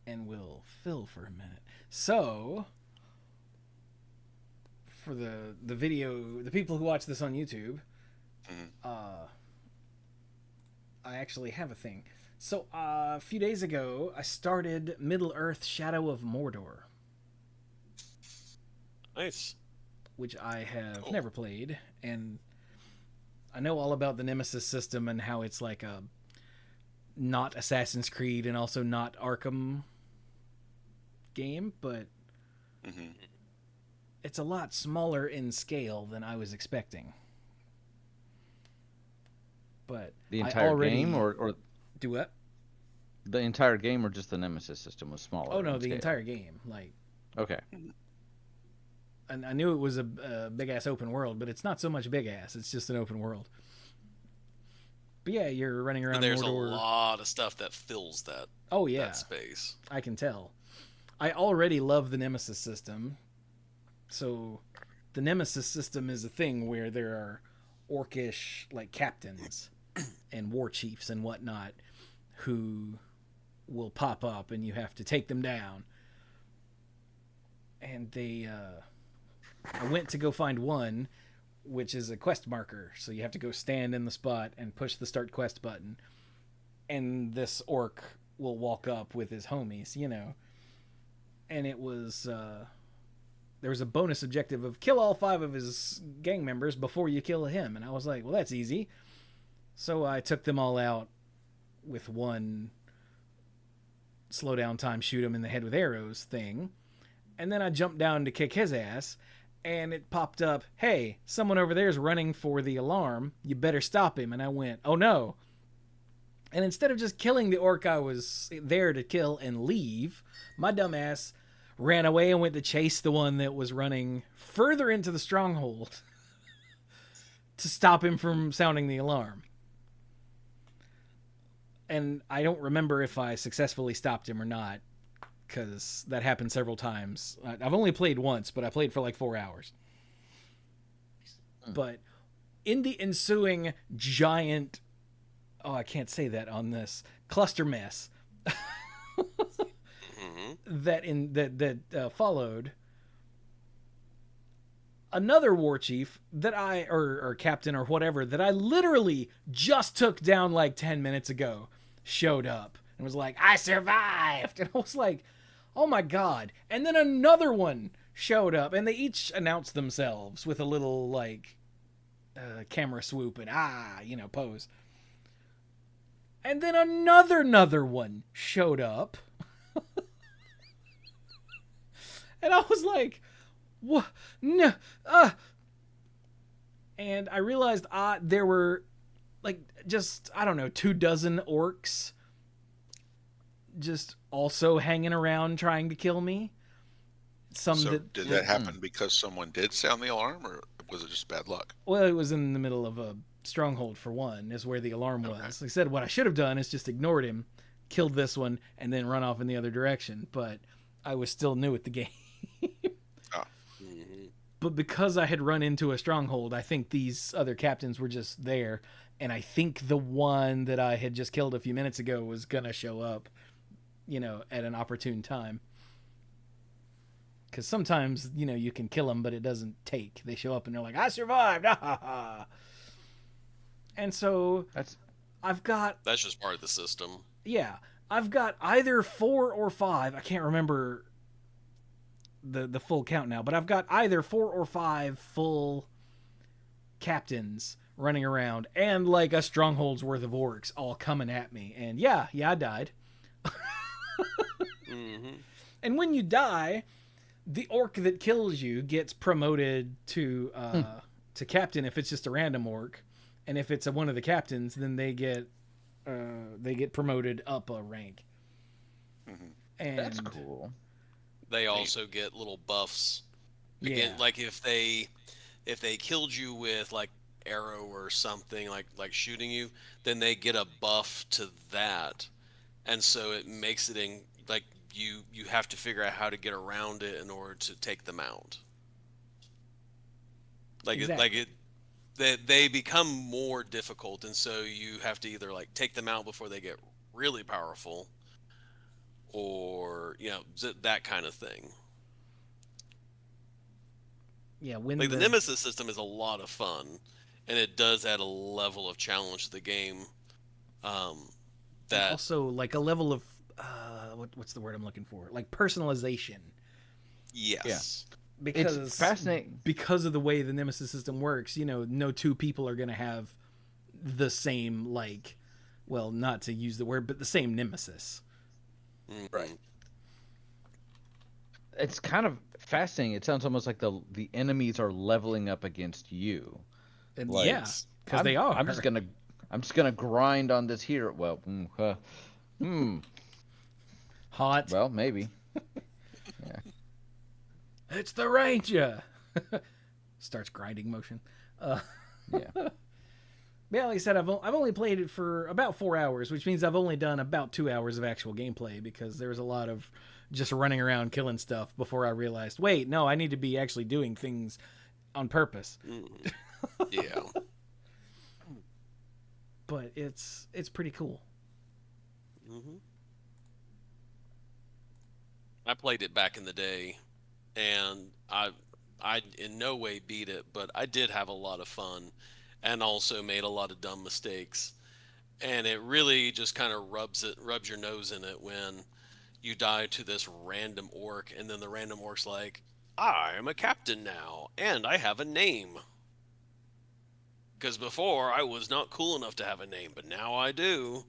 and we'll fill for a minute. So, for the video, the people who watch this on YouTube, I actually have a thing. So, a few days ago, I started Middle-earth Shadow of Mordor. Nice. Which I have never played, and I know all about the Nemesis system and how it's like a not Assassin's Creed and also not Arkham game, but it's a lot smaller in scale than I was expecting. But the entire game, or do what? The entire game, or just the Nemesis system was smaller? Oh no, the entire game. Like, okay. And I knew it was a big ass open world, but it's not so much big ass. It's just an open world. But yeah, you're running around. And there's Mordor. A lot of stuff that fills that. Oh yeah, that space. I can tell. I already love the Nemesis system. So, the Nemesis system is a thing where there are orcish like captains and war chiefs and whatnot who will pop up, and you have to take them down. And they, I went to go find one, which is a quest marker. So you have to go stand in the spot and push the start quest button. And this orc will walk up with his homies, you know. And it was, there was a bonus objective of kill all 5 of his gang members before you kill him. And I was like, well, that's easy. So I took them all out with one slow down time, shoot him in the head with arrows thing. And then I jumped down to kick his ass, and it popped up, hey, someone over there is running for the alarm. You better stop him. And I went, oh no. And instead of just killing the orc I was there to kill and leave, my dumbass ran away and went to chase the one that was running further into the stronghold to stop him from sounding the alarm. And I don't remember if I successfully stopped him or not, because that happened several times. I've only played once, but I played for like 4 hours. But in the ensuing giant, I can't say that on this, cluster mess that followed, another war chief that I, or captain or whatever, that I literally just took down like 10 minutes ago showed up and was like, I survived. And I was like, oh my God. And then another one showed up, and they each announced themselves with a little like camera swoop and pose. And then another one showed up. And I was like, what? No, and I realized there were like just, I don't know, 24 orcs just also hanging around trying to kill me. Did that happen because someone did sound the alarm, or was it just bad luck? Well, it was in the middle of a stronghold, for one, is where the alarm was. Like I said, what I should have done is just ignored him, killed this one, and then run off in the other direction. But I was still new at the game. But because I had run into a stronghold, I think these other captains were just there. And I think the one that I had just killed a few minutes ago was going to show up, at an opportune time. Because sometimes, you can kill them, but it doesn't take. They show up and they're like, I survived! And so that's just part of the system. Yeah. I've got either 4 or 5. I can't remember the full count now, but I've got either 4 or 5 full captains running around and like a stronghold's worth of orcs all coming at me. And yeah, I died. And when you die, the orc that kills you gets promoted to captain if it's just a random orc, and if it's one of the captains, then they get promoted up a rank. And that's cool. They also get little buffs. Again, like if they killed you with like arrow or something, like shooting you, then they get a buff to that, and so it makes it like you have to figure out how to get around it in order to take them out. Like exactly. They become more difficult, and so you have to either like take them out before they get really powerful, or that kind of thing. Yeah, when like the Nemesis system is a lot of fun, and it does add a level of challenge to the game. And also like a level of what's the word I'm looking for? Like personalization. Yes. Yeah. Because it's fascinating. Because of the way the Nemesis system works, no two people are going to have the same, like, well, not to use the word, but the same Nemesis. Right. It's kind of fascinating. It sounds almost like the enemies are leveling up against you. And like, yeah, because they are. I'm just gonna grind on this here. Well, hot. Well, maybe. Yeah. It's the Ranger. Starts grinding motion. Yeah. Yeah, like I said, I've only played it for about 4 hours, which means I've only done about 2 hours of actual gameplay because there was a lot of just running around killing stuff before I realized, wait, no, I need to be actually doing things on purpose. Yeah. But it's pretty cool. Mm-hmm. I played it back in the day, and I in no way beat it, but I did have a lot of fun, and also made a lot of dumb mistakes. And it really just kind of rubs your nose in it when you die to this random orc, and then the random orc's like, I'm a captain now, and I have a name. Because before, I was not cool enough to have a name, but now I do.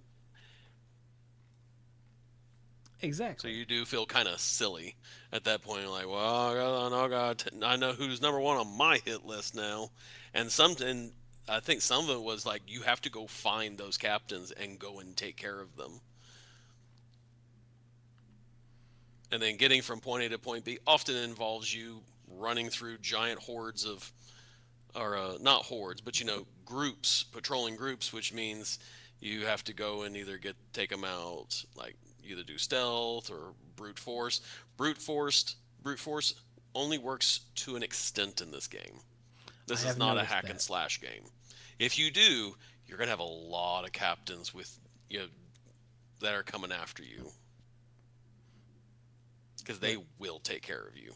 Exactly. So you do feel kind of silly at that point. You're like, well, I know who's number one on my hit list now. And I think some of it was like, you have to go find those captains and go and take care of them. And then getting from point A to point B often involves you running through giant hordes of, or not hordes, but groups, patrolling groups, which means you have to go and either take them out, like either do stealth or brute force. Brute force only works to an extent in this game. This is not a hack and slash game. If you do, you're gonna have a lot of captains with that are coming after you, because they will take care of you.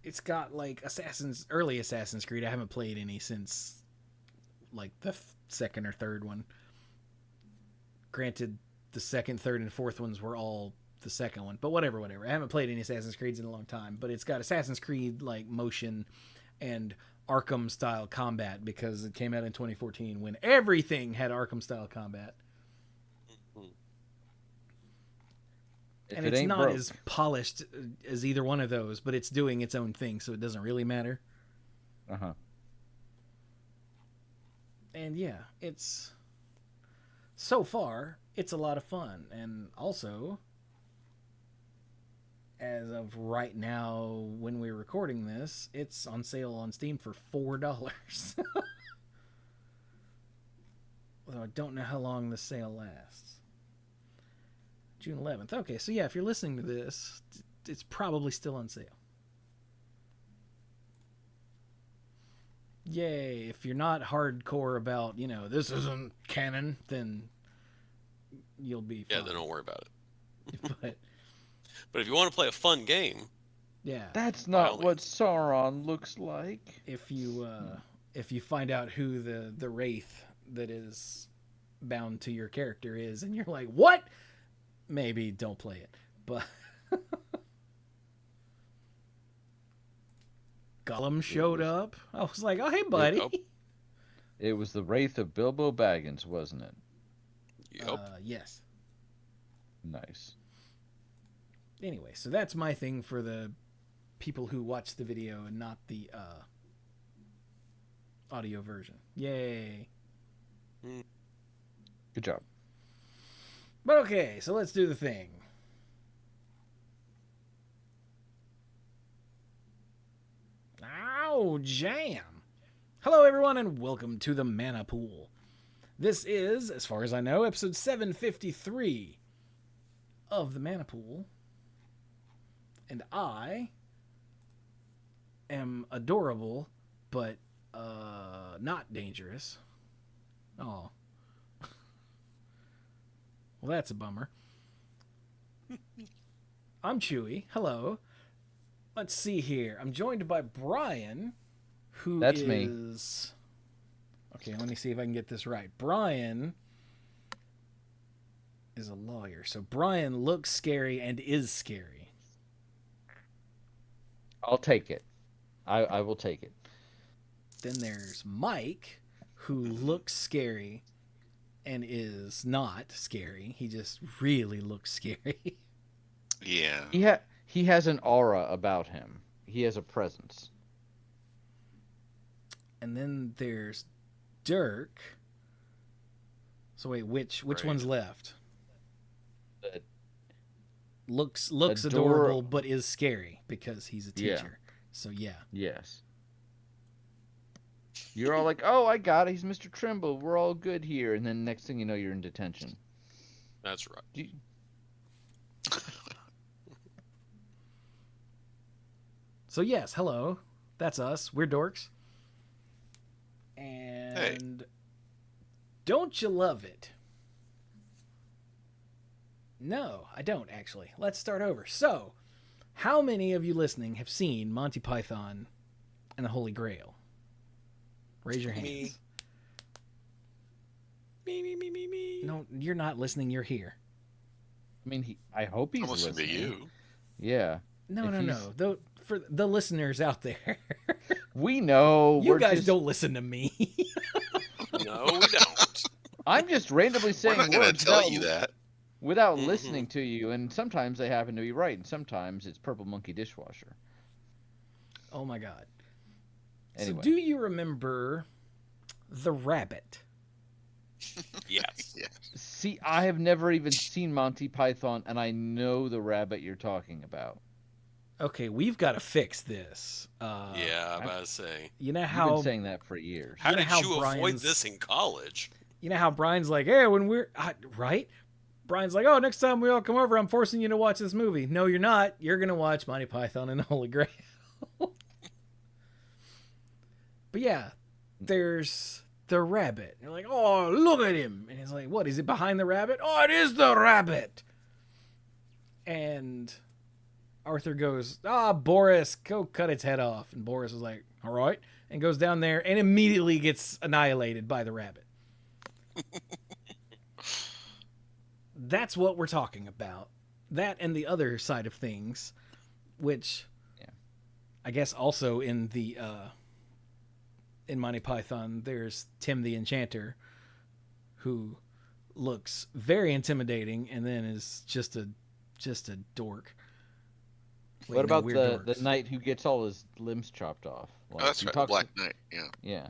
It's got like early Assassin's Creed. I haven't played any since like the second or third one. Granted, the second, third, and fourth ones were all the second one, but whatever. I haven't played any Assassin's Creeds in a long time, but it's got Assassin's Creed like motion and Arkham style combat because it came out in 2014 when everything had Arkham style combat. And it's not as polished as either one of those, but it's doing its own thing, so it doesn't really matter. Uh-huh. And yeah, so far, it's a lot of fun. And also, as of right now, when we're recording this, it's on sale on Steam for $4. Although I don't know how long the sale lasts. June 11th. Okay, so yeah, if you're listening to this, it's probably still on sale. Yay. If you're not hardcore about, this isn't canon, then you'll be fine. Yeah, then don't worry about it. But if you want to play a fun game, yeah, that's not what Sauron looks like. If you find out who the wraith that is bound to your character is, and you're like, what? Maybe don't play it. But Gollum showed up. I was like, oh, hey, buddy. It was the wraith of Bilbo Baggins, wasn't it? Yep. Yes. Nice. Anyway, so that's my thing for the people who watch the video and not the audio version. Yay. Good job. But okay, so let's do the thing. Ow, jam. Hello, everyone, and welcome to the Mana Pool. This is, as far as I know, episode 753 of the Mana Pool. And I am adorable, but not dangerous. Oh. Well, that's a bummer. I'm Chewy. Hello. Let's see here. I'm joined by Brian, who That's is... me. Okay, let me see if I can get this right. Brian is a lawyer. So Brian looks scary and is scary. I'll take it. I will take it. Then there's Mike, who looks scary and is not scary. He just really looks scary. Yeah. He has an aura about him. He has a presence. And then there's Dirk. So wait, which one's left? Looks adorable, but is scary because he's a teacher. Yeah. So yeah. Yes. You're all like, oh, I got it. He's Mr. Trimble. We're all good here. And then next thing you know, you're in detention. That's right. So yes, hello. That's us. We're dorks. And hey. Don't you love it? No, I don't actually. Let's start over. So, how many of you listening have seen Monty Python and the Holy Grail? Raise your hands. Me. No, you're not listening. You're here. I mean, I hope he's listening. To you. Yeah. No. Though, for the listeners out there, we know you guys don't listen to me. No, we don't. I'm just randomly saying words. I'm not going to tell you that. Without listening to you, and sometimes they happen to be right, and sometimes it's Purple Monkey Dishwasher. Oh my God. Anyway. So do you remember the rabbit? Yes. See, I have never even seen Monty Python, and I know the rabbit you're talking about. Okay, we've got to fix this. Yeah, I'm about to say. You know how... You've been saying that for years. How did you avoid this in college? You know how Brian's like, hey, when we're... right? Brian's like, oh, next time we all come over, I'm forcing you to watch this movie. No, you're not. You're going to watch Monty Python and the Holy Grail. But yeah, there's the rabbit. You're like, oh, look at him. And he's like, what, is it behind the rabbit? Oh, it is the rabbit. And Arthur goes, Boris, go cut its head off. And Boris is like, all right. And goes down there and immediately gets annihilated by the rabbit. That's what we're talking about. That and the other side of things, which I guess also in the in Monty Python, there's Tim the Enchanter, who looks very intimidating and then is just a dork. What about the knight who gets all his limbs chopped off? Like, that's right, the Black Knight. Yeah.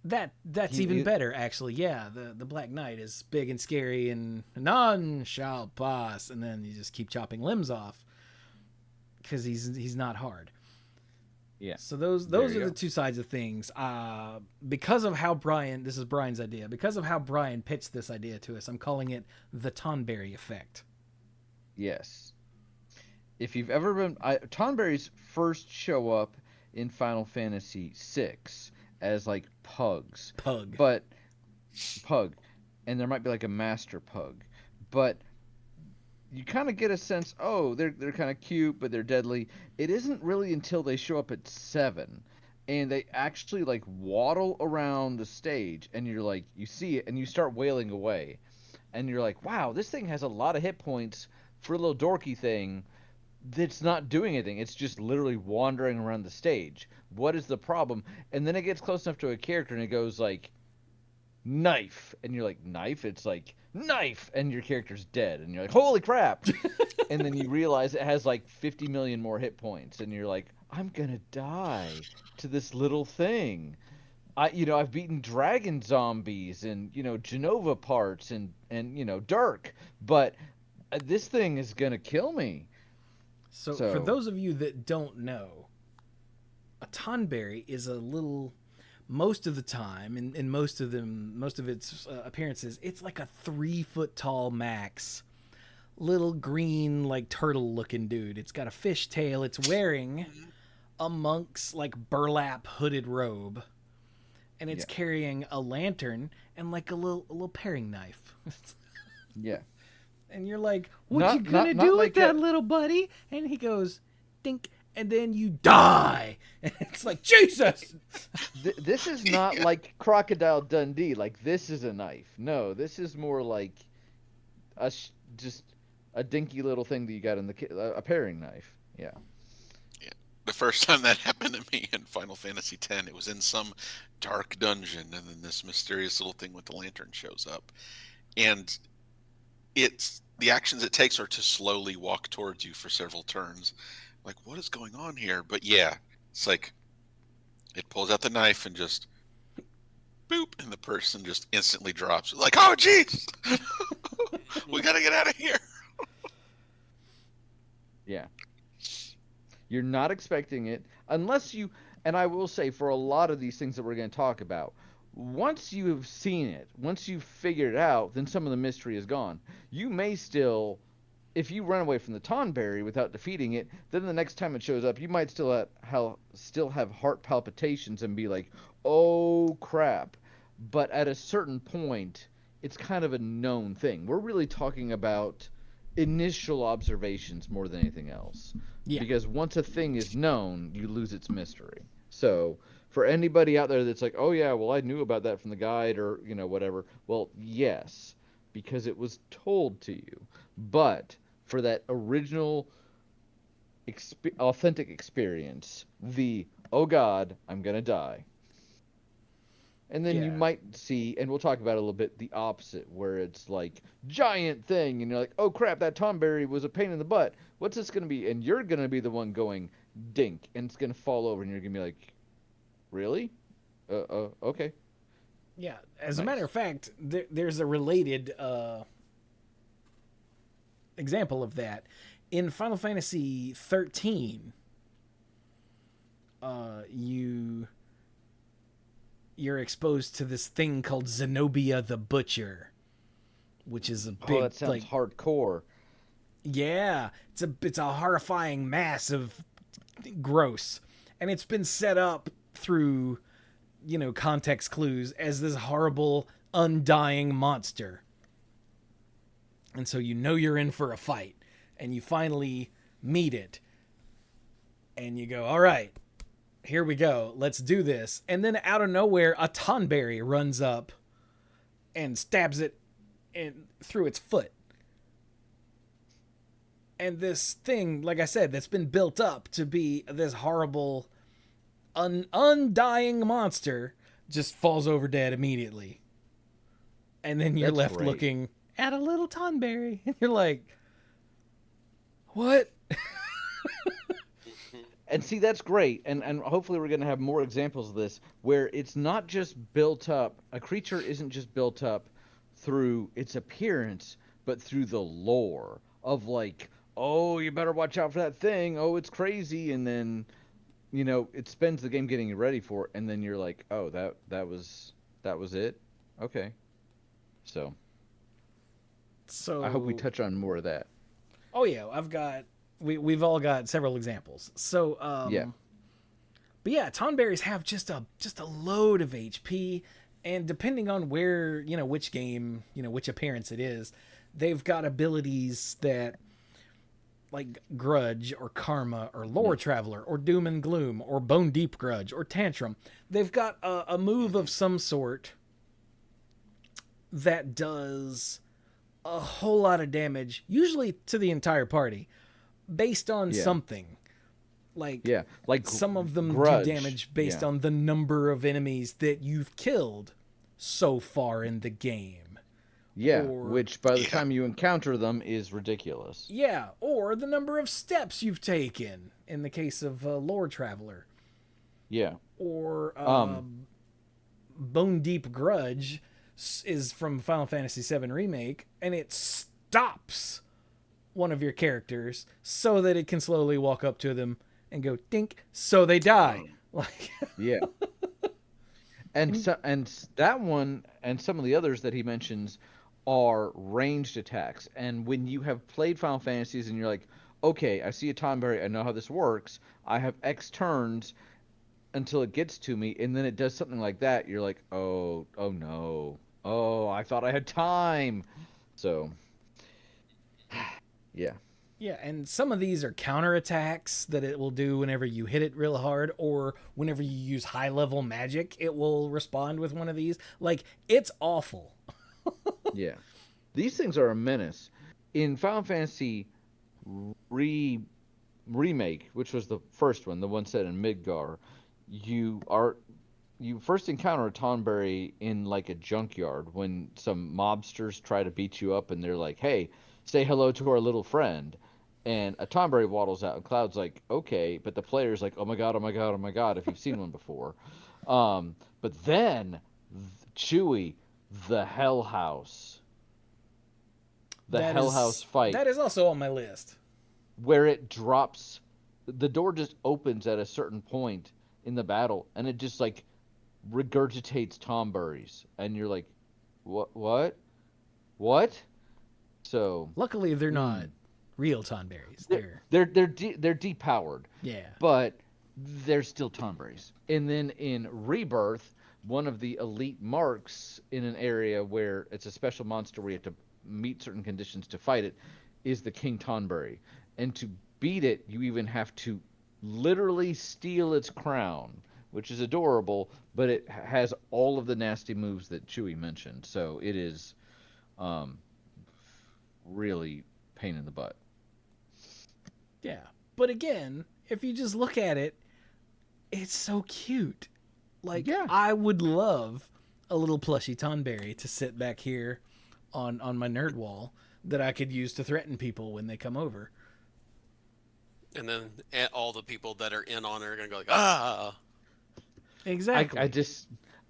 That's even better, actually. Yeah, the Black Knight is big and scary and none shall pass, and then you just keep chopping limbs off because he's not hard. Yeah. So those are the two sides of things. Because of how this is Brian's idea. Because of how Brian pitched this idea to us, I'm calling it the Tonberry effect. Yes. If you've ever been, Tonberries first show up in Final Fantasy VI. As like pugs. Pug. And there might be like a master pug. But you kind of get a sense, they're kind of cute, but they're deadly. It isn't really until they show up at 7 and they actually like waddle around the stage and you're like, you see it and you start wailing away. And you're like, wow, this thing has a lot of hit points for a little dorky thing that's not doing anything. It's just literally wandering around the stage. What is the problem? And then it gets close enough to a character and it goes like, knife. And you're like, knife? It's like, knife. And your character's dead. And you're like, holy crap. And then you realize it has like 50 million more hit points. And you're like, I'm going to die to this little thing. I've beaten dragon zombies and, Genova parts and Dirk. But this thing is going to kill me. So for those of you that don't know, a Tonberry is a little, most of the time, in most of its appearances, it's like a 3-foot tall max, little green like turtle looking dude. It's got a fish tail. It's wearing a monk's like burlap hooded robe, and it's carrying a lantern and like a little paring knife. Yeah. And you're like, what you gonna do with that, little buddy? And he goes, dink, and then you die. And it's like, Jesus! This is not like Crocodile Dundee. Like, this is a knife. No, this is more like just a dinky little thing that you got in a paring knife. Yeah. The first time that happened to me in Final Fantasy X, it was in some dark dungeon, and then this mysterious little thing with the lantern shows up. And the actions it takes are to slowly walk towards you for several turns. Like, what is going on here? But yeah, it's like it pulls out the knife and just boop, and the person just instantly drops. Like, oh jeez, we gotta get out of here. Yeah. You're not expecting it unless you, and I will say for a lot of these things that we're going to talk about, once you have seen it, once you've figured it out, then some of the mystery is gone. You may still, if you run away from the Tonberry without defeating it, then the next time it shows up, you might still have heart palpitations and be like, oh crap. But at a certain point, it's kind of a known thing. We're really talking about initial observations more than anything else. Yeah. Because once a thing is known, you lose its mystery. So for anybody out there that's like, oh yeah, well I knew about that from the guide or, whatever. Well, yes, because it was told to you. But for that original authentic experience, oh God, I'm going to die. And then you might see, and we'll talk about it a little bit, the opposite, where it's like, giant thing, and you're like, oh crap, that Tonberry was a pain in the butt. What's this going to be? And you're going to be the one going, dink, and it's going to fall over, and you're going to be like, really? Okay. Yeah, as a matter of fact, there's a related example of that. In Final Fantasy 13, you're exposed to this thing called Zenobia the Butcher, which is a big. Oh, that sounds hardcore. Yeah, it's a horrifying mass of gross, and it's been set up through, context clues as this horrible, undying monster. And so you're in for a fight, and you finally meet it, and you go, all right. Here we go. Let's do this. And then out of nowhere, a Tonberry runs up and stabs it through its foot. And this thing, like I said, that's been built up to be this horrible, undying monster just falls over dead immediately. And then you're left looking at a little Tonberry. And you're like, what? And see, that's great, and hopefully we're going to have more examples of this, where it's not just built up, a creature isn't just built up through its appearance, but through the lore of like, oh, you better watch out for that thing, oh, it's crazy, and then, it spends the game getting you ready for it, and then you're like, oh, that was it? Okay. So I hope we touch on more of that. Oh, yeah, We've all got several examples. So, yeah. But yeah, Tonberries have just a load of HP, and depending on where, which game, which appearance it is, they've got abilities that, like Grudge or Karma or Lore Traveler or Doom and Gloom or Bone Deep Grudge or Tantrum. They've got a move of some sort that does a whole lot of damage, usually to the entire party, based on something. Like some of them Grudge. Do damage based on the number of enemies that you've killed so far in the game. Yeah, which by the time you encounter them is ridiculous. Yeah, or the number of steps you've taken in the case of Lore Traveler. Yeah. Or Bone Deep Grudge is from Final Fantasy VII Remake, and it stops one of your characters so that it can slowly walk up to them and go dink, so they die. Like, yeah. And that one and some of the others that he mentions are ranged attacks. And when you have played Final Fantasies and you're like, okay, I see a Tonberry, I know how this works. I have X turns until it gets to me, and then it does something like that. You're like, oh no, oh, I thought I had time. So Yeah. Yeah, and some of these are counterattacks that it will do whenever you hit it real hard, or whenever you use high level magic, it will respond with one of these. Like, it's awful. Yeah. These things are a menace. In Final Fantasy re remake, which was the first one, the one set in Midgar, you are you first encounter a Tonberry in like a junkyard when some mobsters try to beat you up and they're like, "Hey, say hello to our little friend." And a Tonberry waddles out and Cloud's like, "Okay," but the player's like, "Oh my god, oh my god, oh my god," if you've seen one before. But then Chewie, the Hell House. The Hell House fight That is also on my list. where it drops, the door just opens at a certain point in the battle and it just like regurgitates Tonberries and you're like, what? So Luckily, they're not real Tonberries. they're depowered, Yeah. but they're still Tonberries. And then in Rebirth, one of the elite marks in an area where it's a special monster where you have to meet certain conditions to fight it is the King Tonberry. And to beat it, you even have to literally steal its crown, which is adorable, but it has all of the nasty moves that Chewie mentioned. So it is really pain in the butt. Yeah. But again, if you just look at it, it's so cute. Like, Yeah. I would love a little plushy Tonberry to sit back here on my nerd wall that I could use to threaten people when they come over. And then all the people that are in on it are going to go like, ah. Exactly.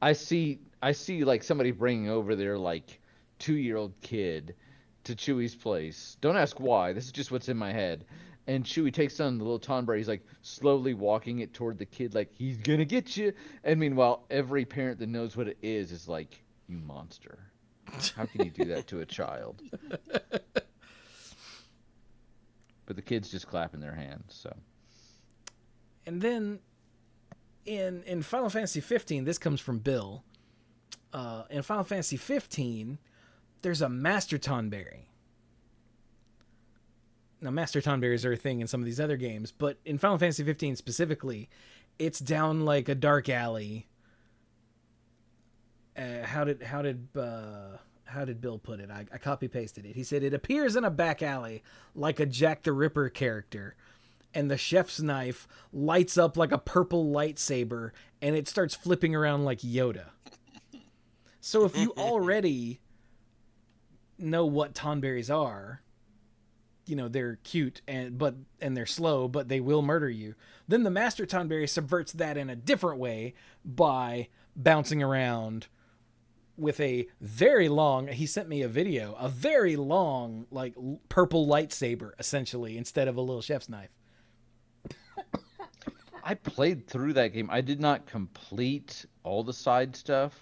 I see like somebody bringing over their like 2-year-old kid to Chewie's place. Don't ask why. This is just what's in my head. And Chewie takes on the little Tonberry. He's like slowly walking it toward the kid, like he's gonna get you. And meanwhile, every parent that knows what it is like, you monster. How can you do that to a child? But the kid's just clapping their hands. So. And then in Final Fantasy 15, this comes from Bill. In Final Fantasy 15, there's a Master Tonberry. Now, Master Tonberries are a thing in some of these other games, but in Final Fantasy 15 specifically, it's down like a dark alley. How did Bill put it? I copy pasted it. He said it appears in a back alley like a Jack the Ripper character, and the chef's knife lights up like a purple lightsaber, and it starts flipping around like Yoda. So if you already know what Tonberries are, you know, they're cute and they're slow, but they will murder you. Then the Master Tonberry subverts that in a different way by bouncing around with a very long, he sent me a video, a very long, like, purple lightsaber, essentially, instead of a little chef's knife. I played through that game. I did not complete all the side stuff,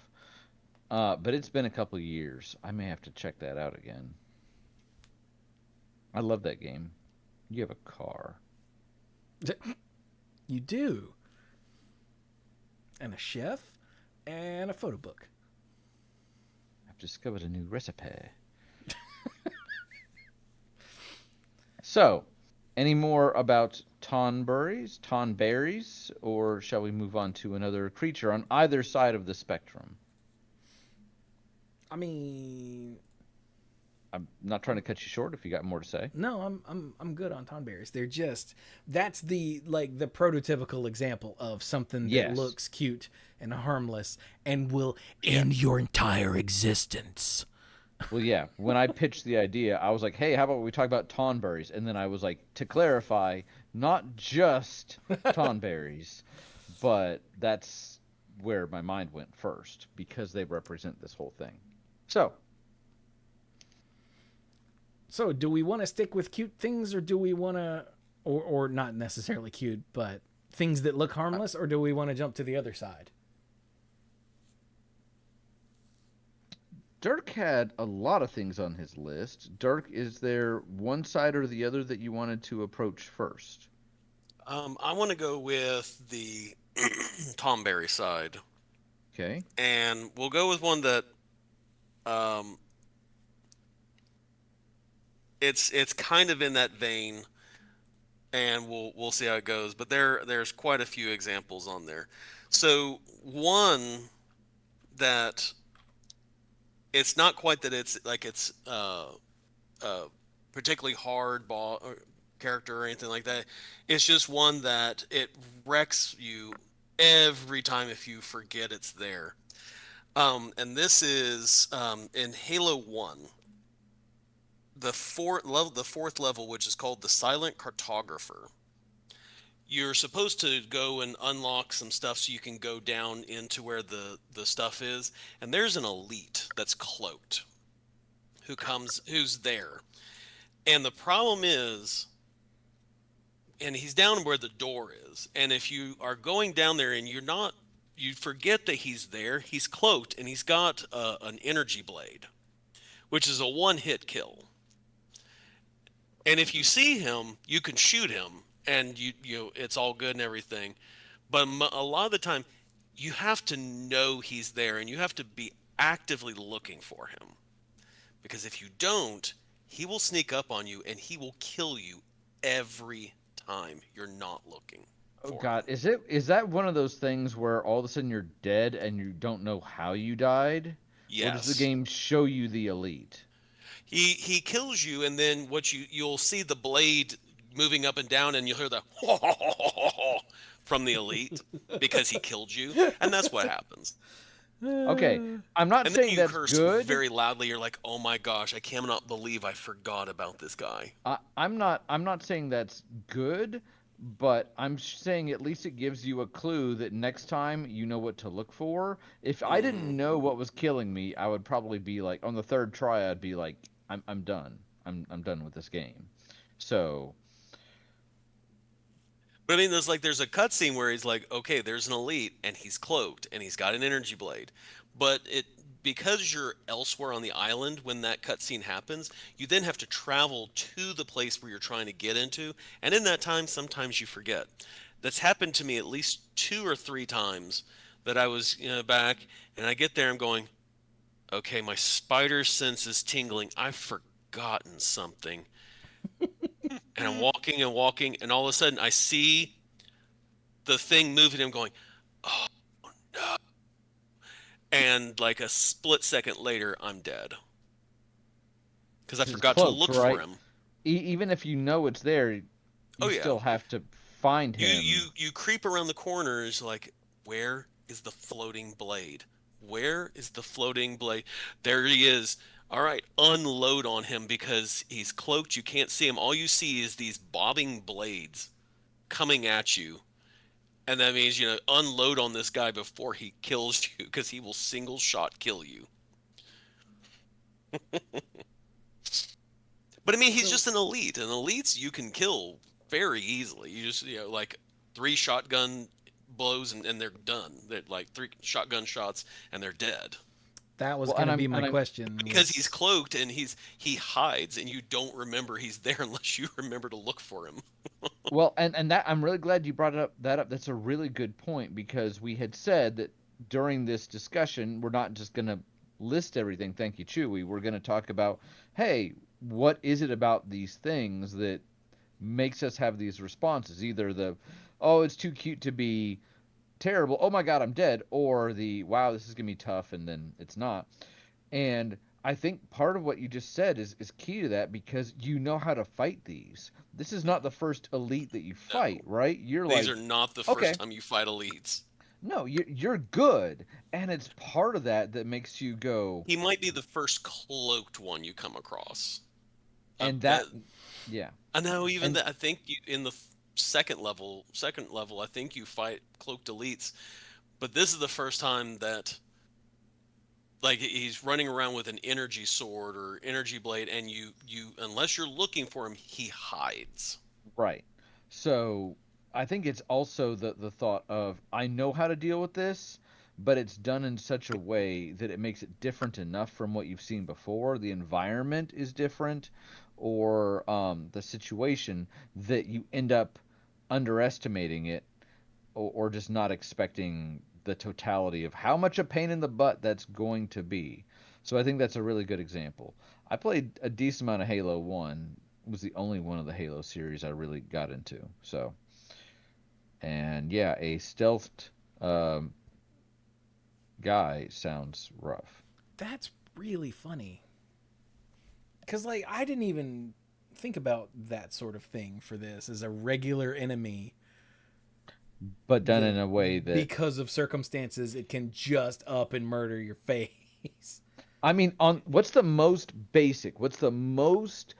but it's been a couple of years. I may have to check that out again. I love that game. You have a car. You do. And a chef, and a photo book. I've discovered a new recipe. So, any more about Tonberries, or shall we move on to another creature on either side of the spectrum? I mean, I'm not trying to cut you short if you got more to say. no, I'm good on Tonberries. They're just, that's the prototypical example of something that Yes. looks cute and harmless and will end your entire existence. Well, yeah. When I pitched the idea, I was like, hey, how about we talk about Tonberries? And then I was like, to clarify, not just Tonberries, but that's where my mind went first because they represent this whole thing. So do we want to stick with cute things, or do we want to, or not necessarily cute, but things that look harmless, or do we want to jump to the other side? Dirk had a lot of things on his list. Dirk, is there one side or the other that you wanted to approach first? I want to go with the Tonberry side. Okay. And we'll go with one that it's kind of in that vein, and we'll see how it goes. But there's quite a few examples on there. So one that it's not quite that it's like it's particularly hard ball or character or anything like that. It's just one that it wrecks you every time if you forget it's there. And this is in Halo 1, the fourth level, which is called the Silent Cartographer. You're supposed to go and unlock some stuff so you can go down into where the stuff is, and there's an elite that's cloaked who's there. And the problem is, and he's down where the door is, and if you are going down there and you forget that he's there, he's cloaked and he's got an energy blade, which is a one-hit kill. And if you see him, you can shoot him, and it's all good and everything. But a lot of the time, you have to know he's there, and you have to be actively looking for him. Because if you don't, he will sneak up on you, and he will kill you every time you're not looking. Oh God, is that one of those things where all of a sudden you're dead and you don't know how you died? Yes. Or does the game show you the elite? He kills you, and then you'll see the blade moving up and down, and you'll hear the from the elite because he killed you, and that's what happens. Okay, I'm not And then saying you that's curse good. very loudly. You're like, "Oh my gosh, I cannot believe I forgot about this guy." I'm not saying that's good, but I'm saying at least it gives you a clue that next time you know what to look for. If I didn't know what was killing me, I would probably be like on the third try I'd be like I'm done. I'm done with this game. So, But I mean, there's a cutscene where he's like, "Okay, there's an elite, and he's cloaked, and he's got an energy blade," but because you're elsewhere on the island when that cutscene happens, you then have to travel to the place where you're trying to get into, and in that time, sometimes you forget. That's happened to me at least 2 or 3 times that I was back, and I get there, I'm going, okay, my spider sense is tingling. I've forgotten something. And I'm walking and walking, and all of a sudden I see the thing moving. I'm going, oh no. And like a split second later, I'm dead. Because I 'cause it's forgot to cloaked, look for right? him. Even if you know it's there, Oh you yeah. still have to find You him. you creep around the corners like, where is the floating blade? Where is the floating blade? There he is. All right, unload on him because he's cloaked. You can't see him. All you see is these bobbing blades coming at you. And that means, unload on this guy before he kills you because he will single shot kill you. But I mean, he's just an elite. And elites you can kill very easily. You just, like 3 shotgun blows and they're done. They're like 3 shotgun shots and they're dead. That was going to be my question. Because he's cloaked and he hides and you don't remember he's there unless you remember to look for him. Well, and that I'm really glad you brought that up. That's a really good point because we had said that during this discussion, we're not just going to list everything. Thank you, Chewy. We're going to talk about, hey, what is it about these things that makes us have these responses? Either the, oh, it's too cute to be terrible. Oh my God, I'm dead. Or the, wow, this is going to be tough. And then it's not. And I think part of what you just said is key to that because you know how to fight these. This is not the first elite that you fight, right? These are not the first time you fight elites. No, you're good, and it's part of that makes you go. He might be the first cloaked one you come across. And yeah. I know. Even that, I think in the second level, I think you fight cloaked elites, but this is the first time that, like, he's running around with an energy sword or energy blade, and you unless you're looking for him, he hides. Right. So I think it's also the thought of I know how to deal with this, but it's done in such a way that it makes it different enough from what you've seen before. The environment is different, or the situation that you end up underestimating it, or just not expecting the totality of how much a pain in the butt that's going to be. So I think that's a really good example. I played a decent amount of Halo 1. It was the only one of the Halo series I really got into. So, and yeah, a stealthed um, guy sounds rough. That's really funny. Because, like, I didn't even think about that sort of thing for this as a regular enemy. But done in a way that... because of circumstances, it can just up and murder your face. I mean, what's the most basic? What's the most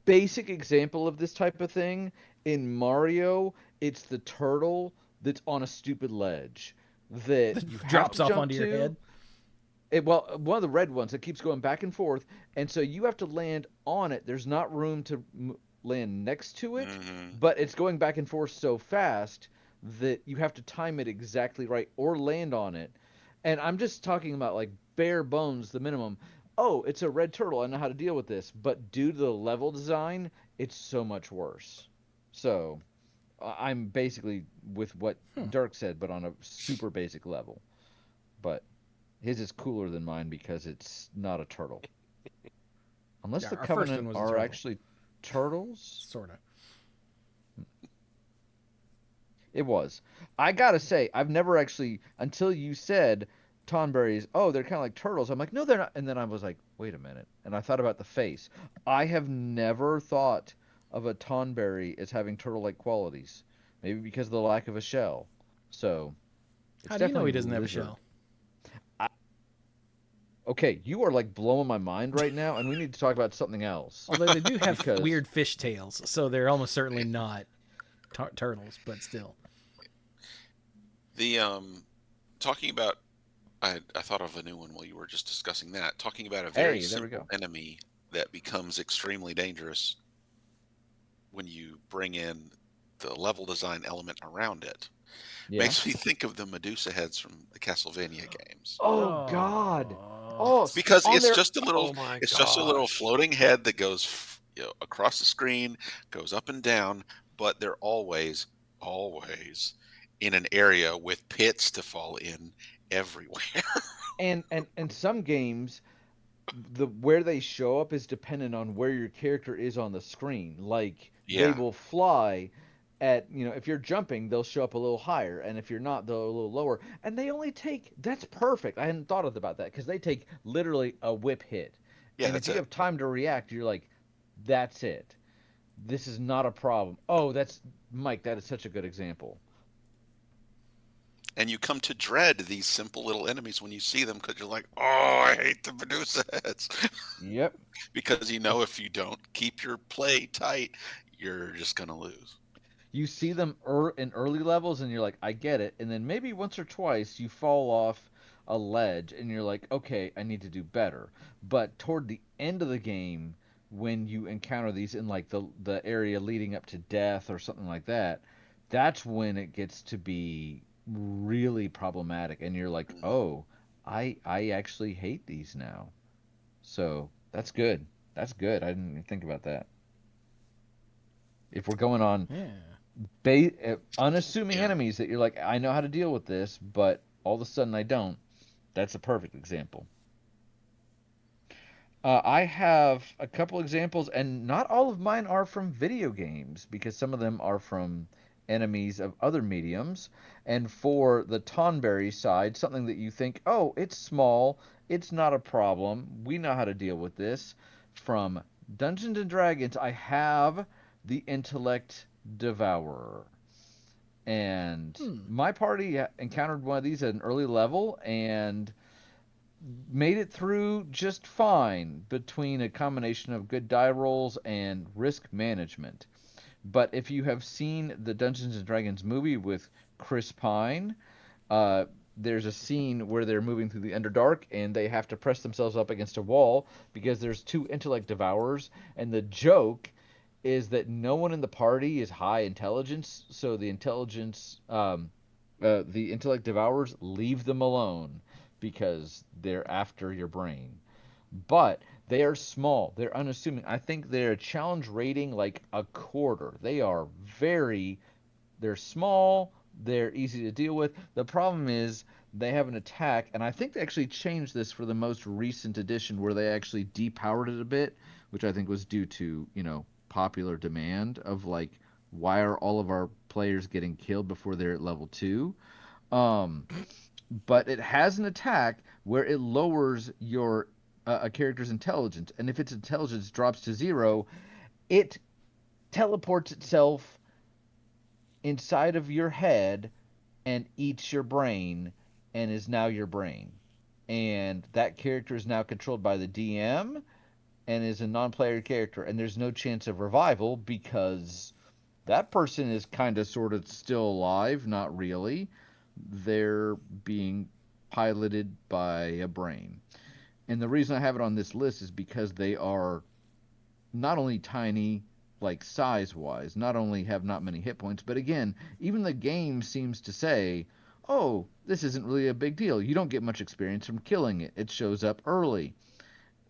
basic example of this type of thing? In Mario, it's the turtle that's on a stupid ledge that you have drops to off jump onto to. your head. Well, one of the red ones that keeps going back and forth, and so you have to land on it. There's not room to land next to it, but it's going back and forth so fast that you have to time it exactly right or land on it. And I'm just talking about like bare bones, the minimum. Oh, it's a red turtle. I know how to deal with this. But due to the level design, it's so much worse. So I'm basically with what Dirk said, but on a super basic level. But his is cooler than mine because it's not a turtle. Unless Yeah, the our first Covenant one was a are turtle. actually turtles. Sort of. It was. I gotta say, I've never actually, until you said Tonberries, oh, they're kind of like turtles. I'm like, no, they're not. And then I was like, wait a minute. And I thought about the face. I have never thought of a Tonberry as having turtle-like qualities. Maybe because of the lack of a shell. So, it's How do you know definitely he doesn't have a lizard. shell? Okay, you are like blowing my mind right now, and we need to talk about something else. Although they do have Because- weird fish tails, so they're almost certainly not turtles, but still. The talking about, I thought of a new one while you were just discussing that. Talking about a very Hey, there we simple go. enemy that becomes extremely dangerous when you bring in the level design element around it. Yeah. Makes me think of the Medusa heads from the Castlevania games. Oh God. Oh, Because on it's their... just a little, Oh my it's just a little gosh. floating head that goes, across the screen, goes up and down, but they're always in an area with pits to fall in everywhere. And some games, where they show up is dependent on where your character is on the screen. Like they Yeah. will fly at, if you're jumping, they'll show up a little higher, and if you're not, they'll a little lower. And they only take... That's perfect. I hadn't thought about that because they take literally a whip hit. Yeah, And if that's you it. have time to react, you're like, that's it. This is not a problem. Oh, that's Mike. That is such a good example. And you come to dread these simple little enemies when you see them because you're like, oh, I hate the Medusa heads. Yep. Because if you don't keep your play tight, you're just going to lose. You see them in early levels and you're like, I get it. And then maybe once or twice you fall off a ledge and you're like, okay, I need to do better. But toward the end of the game, when you encounter these in like the area leading up to death or something like that, that's when it gets to be really problematic. And you're like, oh, I actually hate these now. So that's good. That's good. I didn't even think about that. If we're going on unassuming enemies that you're like, I know how to deal with this, but all of a sudden I don't. That's a perfect example. I have a couple examples, and not all of mine are from video games, because some of them are from enemies of other mediums. And for the Tonberry side, something that you think, oh, it's small, it's not a problem, we know how to deal with this. From Dungeons and Dragons, I have the Intellect Devourer. And my party encountered one of these at an early level and made it through just fine between a combination of good die rolls and risk management. But if you have seen the Dungeons and Dragons movie with Chris Pine, there's a scene where they're moving through the Underdark and they have to press themselves up against a wall because there's two intellect devourers, and the joke is that no one in the party is high intelligence, so the intellect devourers leave them alone because they're after your brain. But they are small. They're unassuming. I think they're challenge rating like a quarter. They're small. They're easy to deal with. The problem is they have an attack, and I think they actually changed this for the most recent edition where they actually depowered it a bit, which I think was due to, popular demand of like, why are all of our players getting killed before they're at level 2? Um, but it has an attack where it lowers your a character's intelligence, and if its intelligence drops to 0, it teleports itself inside of your head and eats your brain and is now your brain. And that character is now controlled by the DM and is a non-player character, and there's no chance of revival because that person is kind of sort of still alive, not really. They're being piloted by a brain. And the reason I have it on this list is because they are not only tiny, like size wise, not only have not many hit points, but again, even the game seems to say, oh, this isn't really a big deal. You don't get much experience from killing it. It shows up early.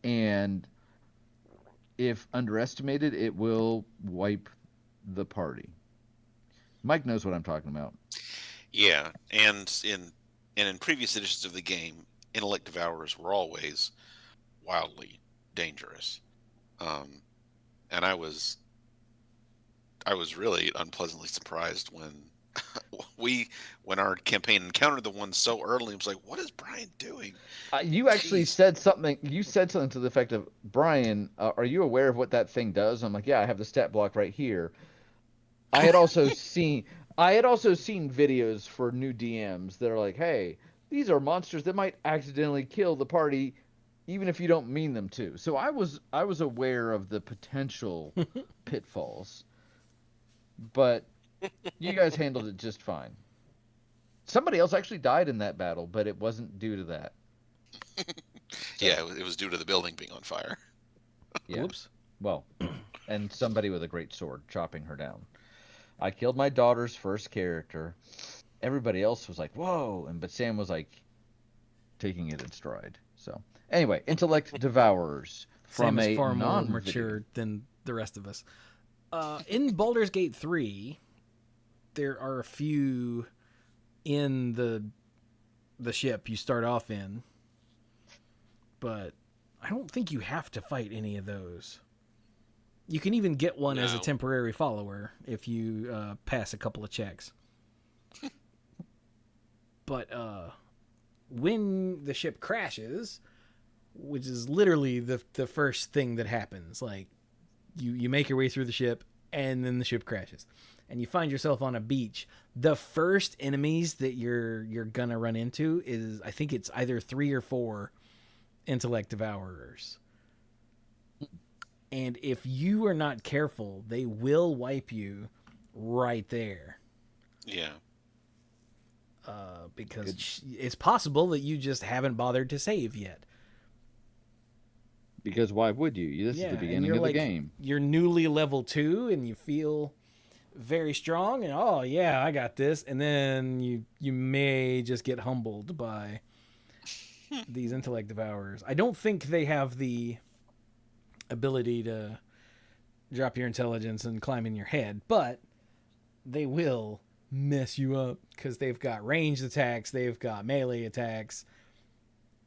And if underestimated, it will wipe the party. Mike knows what I'm talking about. Yeah, and in previous editions of the game, intellect devourers were always wildly dangerous. And I was really unpleasantly surprised when when our campaign encountered the one so early. It was like, what is Brian doing? You actually said something. You said something to the effect of, Brian, are you aware of what that thing does? I'm like, yeah, I have the stat block right here. I had also seen videos for new DMs that are like, hey, these are monsters that might accidentally kill the party even if you don't mean them to. So I was aware of the potential pitfalls. But you guys handled it just fine. Somebody else actually died in that battle, but it wasn't due to that. So, yeah, it was due to the building being on fire. Yeah. Whoops. Well, and somebody with a great sword chopping her down. I killed my daughter's first character. Everybody else was like, whoa, but Sam was like taking it in stride. So anyway, intellect devourers from Sam is a far more mature than the rest of us. In Baldur's Gate 3, there are a few in the ship you start off in, but I don't think you have to fight any of those. You can even get one as a temporary follower if you pass a couple of checks. But when the ship crashes, which is literally the first thing that happens, like you make your way through the ship and then the ship crashes and you find yourself on a beach, the first enemies that you're gonna run into is, I think it's either 3 or 4 intellect devourers. And if you are not careful, they will wipe you right there. Yeah. Because it's possible that you just haven't bothered to save yet. Because why would you? This is the beginning of the game. You're newly level 2 and you feel very strong and, oh yeah, I got this. And then you may just get humbled by these intellect devourers. I don't think they have the ability to drop your intelligence and climb in your head, but they will mess you up because they've got ranged attacks, they've got melee attacks.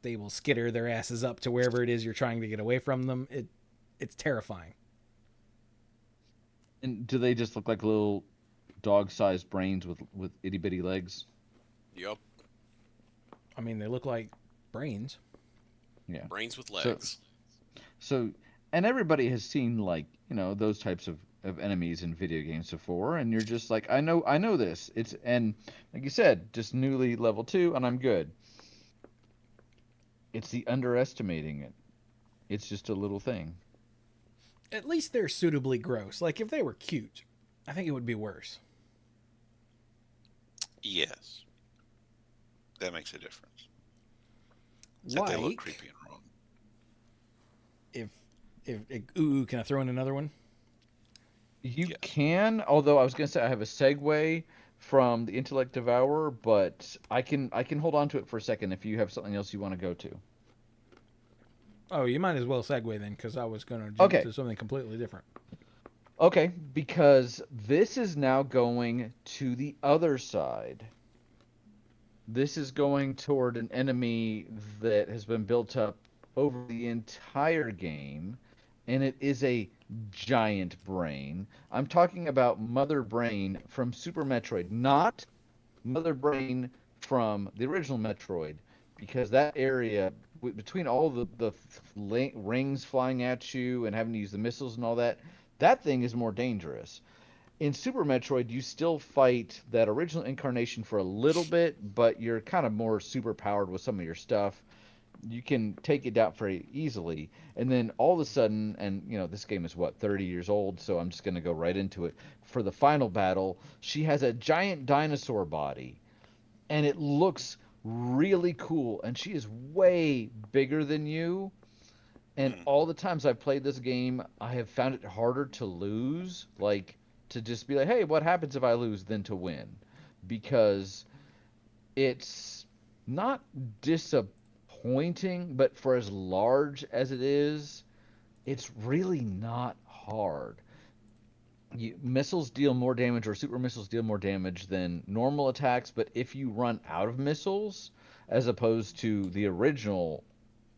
They will skitter their asses up to wherever it is you're trying to get away from them. It's terrifying. And do they just look like little dog-sized brains with itty-bitty legs? Yep. I mean, they look like brains. Yeah. Brains with legs. So and everybody has seen, like, those types of enemies in video games before, and you're just like, I know this. And like you said, just newly level 2 and I'm good. It's the underestimating it. It's just a little thing. At least they're suitably gross. Like, if they were cute, I think it would be worse. Yes. That makes a difference. Like, they look creepy and wrong. Ooh, can I throw in another one? You can, although I was going to say I have a segue from the Intellect Devourer, but I can hold on to it for a second if you have something else you want to go to. Oh, you might as well segue then, because I was going to jump to something completely different. Okay, because this is now going to the other side. This is going toward an enemy that has been built up over the entire game, and it is a giant brain. I'm talking about Mother Brain from Super Metroid, not Mother Brain from the original Metroid, because that area between all the rings flying at you and having to use the missiles and all that, that thing is more dangerous. In Super Metroid, you still fight that original incarnation for a little bit, but you're kind of more super powered with some of your stuff. You can take it down very easily. And then all of a sudden, and this game is what, 30 years old, so I'm just going to go right into it. For the final battle, she has a giant dinosaur body, and it looks really cool, and she is way bigger than you. And all the times I've played this game, I have found it harder to lose, like to just be like, hey, what happens if I lose, than to win. Because it's not disappointing, but for as large as it is, it's really not hard. Missiles deal more damage, or super missiles deal more damage than normal attacks, but if you run out of missiles, as opposed to the original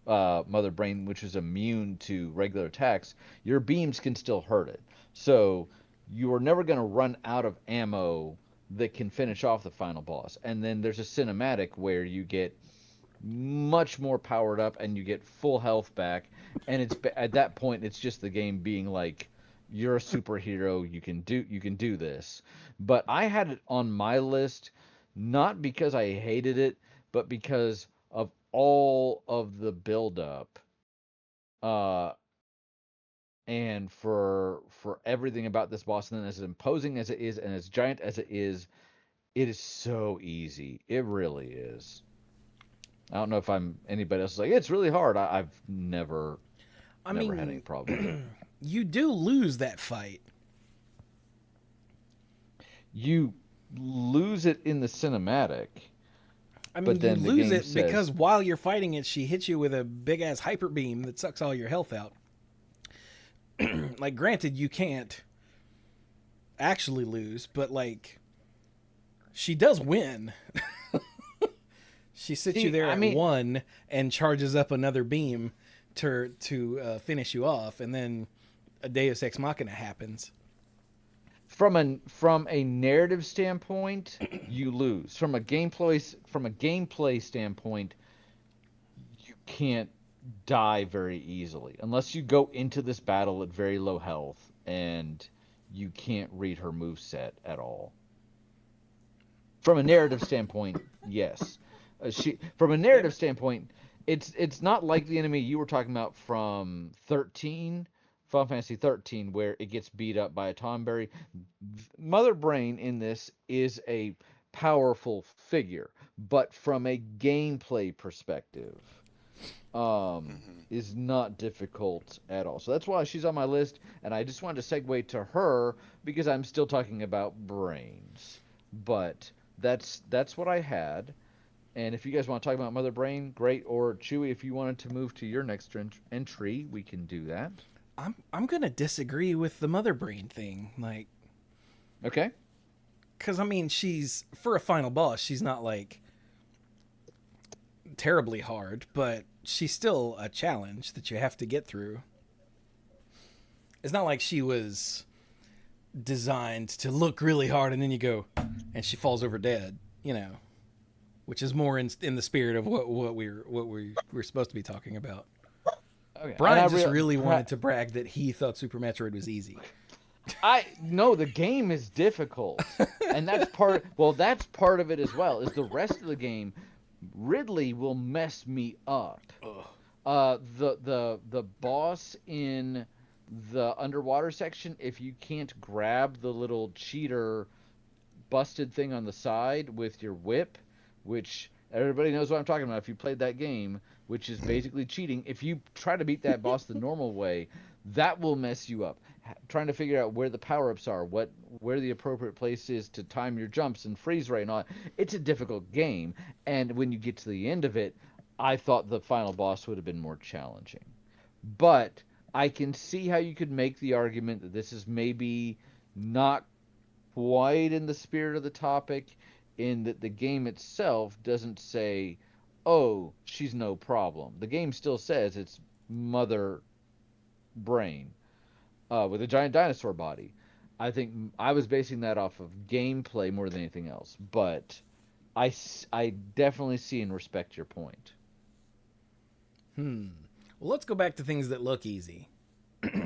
Mother Brain, which is immune to regular attacks, your beams can still hurt it. So you are never going to run out of ammo that can finish off the final boss. And then there's a cinematic where you get much more powered up and you get full health back. And it's at that point, it's just the game being like, you're a superhero, you can do this. But I had it on my list not because I hated it, but because of all of the buildup, uh, and for everything about this boss. And then, as imposing as it is, and as giant as it is so easy. It really is. I don't know if anybody else is like, it's really hard. I've never had any problem with it. You do lose that fight. You lose it in the cinematic. I mean, you lose it because while you're fighting it, she hits you with a big-ass hyper beam that sucks all your health out. Like, granted, you can't actually lose, but, like, she does win. She sits you there at 1 and charges up another beam to finish you off, and then a Deus Ex Machina happens. From a narrative standpoint, you lose. From a gameplay standpoint, you can't die very easily unless you go into this battle at very low health and you can't read her moveset at all. From a narrative standpoint, yes. From a narrative standpoint, it's not like the enemy you were talking about from Final Fantasy 13, where it gets beat up by a Tonberry. Mother Brain in this is a powerful figure, but from a gameplay perspective, is not difficult at all. So that's why she's on my list, and I just wanted to segue to her because I'm still talking about brains. But that's what I had. And if you guys want to talk about Mother Brain, great. Or Chewy, if you wanted to move to your next entry, we can do that. I'm gonna disagree with the Mother Brain thing. Like, okay, because I mean, she's for a final boss, she's not like terribly hard, but she's still a challenge that you have to get through. It's not like she was designed to look really hard and then you go and she falls over dead, which is more in the spirit of what we're supposed to be talking about. Okay. Brian just really wanted to brag that he thought Super Metroid was easy. No, the game is difficult, and that's part of it as well. Is the rest of the game, Ridley will mess me up. The boss in the underwater section, if you can't grab the little cheater busted thing on the side with your whip, which everybody knows what I'm talking about if you played that game, which is basically cheating. If you try to beat that boss the normal way, that will mess you up. Trying to figure out where the power-ups are, where the appropriate place is to time your jumps and freeze right and all that. It's a difficult game, and when you get to the end of it, I thought the final boss would have been more challenging. But I can see how you could make the argument that this is maybe not quite in the spirit of the topic, in that the game itself doesn't say, "Oh, she's no problem." The game still says it's Mother Brain with a giant dinosaur body. I think I was basing that off of gameplay more than anything else, but I definitely see and respect your point. Well, let's go back to things that look easy.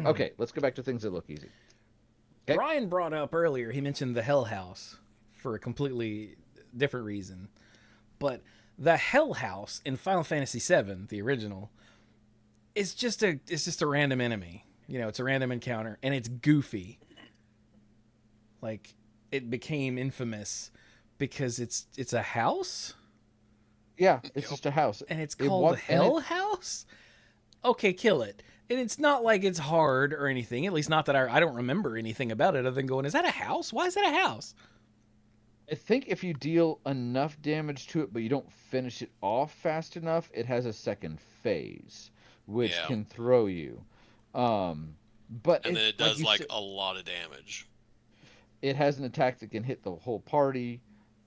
Okay, let's go back to things that look easy. Okay. Brian brought up earlier, he mentioned the Hell House for a completely different reason. But the Hell House in Final Fantasy VII, the original, it's just a random enemy. You know, it's a random encounter, and it's goofy. Like, it became infamous because it's a house? Yeah, it's just a house. And it's called Hell House? Okay, kill it. And it's not like it's hard or anything, at least not that I don't remember anything about it other than going, is that a house? Why is that a house? I think if you deal enough damage to it, but you don't finish it off fast enough, it has a second phase, which can throw you. But and then it does like a lot of damage. It has an attack that can hit the whole party.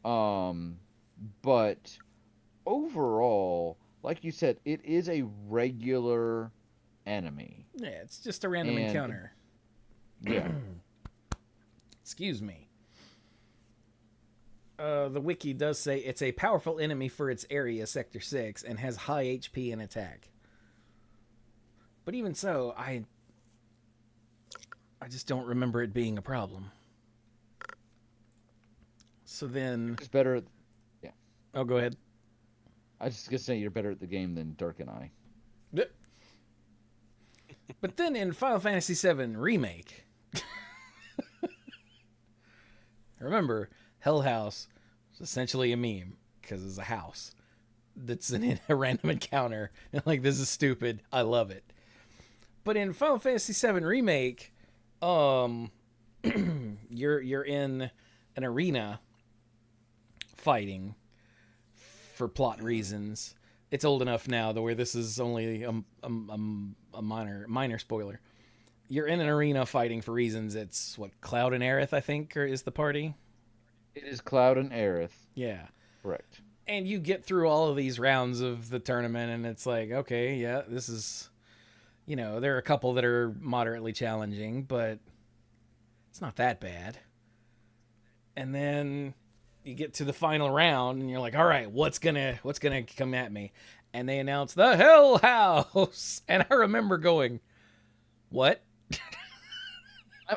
But overall, like you said, it is a regular enemy. Yeah, it's just a random encounter. Yeah. Excuse me. The wiki does say it's a powerful enemy for its area, Sector 6, and has high HP and attack. But even so, I just don't remember it being a problem. So then... It's better... Yeah. Oh, go ahead. I was just going to say you're better at the game than Dirk and I. But then in Final Fantasy VII Remake... Remember... Hell House is essentially a meme because it's a house that's a random encounter. And like, this is stupid. I love it. But in Final Fantasy VII Remake, you're in an arena fighting for plot reasons. It's old enough now where this is only a minor spoiler. You're in an arena fighting for reasons. It's what, Cloud and Aerith, I think, or is the party? It is Cloud and Aerith. Yeah. Correct. And you get through all of these rounds of the tournament, and it's like, okay, yeah, this is, you know, there are a couple that are moderately challenging, but it's not that bad. And then you get to the final round, and you're like, all right, what's gonna come at me? And they announce the Hell House, and I remember going, what?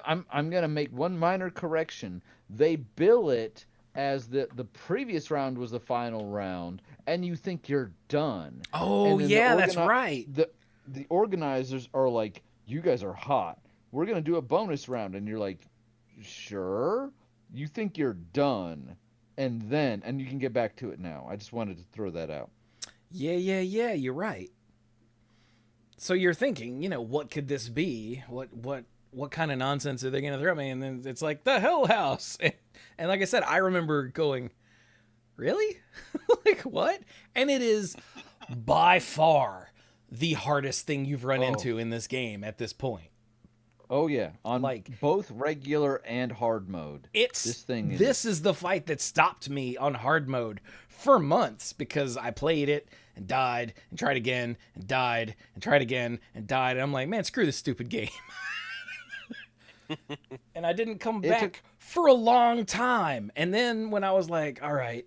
I'm gonna make one minor correction. They bill it as the previous round was the final round, and you think you're done. Oh yeah, that's right. The organizers are like, you guys are hot. We're gonna do a bonus round, and you're like, sure. You think you're done, and you can get back to it now. I just wanted to throw that out. Yeah. You're right. So you're thinking, you know, what could this be? What kind of nonsense are they going to throw at me? And then it's like, the Hell House. And like I said, I remember going, really? Like, what? And it is by far the hardest thing you've run into in this game at this point. Oh, yeah. On like both regular and hard mode. This is the fight that stopped me on hard mode for months because I played it and died and tried again and died and tried again and died. And I'm like, man, screw this stupid game. And I didn't come back for a long time. And then when I was like, all right,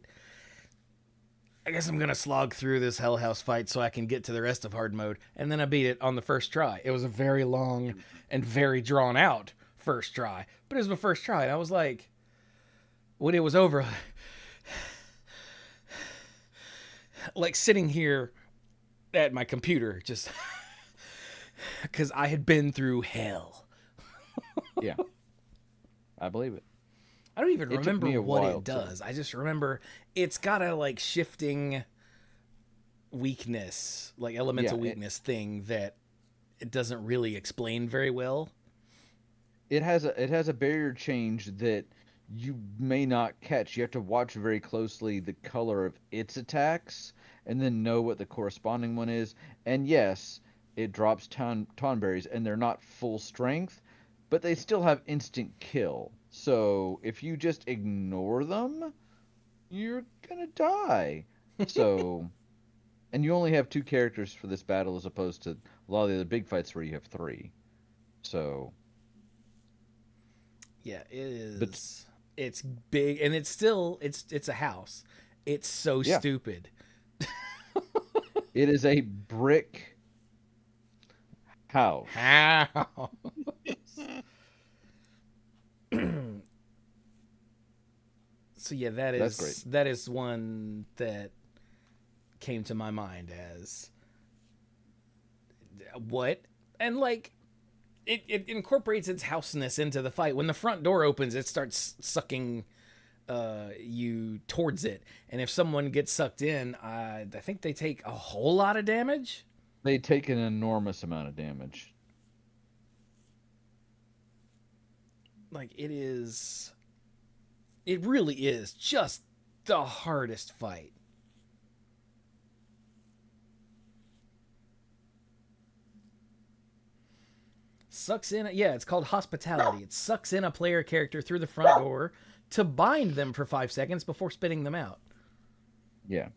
I guess I'm going to slog through this Hell House fight so I can get to the rest of hard mode. And then I beat it on the first try. It was a very long and very drawn out first try. But it was my first try. And I was like, when it was over, like sitting here at my computer, just because I had been through hell. Yeah, I believe it. I don't even remember what it does. I just remember it's got a like shifting weakness, like elemental weakness thing that it doesn't really explain very well. It has a barrier change that you may not catch. You have to watch very closely the color of its attacks and then know what the corresponding one is. And yes, it drops Tonberries, and they're not full strength, but they still have instant kill. So if you just ignore them, you're gonna die. So, and you only have 2 characters for this battle as opposed to a lot of the other big fights where you have 3. So, Yeah, it but is. It's big, and it's still it's a house. It's so yeah, stupid. it is a brick house. How? So yeah, That's great. that is one that came to my mind as what, and like it incorporates its houseness into the fight. When the front door opens, it starts sucking you towards it, and if someone gets sucked in, I think they take a whole lot of damage. They take an enormous amount of damage. Like it really is just the hardest fight. Sucks in, yeah, it's called hospitality. It sucks in a player character through the front door to bind them for 5 seconds before spitting them out. Yeah.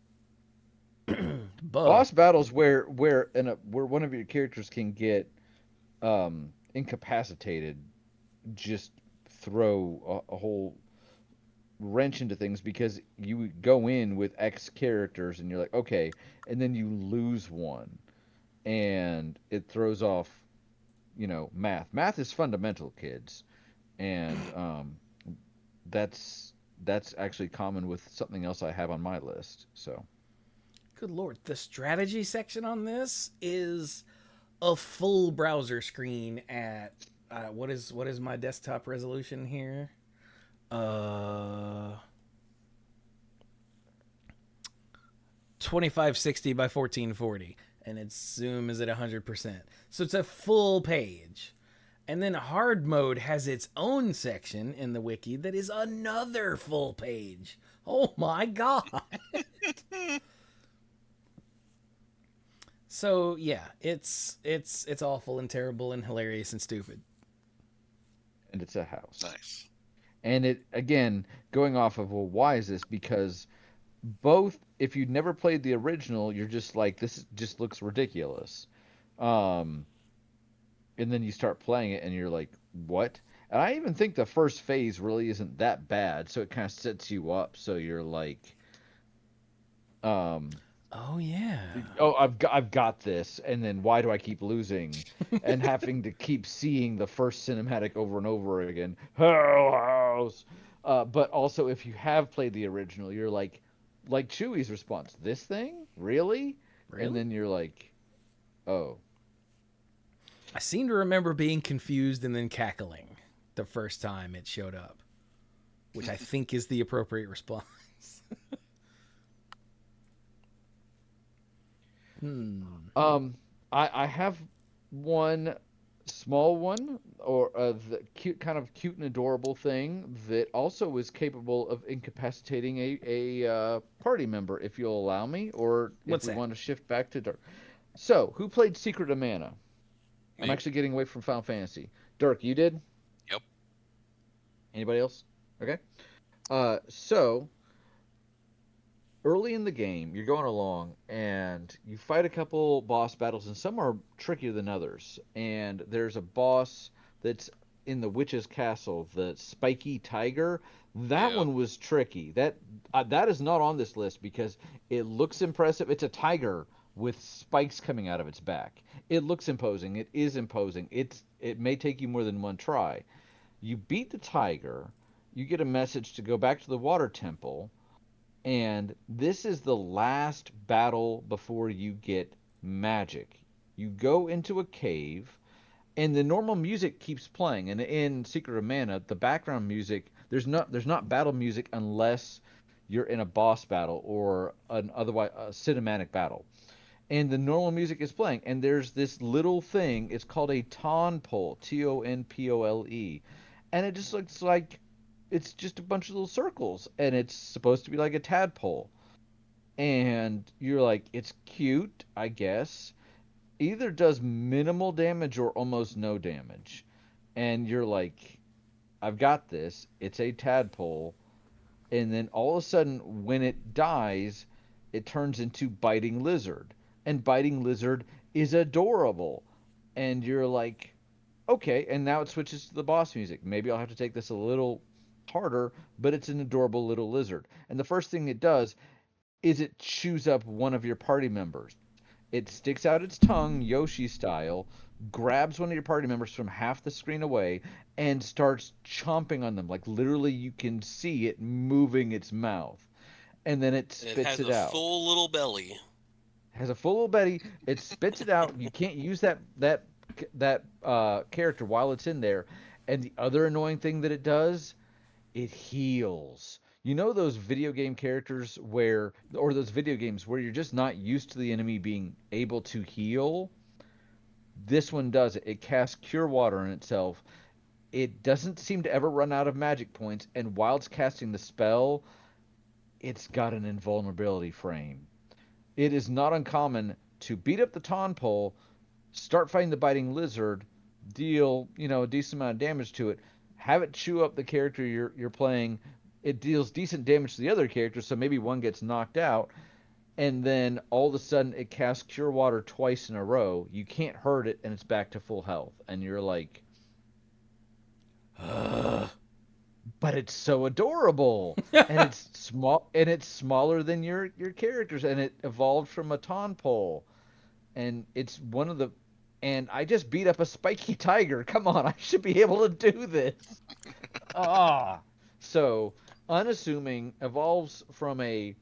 But Boss battles where one of your characters can get incapacitated just throw a whole wrench into things because you go in with X characters and you're like, okay, and then you lose one and it throws off, math. Math is fundamental, kids. And that's actually common with something else I have on my list. So, good lord, the strategy section on this is a full browser screen at what is my desktop resolution here? 2560 by 1440, and its zoom is at 100%. So it's a full page. And then hard mode has its own section in the wiki that is another full page. Oh my god. So yeah, it's awful and terrible and hilarious and stupid. and it's a house. Nice. And it, again, going off of, well, why is this? Because both, if you'd never played the original, you're just like, this just looks ridiculous. Um, and then you start playing it and you're like, what? And I even think the first phase really isn't that bad, so it kind of sets you up. So you're like, um, Oh yeah. oh, I've got this, and then why do I keep losing, and having to keep seeing the first cinematic over and over again? Hell House. But also, if you have played the original, you're like Chewie's response, "This thing, really?" And Really? then you're like, "Oh, I seem to remember being confused and then cackling the first time it showed up, which I think is the appropriate response. Hmm. I have one small one, or the cute and adorable thing that also is capable of incapacitating a party member, if you'll allow me, or if What's we that? want to shift back to Dirk. So, who played Secret of Mana? I'm Me. actually getting away from Final Fantasy. Dirk, you did? Yep. Anybody else? Okay. So early in the game, you're going along and you fight a couple boss battles, and some are trickier than others. And there's a boss that's in the witch's castle, the spiky tiger. That Yep. one was tricky. That is not on this list because it looks impressive. It's a tiger with spikes coming out of its back. It looks imposing. It is imposing. It may take you more than one try. You beat the tiger. You get a message to go back to the water temple, and this is the last battle before you get magic. You go into a cave, and the normal music keeps playing. And in Secret of Mana, the background music, there's not battle music unless you're in a boss battle or an otherwise a cinematic battle. And the normal music is playing, and there's this little thing. It's called a tonpole, Tonpole, and it just looks like it's just a bunch of little circles, and it's supposed to be like a tadpole. And you're like, it's cute, I guess. Either does minimal damage or almost no damage. And you're like, I've got this. It's a tadpole. and then all of a sudden, when it dies, it turns into biting lizard, and biting lizard is adorable, and you're like, okay, and now it switches to the boss music. Maybe I'll have to take this a little harder, but it's an adorable little lizard. And the first thing it does is it chews up one of your party members. It sticks out its tongue, Yoshi style, grabs one of your party members from half the screen away, and starts chomping on them. Like literally, you can see it moving its mouth. And then it And it spits has it a out. full little belly. Has a full little Betty. It spits it out. You can't use that character while it's in there. And the other annoying thing that it does, it heals. You know those video game characters where, or those video games where you're just not used to the enemy being able to heal? This one does it. It casts Cure Water on itself. It doesn't seem to ever run out of magic points, and while it's casting the spell, it's got an invulnerability frame. It is not uncommon to beat up the Tonpole, start fighting the biting lizard, deal, a decent amount of damage to it, have it chew up the character you're playing. It deals decent damage to the other characters, so maybe one gets knocked out, and then all of a sudden it casts Cure Water twice in a row. You can't hurt it, and it's back to full health, and you're like, ugh. But it's so adorable, and it's small, and it's smaller than your characters, and it evolved from a Tonpole, and it's one of the, and I just beat up a spiky tiger. Come on, I should be able to do this. Ah, so unassuming evolves from a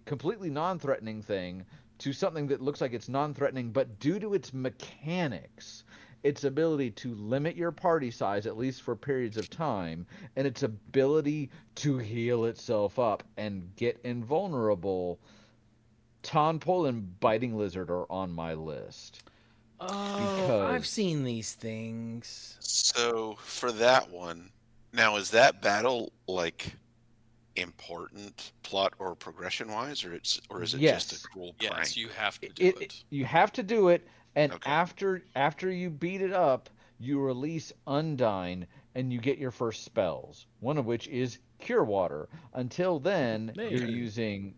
completely non-threatening thing to something that looks like it's non-threatening, but due to its mechanics, its ability to limit your party size at least for periods of time, and its ability to heal itself up and get invulnerable, Tonpole and Biting Lizard are on my list. Oh, I've Because seen these things. So for that one, now is that battle like important plot or progression wise, or is it just a yes, cool Yes, prank? you have to do it, it. you have to do it, and Okay. after you beat it up, you release Undyne and you get your first spells, one of which is Cure Water. Until then, Hey. you're using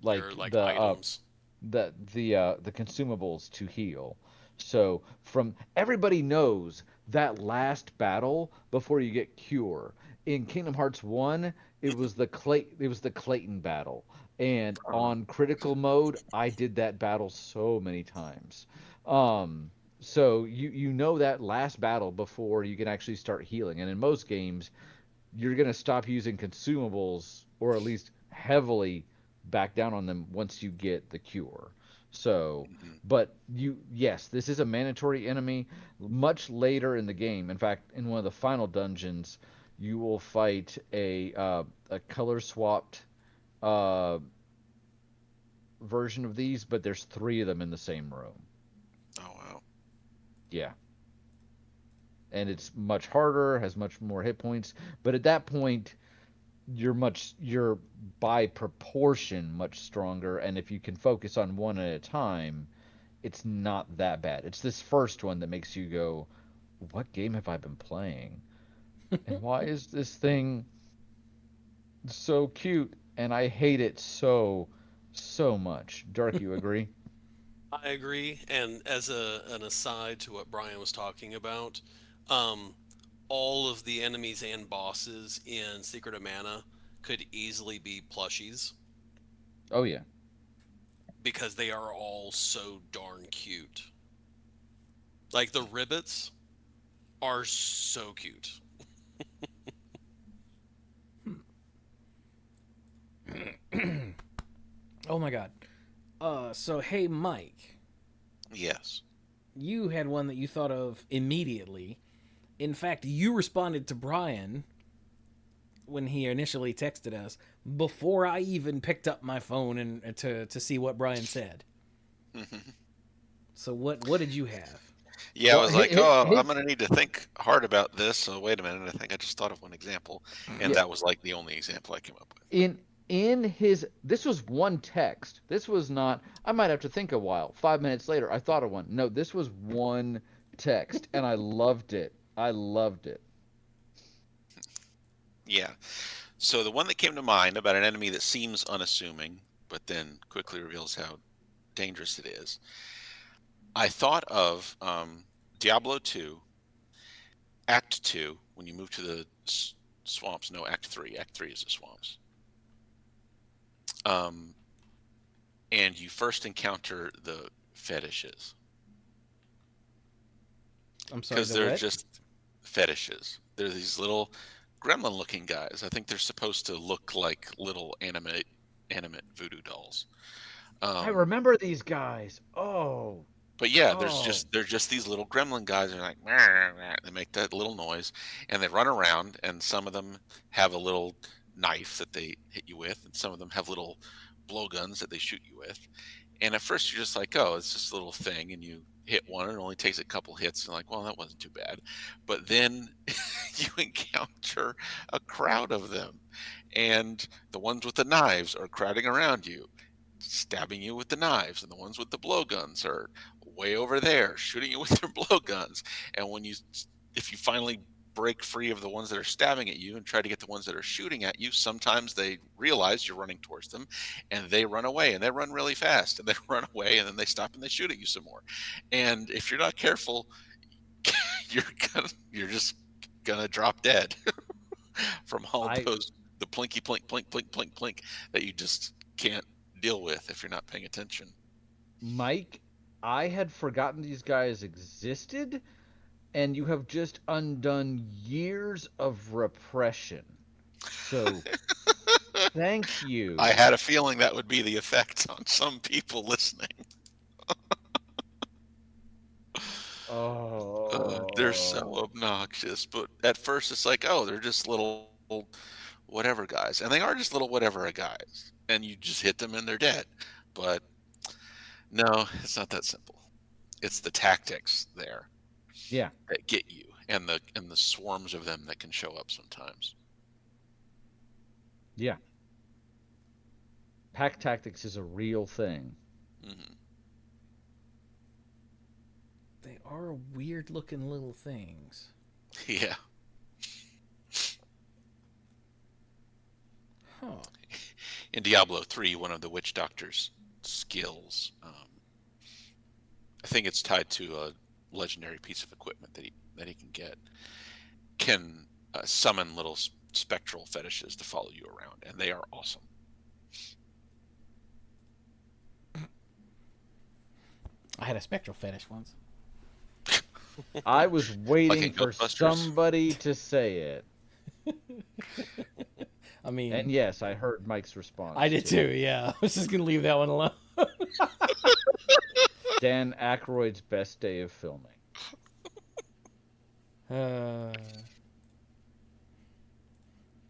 They're like like the items. the consumables to heal. So from everybody knows that last battle before you get Cure. In Kingdom Hearts 1, it was the Clayton battle. And on critical mode, I did that battle so many times. So you know that last battle before you can actually start healing. And in most games, you're going to stop using consumables, or at least heavily back down on them once you get the cure. So, Mhm. but yes, this is a mandatory enemy much later in the game. In fact, in one of the final dungeons, you will fight a color swapped uh, version of these, but there's three of them in the same room. Oh wow. Yeah, and it's much harder, has much more hit points, but at that point, you're by proportion much stronger, and if you can focus on one at a time, it's not that bad. It's this first one that makes you go, what game have I been playing, and why is this thing so cute, and I hate it so much. Dark, you agree? I agree. And as an aside to what Brian was talking about, um, all of the enemies and bosses in Secret of Mana could easily be plushies Oh yeah. because they are all so darn cute. Like the ribbits are so cute. Oh my god. So hey Mike, Yes. you had one that you thought of immediately. In fact, you responded to Brian when he initially texted us before I even picked up my phone and to see what Brian said. So what did you have? Yeah, I Well, was like, oh, I'm gonna need to think hard about this. So wait a minute, I think I just thought of one example, and yeah, that was like the only example I came up with. in his, this was one text. This was not, I might have to think a while. 5 minutes later I thought of one. No, this was one text, and I loved it. I loved it. Yeah. So the one that came to mind about an enemy that seems unassuming, but then quickly reveals how dangerous it is. I thought of Diablo 2, Act 2, when you move to the swamps. No, Act 3. Act 3 is the swamps. Um, and you first encounter the fetishes. I'm sorry, Because the they're what? just fetishes. They're these little gremlin-looking guys. I think they're supposed to look like little animate voodoo dolls. I Um, remember these guys. Oh, but yeah, oh. they're just these little gremlin guys. They're like "Meow, meow." They make that little noise, and they run around. And some of them have a little knife that they hit you with, and some of them have little blowguns that they shoot you with. And at first you're just like, oh, it's just a little thing, and you hit one, and it only takes a couple hits, and like, well, that wasn't too bad. But then you encounter a crowd of them, and the ones with the knives are crowding around you, stabbing you with the knives, and the ones with the blowguns are way over there shooting you with their blowguns. And if you finally break free of the ones that are stabbing at you and try to get the ones that are shooting at you, sometimes they realize you're running towards them, and they run away, and they run really fast, and they run away, and then they stop and they shoot at you some more. And if you're not careful, you're just gonna drop dead from all I those the plinky plink plink plink plink plink that you just can't deal with if you're not paying attention. Mike, I had forgotten these guys existed, and you have just undone years of repression. So thank I you. had a feeling that would be the effect on some people listening. They're so Oh, obnoxious, but at first it's like, oh, they're just little whatever guys, and they are just little whatever guys, and you just hit them and they're dead. But no, it's not that simple. It's the tactics there yeah, that get you, and the swarms of them that can show up sometimes. yeah. Pack tactics is a real thing. Hmm. They are weird looking little things. Yeah. Huh. In Diablo 3, one of the witch doctor's skills, I think it's tied to a legendary piece of equipment that he can get, can summon little spectral fetishes to follow you around, and they are awesome. I had a spectral fetish once. I was Like waiting in for Ghostbusters. somebody to say it. I mean, And yes, I heard Mike's response. I did too, yeah. I was just going to leave that one alone. Dan Aykroyd's best day of filming.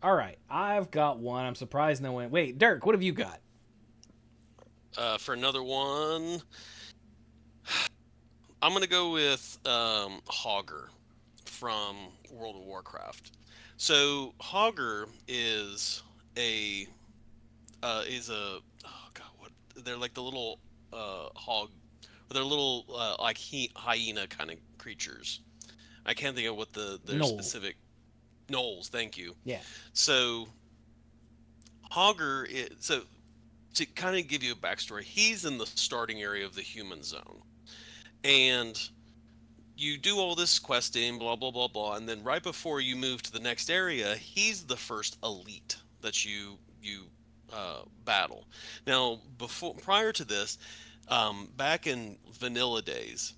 All right, I've got one. I'm surprised no one. Wait, Dirk, what have you got? For another one, I'm gonna go with Hogger from World of Warcraft. So Hogger is a oh god, what they're like the little hog, they're little like hyena kind of creatures. I can't think of what their Noel. specific gnolls. Thank you. Yeah. So Hogger so to kind of give you a backstory, he's in the starting area of the human zone, and you do all this questing, blah blah blah blah, and then right before you move to the next area, he's the first elite that you battle. Now, prior to this, back in vanilla days,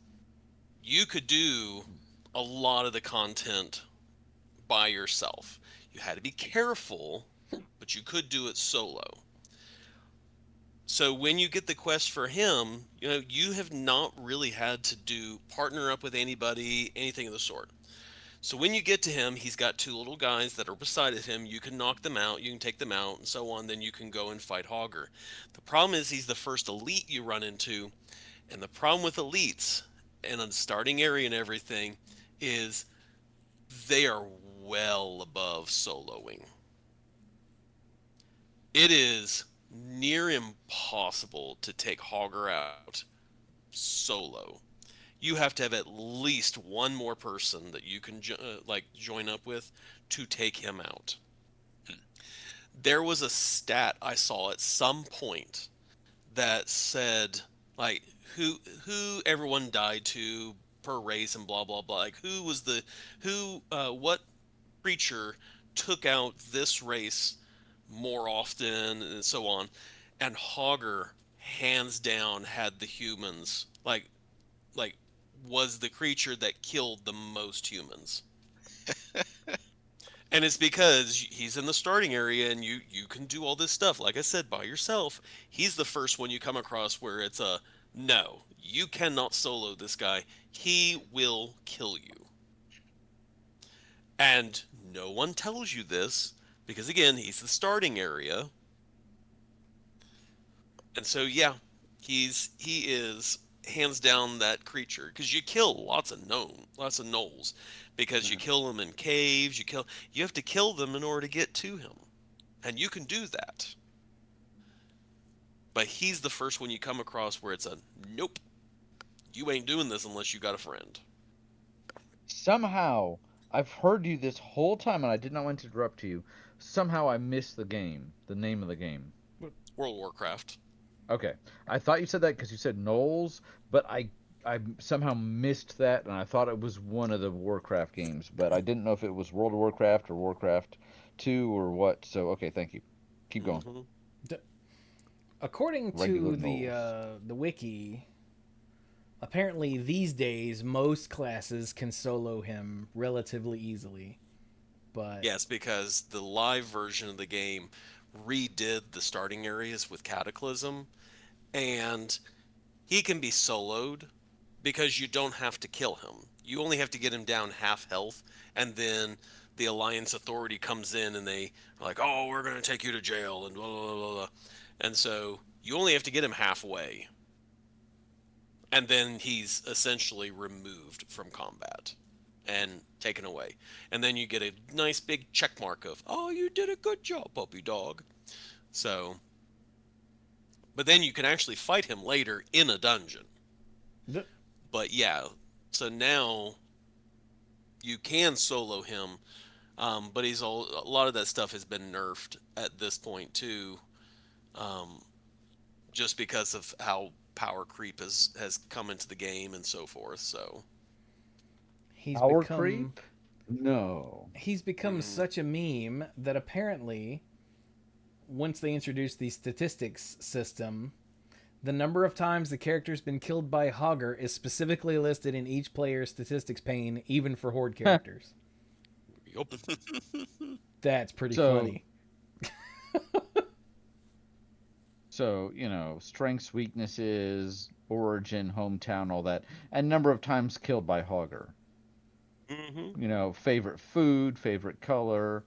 you could do a lot of the content by yourself. You had to be careful, but you could do it solo. So when you get the quest for him, you have not really had to do partner up with anybody, anything of the sort. So when you get to him, he's got two little guys that are beside him. You can knock them out, you can take them out, and so on. Then you can go and fight Hogger. The problem is he's the first elite you run into, and the problem with elites and on the starting area and everything is they are well above soloing. It is near impossible to take Hogger out solo. You have to have at least one more person that you can join up with to take him out. There was a stat I saw at some point that said like who everyone died to per race and blah blah blah. Like what creature took out this race more often and so on. And Hogger hands down had the humans like was the creature that killed the most humans. And it's because he's in the starting area and you can do all this stuff like I said by yourself. He's the first one you come across where it's a no, you cannot solo this guy. He will kill you. And no one tells you this because again, he's the starting area. And so yeah, he is hands down that creature because you kill lots of gnolls because you kill them in caves. You have to kill them in order to get to him, and you can do that. But he's the first one you come across where it's a nope. You ain't doing this unless you got a friend. Somehow, I've heard you this whole time, and I did not want to interrupt you. Somehow I missed the name of the game. World of Warcraft. Okay, I thought you said that because you said Knowles, but I somehow missed that, and I thought it was one of the Warcraft games, but I didn't know if it was World of Warcraft or Warcraft 2 or what. So okay, thank you. Keep going. Mm-hmm. According to the wiki, apparently these days most classes can solo him relatively easily. But yes, because the live version of the game redid the starting areas with Cataclysm, and he can be soloed because you don't have to kill him. You only have to get him down half health, and then the Alliance Authority comes in and they are like, oh, we're going to take you to jail, and blah, blah, blah, blah. And so you only have to get him halfway. And then he's essentially removed from combat and taken away. And then you get a nice big check mark of, oh, you did a good job, puppy dog. So, but then you can actually fight him later in a dungeon. But yeah, so now you can solo him, but a lot of that stuff has been nerfed at this point too, just because of how power creep has come into the game and so forth. So creep? No. He's become such a meme that apparently, once they introduced the statistics system, the number of times the character's been killed by Hogger is specifically listed in each player's statistics pane, even for Horde characters. Yup. That's pretty funny. So, strengths, weaknesses, origin, hometown, all that, and number of times killed by Hogger. Mm-hmm. Favorite food, favorite color,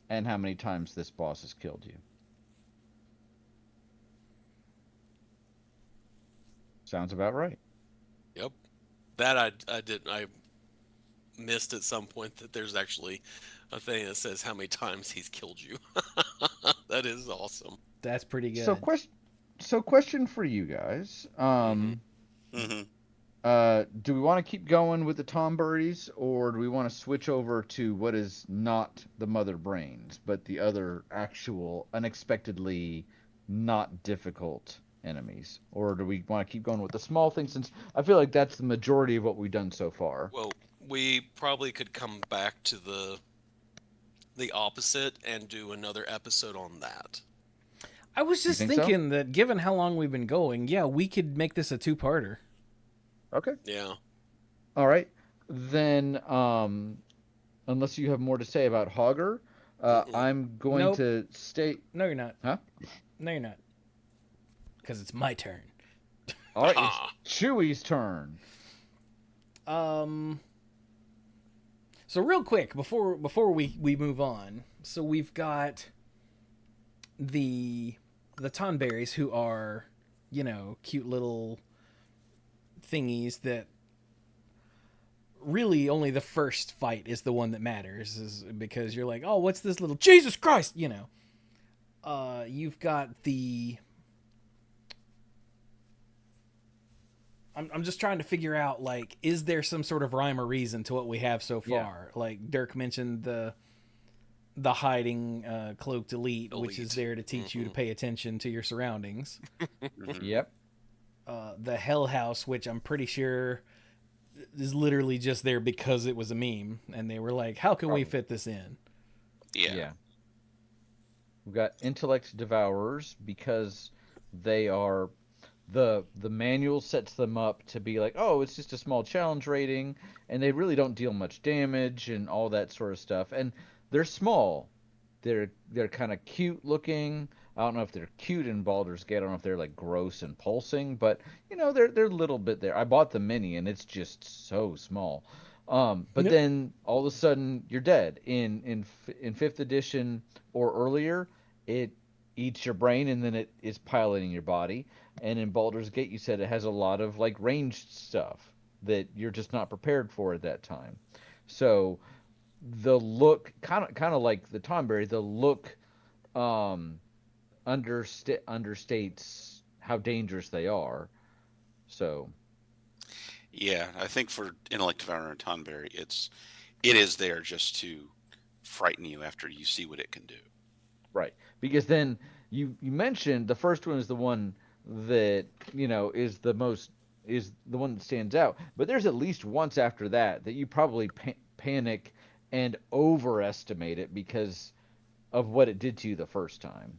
and how many times this boss has killed you. Sounds about right. Yep. That I missed at some point that there's actually a thing that says how many times he's killed you. That is awesome. That's pretty good. So question for you guys. Do we want to keep going with the Tonberries, or do we want to switch over to what is not the Mother Brains, but the other actual, unexpectedly not difficult enemies? Or do we want to keep going with the small things, since I feel like that's the majority of what we've done so far? Well, we probably could come back to the opposite and do another episode on that. I was just thinking that given how long we've been going, yeah, we could make this a two-parter. Okay. Yeah. All right. Then, unless you have more to say about Hogger, I'm going to stay... No, you're not. Huh? No, you're not. Because it's my turn. All right, it's Chewy's turn. So real quick, before we move on, so we've got the Tonberries, who are, cute little thingies that really only the first fight is the one that matters, is because you're like, oh, what's this little Jesus Christ, you've got the... I'm just trying to figure out, like, is there some sort of rhyme or reason to what we have so far? Yeah. Like Dirk mentioned the hiding cloaked elite, which is there to teach you to pay attention to your surroundings. Yep. The Hell House, which I'm pretty sure is literally just there because it was a meme, and they were like, "How can we fit this in?" Yeah. We've got intellect devourers because they are the manual sets them up to be like, oh, it's just a small challenge rating, and they really don't deal much damage and all that sort of stuff. And they're small. They're kind of cute looking. I don't know if they're cute in Baldur's Gate. I don't know if they're like gross and pulsing, but they're a little bit there. I bought the mini and it's just so small. But then all of a sudden you're dead. In 5th edition or earlier, it eats your brain and then it is piloting your body. And in Baldur's Gate, you said it has a lot of like ranged stuff that you're just not prepared for at that time. So the look, kind of like the Tonberry, the look understates how dangerous they are. So Yeah, I think for Intellect Devourer and Tonberry, it is there just to frighten you after you see what it can do. Right, because then you mentioned the first one is the one that is the one that stands out. But there's at least once after that you probably panic and overestimate it because of what it did to you the first time.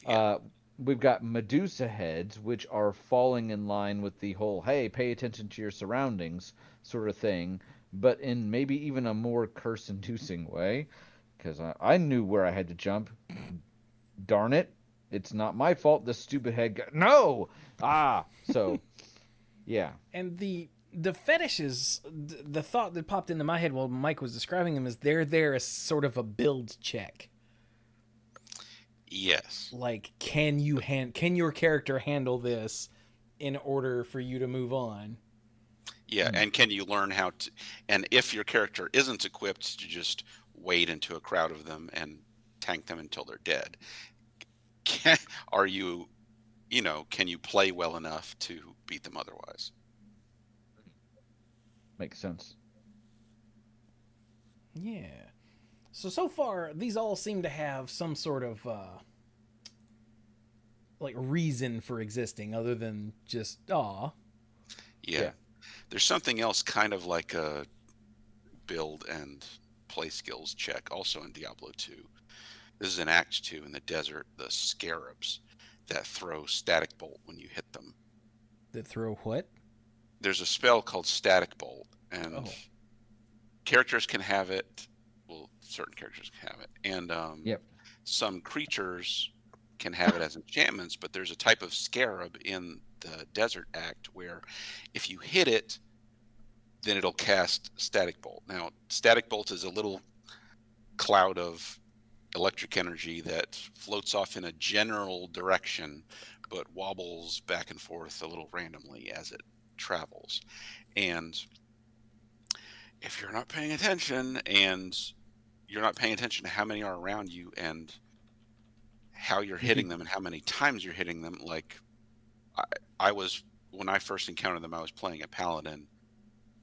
Yeah. We've got Medusa heads, which are falling in line with the whole, hey, pay attention to your surroundings sort of thing, but in maybe even a more curse-inducing way, because I knew where I had to jump. Darn it. It's not my fault the stupid head no! So, yeah. And the fetishes, the thought that popped into my head while Mike was describing them is they're there as sort of a build check. Yes. Like, can your character handle this in order for you to move on? Yeah, and can you learn how to... And if your character isn't equipped to just wade into a crowd of them and tank them until they're dead, can you play well enough to beat them otherwise? Makes sense. Yeah. So far, these all seem to have some sort of like reason for existing other than just Yeah. There's something else kind of like a build and play skills check also in Diablo 2. This is in Act 2 in the desert, the scarabs that throw static bolt when you hit them. That throw what? There's a spell called static bolt, and characters can have it. Well, certain characters can have it, and some creatures can have it as enchantments. But there's a type of scarab in the Desert Act where, if you hit it, then it'll cast static bolt. Now, static bolt is a little cloud of electric energy that floats off in a general direction, but wobbles back and forth a little randomly as it travels. And if you're not paying attention, and you're not paying attention to how many are around you and how you're hitting them and how many times you're hitting them, like I was, when I first encountered them, I was playing a paladin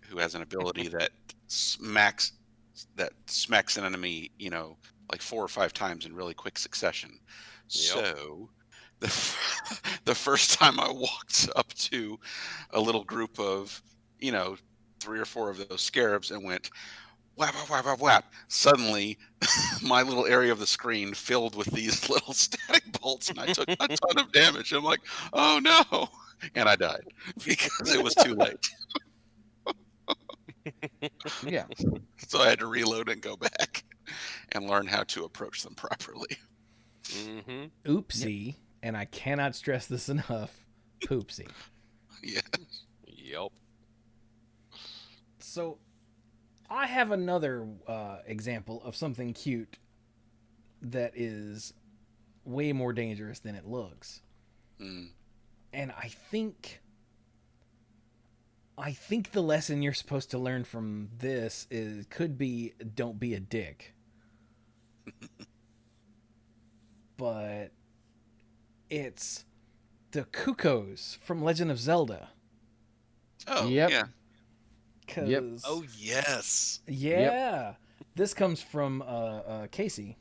who has an ability that smacks an enemy, like 4 or 5 times in really quick succession. Yep. So the first time I walked up to a little group of, 3 or 4 of those scarabs and went whap, whap, whap, whap, whap. Suddenly, my little area of the screen filled with these little static bolts, and I took a ton of damage. I'm like, oh no! And I died because it was too late. Yeah. So I had to reload and go back and learn how to approach them properly. Mm-hmm. Oopsie. Yep. And I cannot stress this enough. Poopsie. Yes. Yep. So I have another example of something cute that is way more dangerous than it looks. And I think the lesson you're supposed to learn from this could be don't be a dick. But it's the Cuckoos from Legend of Zelda. Oh, yeah. Yep. Oh, yes. Yeah. Yep. This comes from Casey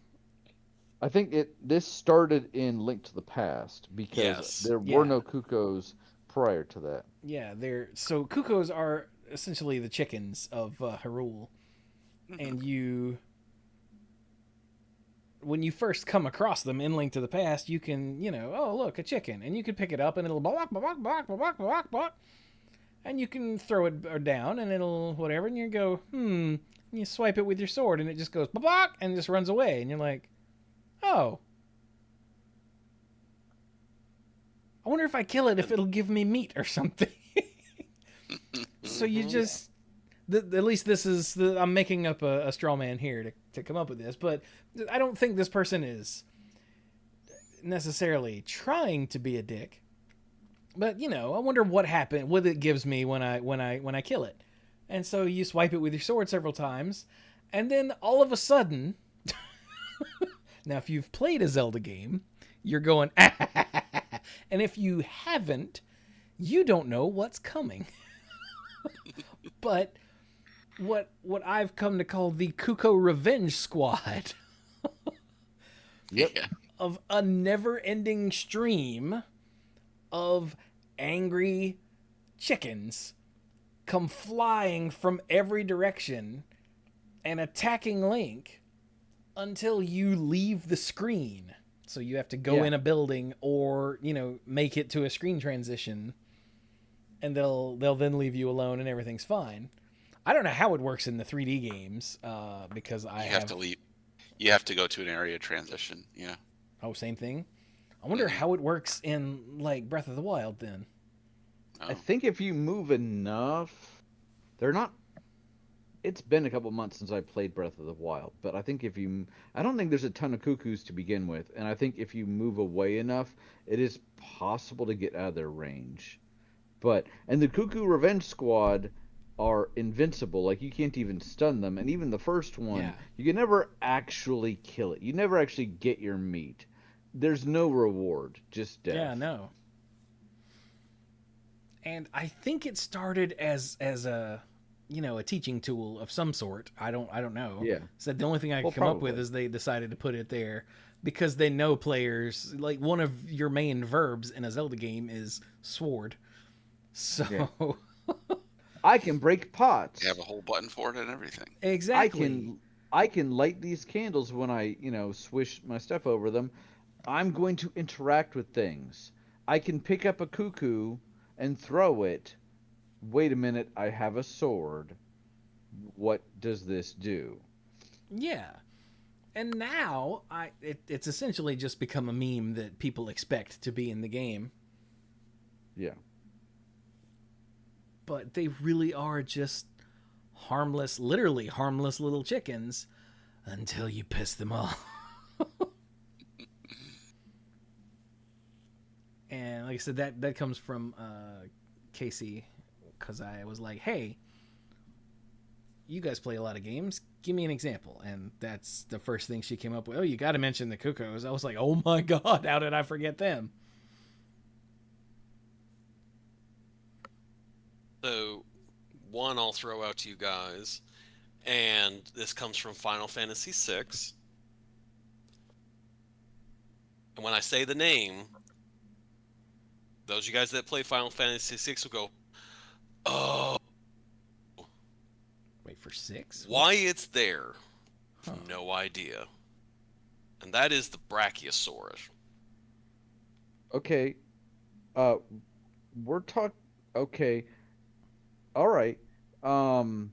I think this started in Link to the Past because Yes. there were Yeah, no Cuckoos prior to that. yeah. So cuckoos are essentially the chickens of Hyrule, and when you first come across them in Link to the Past, you can, oh look, a chicken, and you can pick it up and it'll bark, bark, bark, bark, bark, bark, and you can throw it down and it'll whatever, and you go, and you swipe it with your sword and it just goes bark and just runs away, and you're like, oh, I wonder if I kill it if it'll give me meat or something. So you just, at least this is, I'm making up a straw man here to come up with this, but I don't think this person is necessarily trying to be a dick. But I wonder what happened, what it gives me when I kill it. And so you swipe it with your sword several times, and then all of a sudden, now if you've played a Zelda game, you're going, and if you haven't, you don't know what's coming. But what I've come to call the Kuko Revenge Squad Yep. Yeah. of a never-ending stream of angry chickens come flying from every direction and attacking Link until you leave the screen. So you have to go in a building or, make it to a screen transition, and they'll then leave you alone and everything's fine. I don't know how it works in the 3D games because I You have to leave. You have to go to an area transition. Yeah. Oh, same thing. I wonder how it works in like Breath of the Wild then. I think if you move enough, they're not. It's been a couple months since I played Breath of the Wild, but I think I don't think there's a ton of cuckoos to begin with, and I think if you move away enough, it is possible to get out of their range. And the Cuckoo Revenge Squad are invincible. Like, you can't even stun them. And even the first one, you can never actually kill it. You never actually get your meat. There's no reward, just death. Yeah, no. And I think it started as a a teaching tool of some sort. I don't know. Yeah. So the only thing I could come up with is they decided to put it there because they know players, like, one of your main verbs in a Zelda game is sword. So I can break pots. You have a whole button for it and everything. Exactly. I can light these candles when I, swish my stuff over them. I'm going to interact with things. I can pick up a cuckoo and throw it. Wait a minute, I have a sword. What does this do? Yeah. And now it's essentially just become a meme that people expect to be in the game. Yeah. But they really are just harmless, literally harmless little chickens until you piss them off. And like I said, that comes from Casey, because I was like, hey, you guys play a lot of games. Give me an example. And that's the first thing she came up with. Oh, you got to mention the Cuckoos. I was like, oh my God, how did I forget them? So, one I'll throw out to you guys, and this comes from Final Fantasy VI. And when I say the name, those of you guys that play Final Fantasy VI will go, oh. Wait, for 6? Why it's there, no idea. And that is the Brachiosaurus. Okay. We're talking. Okay. All right. Having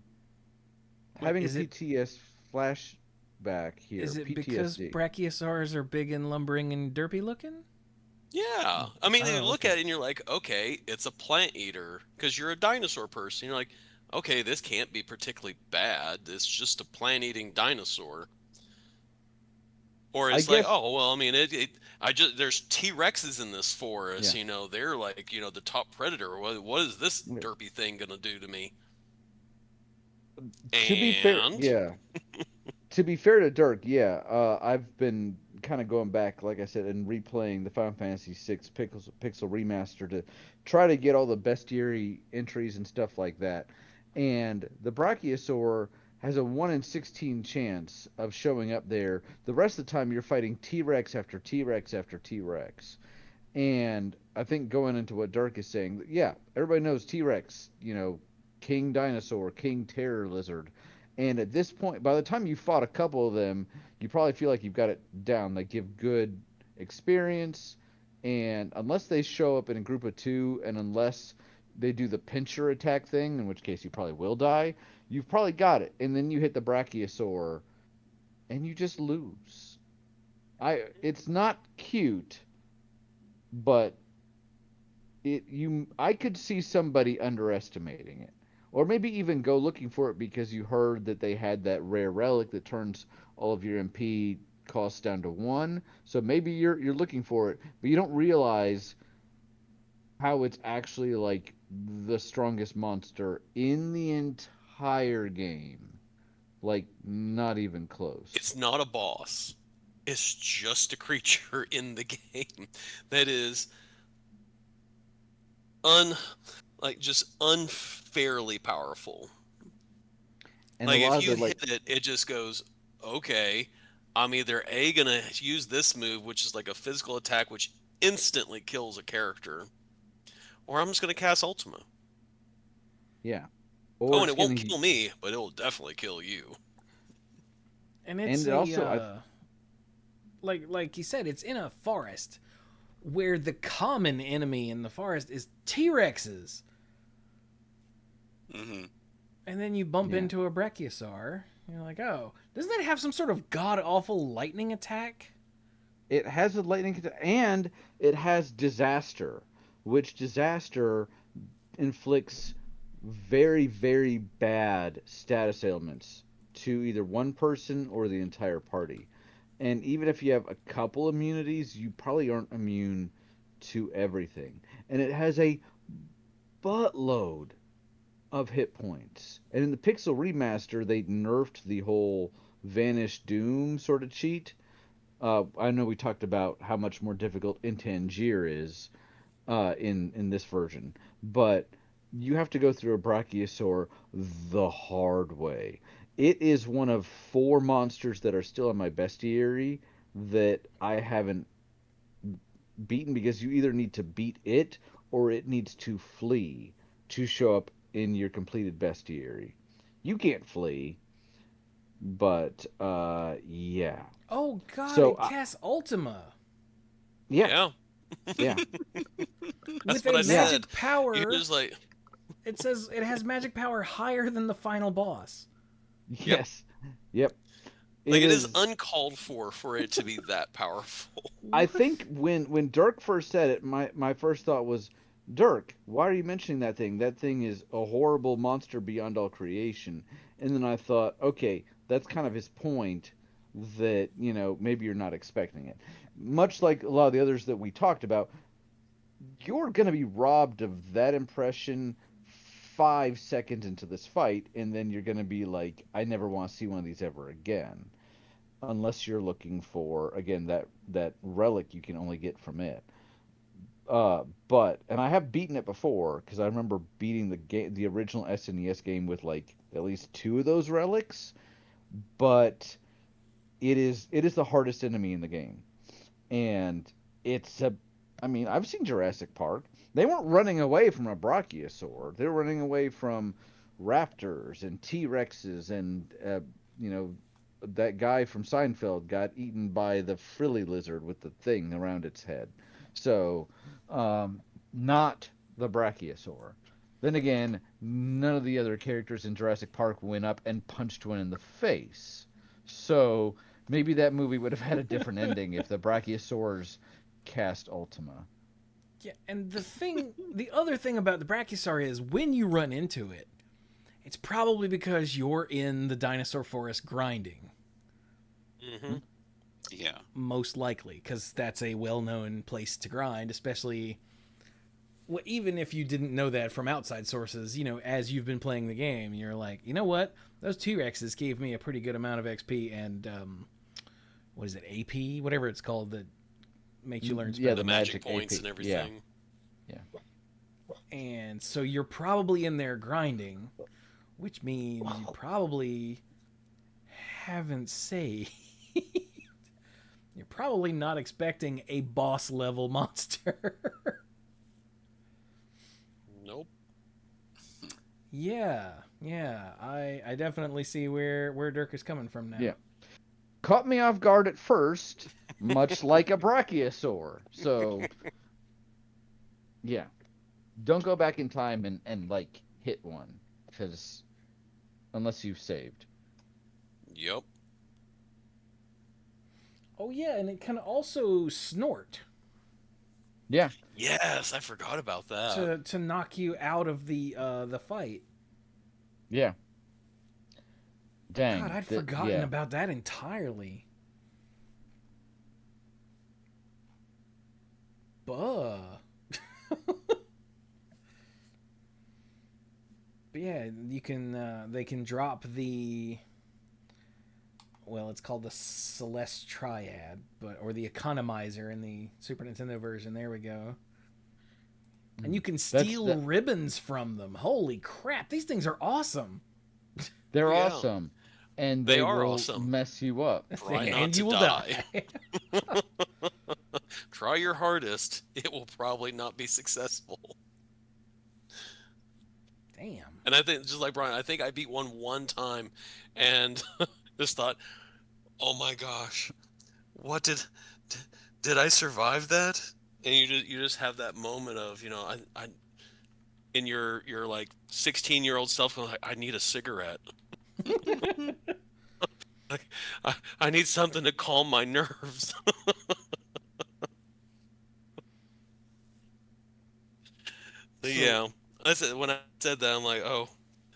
a PTS flashback here. Is it PTSD. because brachiosaurs are big and lumbering and derpy looking? Yeah. I mean, you look at it and you're like, okay, it's a plant eater. Because you're a dinosaur person. You're like, okay, this can't be particularly bad. It's just a plant-eating dinosaur. Or it's like, oh, well, I mean, there's T-Rexes in this forest, they're like, the top predator. What is this derpy thing going to do to me? To be fair, to be fair to Dirk, I've been kind of going back, like I said, and replaying the Final Fantasy VI Pixel Remaster to try to get all the bestiary entries and stuff like that. And the Brachiosaur has a 1 in 16 chance of showing up there. The rest of the time, you're fighting T-Rex after T-Rex after T-Rex. And I think going into what Dirk is saying, yeah, everybody knows T-Rex, King Dinosaur, King Terror Lizard. And at this point, by the time you fought a couple of them, you probably feel like you've got it down. They give good experience, and unless they show up in a group of two, and unless they do the pincher attack thing, in which case you probably will die, you've probably got it. And then you hit the Brachiosaur, and you just lose. It's not cute, but I could see somebody underestimating it, or maybe even go looking for it because you heard that they had that rare relic that turns all of your MP costs down to 1. So maybe you're looking for it, but you don't realize how it's actually like the strongest monster in the entire game. Like, not even close. It's not a boss. It's just a creature in the game that is just unfairly powerful. And like if you hit it, it just goes, okay, I'm either gonna use this move, which is like a physical attack which instantly kills a character, or I'm just gonna cast Ultima. Yeah. Or and it won't kill me, but it will definitely kill you. And it's also like you said, it's in a forest where the common enemy in the forest is T-Rexes. Mm-hmm. And then you bump into a Brachiosaur. You're like, oh, doesn't that have some sort of god-awful lightning attack? It has a lightning attack, and it has Disaster, which Disaster inflicts very, very bad status ailments to either one person or the entire party. And even if you have a couple immunities, you probably aren't immune to everything. And it has a buttload of hit points. And in the Pixel Remaster, they nerfed the whole Vanish Doom sort of cheat. I know we talked about how much more difficult Tangier is in this version, but you have to go through a Brachiosaur the hard way. It is one of 4 monsters that are still on my bestiary that I haven't beaten because you either need to beat it or it needs to flee to show up in your completed bestiary. You can't flee, but yeah. Oh god, so, it casts Ultima. Yeah. Yeah. That's with what a I magic said. Power. You're just like... It says it has magic power higher than the final boss. Yes. Yep. Like it is uncalled for it to be that powerful. I think when Dirk first said it, my first thought was, Dirk, why are you mentioning that thing? That thing is a horrible monster beyond all creation. And then I thought, okay, that's kind of his point, that, maybe you're not expecting it. Much like a lot of the others that we talked about, you're going to be robbed of that impression 5 seconds into this fight, and then you're going to be like, I never want to see one of these ever again. Unless you're looking for, again, that relic you can only get from it. And I have beaten it before, because I remember beating the original SNES game with like at least 2 of those relics. But it is the hardest enemy in the game, and I've seen Jurassic Park. They weren't running away from a Brachiosaur. They were running away from raptors and T-Rexes, and that guy from Seinfeld got eaten by the frilly lizard with the thing around its head. So, not the Brachiosaur. Then again, none of the other characters in Jurassic Park went up and punched one in the face. So, maybe that movie would have had a different ending if the Brachiosaurs cast Ultima. Yeah, and the other thing about the Brachiosaur is when you run into it, it's probably because you're in the dinosaur forest grinding. Mm-hmm. Yeah. Most likely, because that's a well-known place to grind, especially... Well, even if you didn't know that from outside sources, as you've been playing the game, you're like, you know what? Those T-Rexes gave me a pretty good amount of XP and, what is it, AP? Whatever it's called that makes you learn spells. Yeah, the magic points AP. And everything. Yeah. And so you're probably in there grinding, which means you probably haven't saved, you're probably not expecting a boss level monster. Nope. Yeah, I definitely see where Dirk is coming from now. Yeah. Caught me off guard at first, much like a brachiosaur. So, yeah. Don't go back in time and like, hit one. Because, unless you've saved. Yep. Oh, yeah, and it can also snort. Yeah. Yes, I forgot about that. To knock you out of the fight. Yeah. Dang. God, I'd forgotten about that entirely. Buh. But yeah, you can they can drop the, well, it's called the Celeste Triad, or the Economizer in the Super Nintendo version. There we go. And you can steal ribbons from them. Holy crap, these things are awesome. They're awesome. And they will awesome. mess you up. And you will die. Try your hardest. It will probably not be successful. Damn. And I think, just like Brian, I think I beat one time and just thought, oh my gosh, what did I survive that? And you just have that moment of, you know, I in your like 16-year-old self, like, I need a cigarette. Like, I need something to calm my nerves. Yeah, when I said that, I'm like, oh,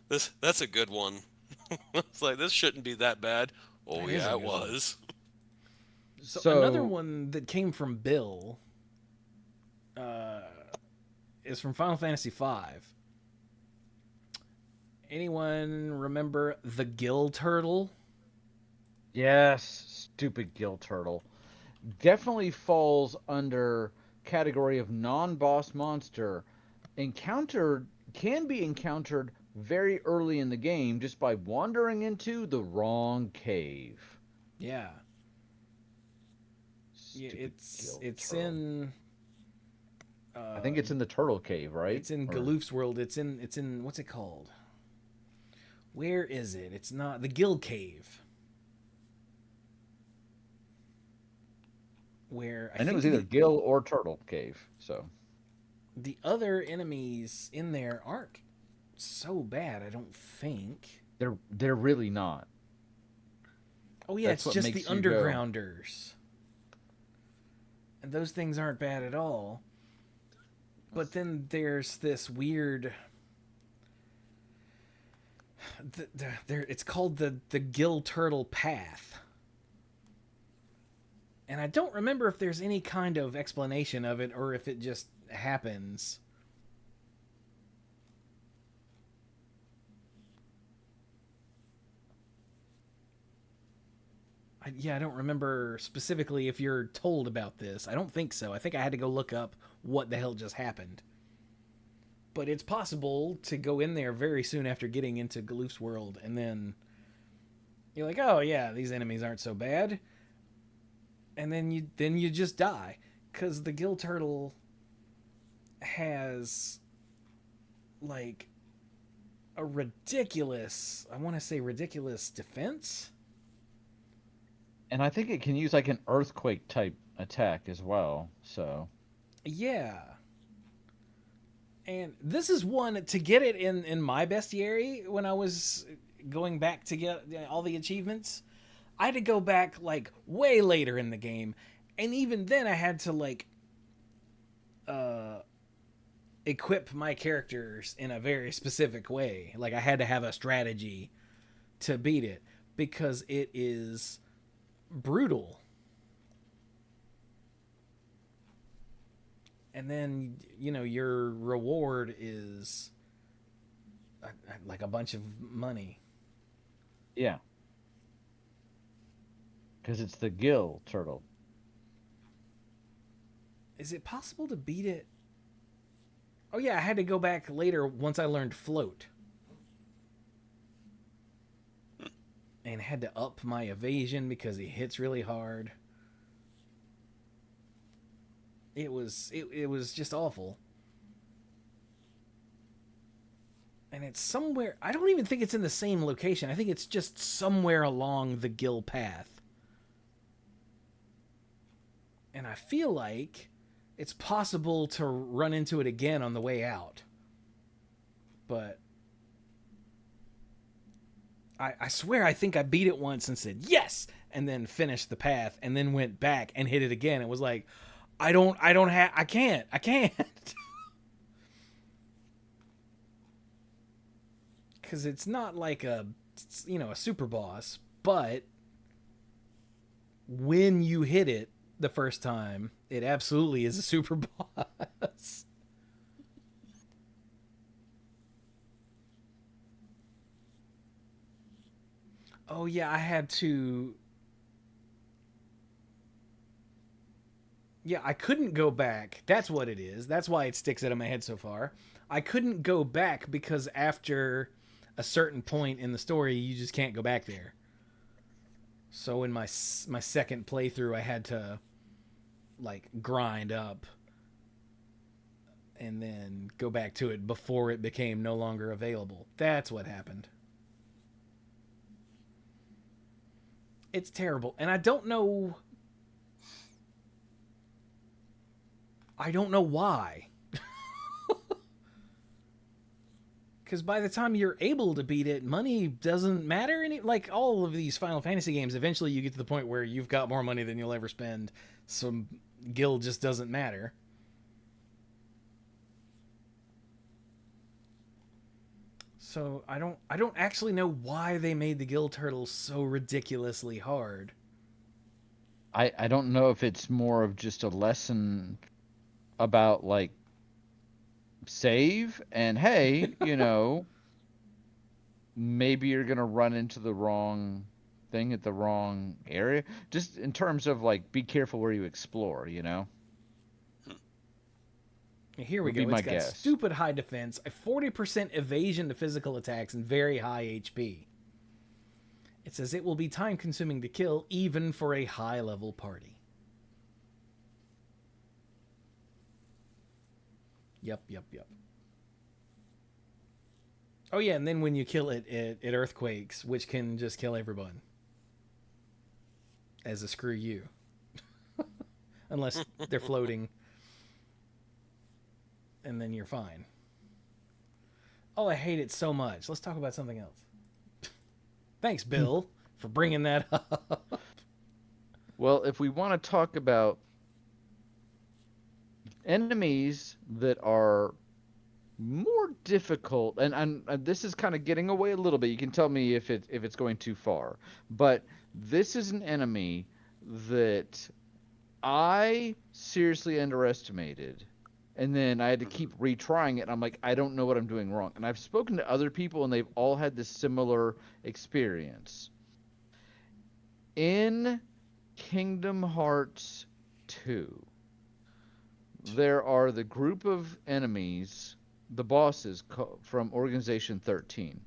that's a good one. It's like, this shouldn't be that bad. Oh yeah, it was. So another one that came from Bill is from Final Fantasy V. Anyone remember the Gill Turtle? Yes, stupid Gill Turtle. Definitely falls under category of non-boss monster. Can be encountered very early in the game just by wandering into the wrong cave. Yeah. It's in I think it's in the Turtle Cave, right? It's in Galoof's world. It's in what's it called? Where is it? It's not the Gill Cave. Where it was either Gill or Turtle Cave. So the other enemies in there aren't so bad, I don't think. They're really not. Oh yeah, it's just the undergrounders. And those things aren't bad at all. But then there's this weird it's called the Gill Turtle Path. And I don't remember if there's any kind of explanation of it or if it just happens. I don't remember specifically if you're told about this. I don't think so. I think I had to go look up what the hell just happened. But it's possible to go in there very soon after getting into Galoof's world, and then you're like, oh yeah, these enemies aren't so bad. And then you just die. Because the Gill Turtle has like a ridiculous defense. And I think it can use like an earthquake type attack as well. So yeah. And this is one to get it in my bestiary when I was going back to get all the achievements. I had to go back like way later in the game, and even then I had to like equip my characters in a very specific way. Like I had to have a strategy to beat it because it is brutal. And then, you know, your reward is like a bunch of money. Yeah. Because it's the Gill Turtle. Is it possible to beat it? Oh yeah, I had to go back later once I learned float. And and had to up my evasion because he hits really hard. It was just awful. And it's somewhere, I don't even think it's in the same location. I think it's just somewhere along the Gill path. And I feel like it's possible to run into it again on the way out. But I swear I think I beat it once and said, yes! And then finished the path and then went back and hit it again. It was like, I can't. Because it's not like a super boss, but when you hit it the first time, it absolutely is a super boss. Oh yeah, I had to... Yeah, I couldn't go back. That's what it is. That's why it sticks out of my head so far. I couldn't go back because after a certain point in the story, you just can't go back there. So in my second playthrough, I had to like grind up and then go back to it before it became no longer available. That's what happened. It's terrible. And I don't know why. Because by the time you're able to beat it, money doesn't matter. Like all of these Final Fantasy games, eventually you get to the point where you've got more money than you'll ever spend. So guild just doesn't matter. So I don't actually know why they made the guild turtles so ridiculously hard. I don't know if it's more of just a lesson about like save and hey, maybe you're gonna run into the wrong thing at the wrong area. Just in terms of like be careful where you explore, Here we go. It's got stupid high defense, a 40% evasion to physical attacks, and very high HP. It says it will be time consuming to kill even for a high level party. Yep. Oh yeah, and then when you kill it, it earthquakes, which can just kill everyone. As a screw you. Unless they're floating. And then you're fine. Oh, I hate it so much. Let's talk about something else. Thanks, Bill, for bringing that up. Well, if we want to talk about enemies that are more difficult, and this is kind of getting away a little bit. You can tell me if it's going too far. But this is an enemy that I seriously underestimated. And then I had to keep retrying it, and I'm like, I don't know what I'm doing wrong. And I've spoken to other people, and they've all had this similar experience. In Kingdom Hearts 2, there are the group of enemies, the bosses from Organization 13.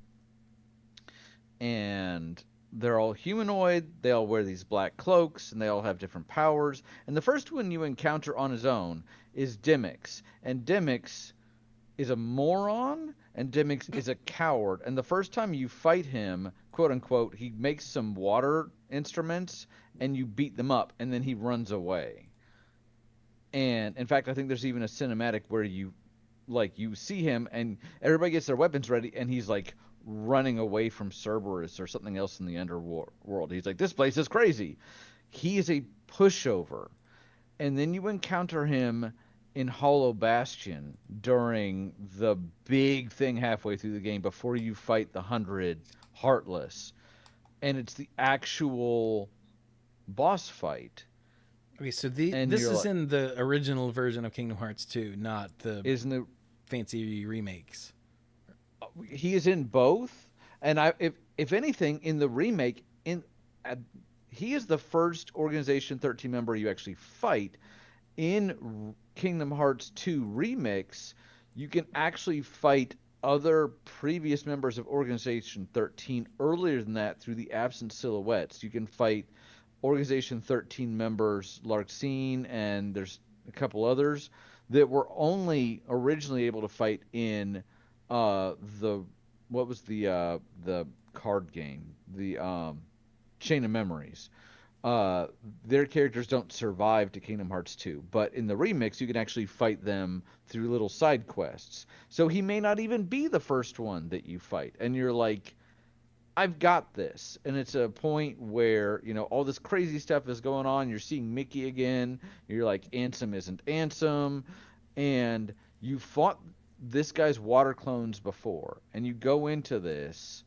And they're all humanoid, they all wear these black cloaks, and they all have different powers. And the first one you encounter on his own is Dimix. And Dimix is a moron, and Dimix is a coward. And the first time you fight him, quote unquote, he makes some water instruments, and you beat them up, and then he runs away. And in fact, I think there's even a cinematic where you see him, and everybody gets their weapons ready, and he's like running away from Cerberus or something else in the underworld. He's like, this place is crazy. He is a pushover. And then you encounter him in Hollow Bastion during the big thing halfway through the game before you fight the 100 Heartless. And it's the actual boss fight. Okay, so this is in the original version of Kingdom Hearts 2, not the fancy remakes. He is in both, and if anything, in the remake, he is the first Organization 13 member you actually fight. In Kingdom Hearts 2 Remix, you can actually fight other previous members of Organization 13 earlier than that through the absent silhouettes. You can fight Organization 13 members, Larxene, and there's a couple others that were only originally able to fight in the what was the card game, the Chain of Memories. uh, their characters don't survive to Kingdom Hearts 2, but in the remix, you can actually fight them through little side quests. So he may not even be the first one that you fight, and you're like, I've got this. And it's a point where, all this crazy stuff is going on. You're seeing Mickey again. You're like, Ansem isn't Ansem. And you fought this guy's water clones before, and you go into this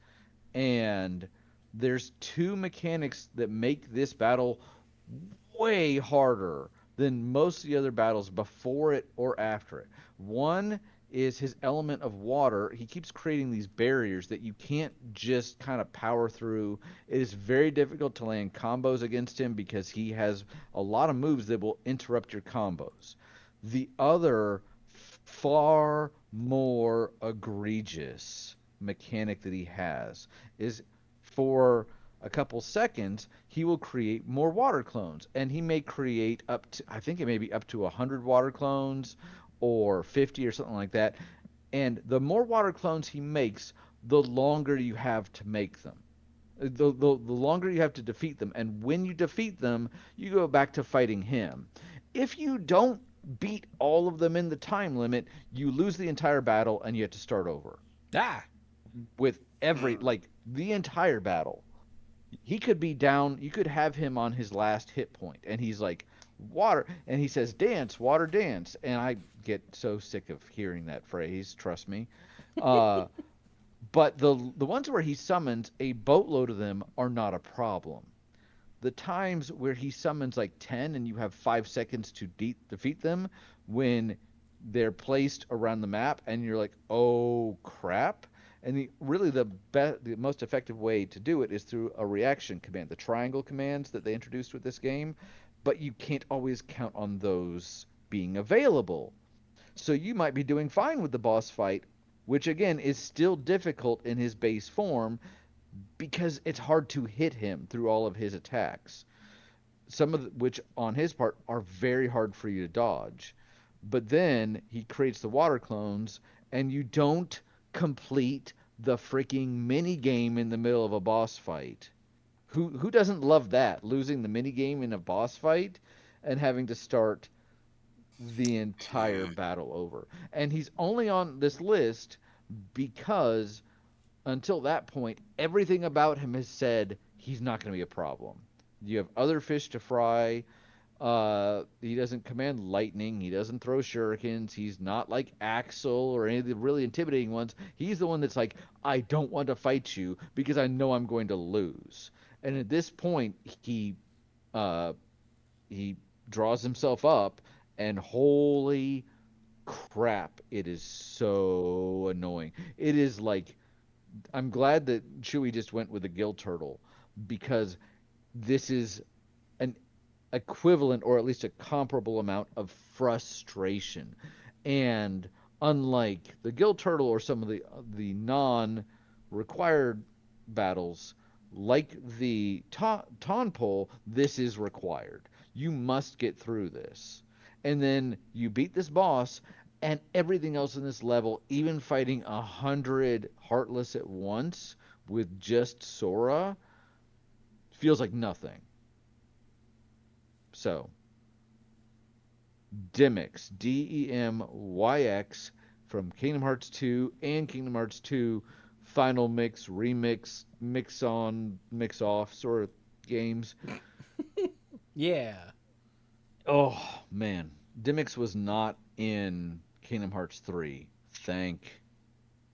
and there's two mechanics that make this battle way harder than most of the other battles before it or after it. One is his element of water. He keeps creating these barriers that you can't just kind of power through. It is very difficult to land combos against him because he has a lot of moves that will interrupt your combos. The other, far more egregious mechanic that he has is, for a couple seconds, he will create more water clones, and he may create up to, I think it may be up to 100 water clones or 50 or something like that. And the more water clones he makes, the longer you have to make them. The longer you have to defeat them. And when you defeat them, you go back to fighting him. If you don't beat all of them in the time limit, you lose the entire battle and you have to start over. With the entire battle. He could be down, you could have him on his last hit point, and he's like, water, and he says, dance, water, dance. And I get so sick of hearing that phrase, trust me. But the ones where he summons a boatload of them are not a problem. The times where he summons like 10 and you have 5 seconds to defeat them, when they're placed around the map and you're like, oh crap. And the most effective way to do it is through a reaction command, the triangle commands that they introduced with this game, but you can't always count on those being available. So you might be doing fine with the boss fight, which again is still difficult in his base form because it's hard to hit him through all of his attacks. Some of which on his part are very hard for you to dodge. But then he creates the water clones and you don't complete the freaking mini game in the middle of a boss fight. Who doesn't love that? Losing the mini game in a boss fight and having to start the entire battle over. And he's only on this list because until that point, everything about him has said he's not going to be a problem. You have other fish to fry. He doesn't command lightning. He doesn't throw shurikens. He's not like Axel or any of the really intimidating ones. He's the one that's like, I don't want to fight you because I know I'm going to lose. And at this point, he draws himself up, and holy crap, it is so annoying. It is like, I'm glad that Chewie just went with the gill turtle, because this is an equivalent or at least a comparable amount of frustration. And unlike the gill turtle or some of the non-required battles, like the Tonpole, this is required. You must get through this. And then you beat this boss, and everything else in this level, even fighting 100 Heartless at once with just Sora, feels like nothing. So, Demyx, Demyx, from Kingdom Hearts 2 and Kingdom Hearts 2 Final Mix, Remix, Mix On, Mix Off sort of games. Yeah. Oh, man. Demyx was not in Kingdom Hearts 3. Thank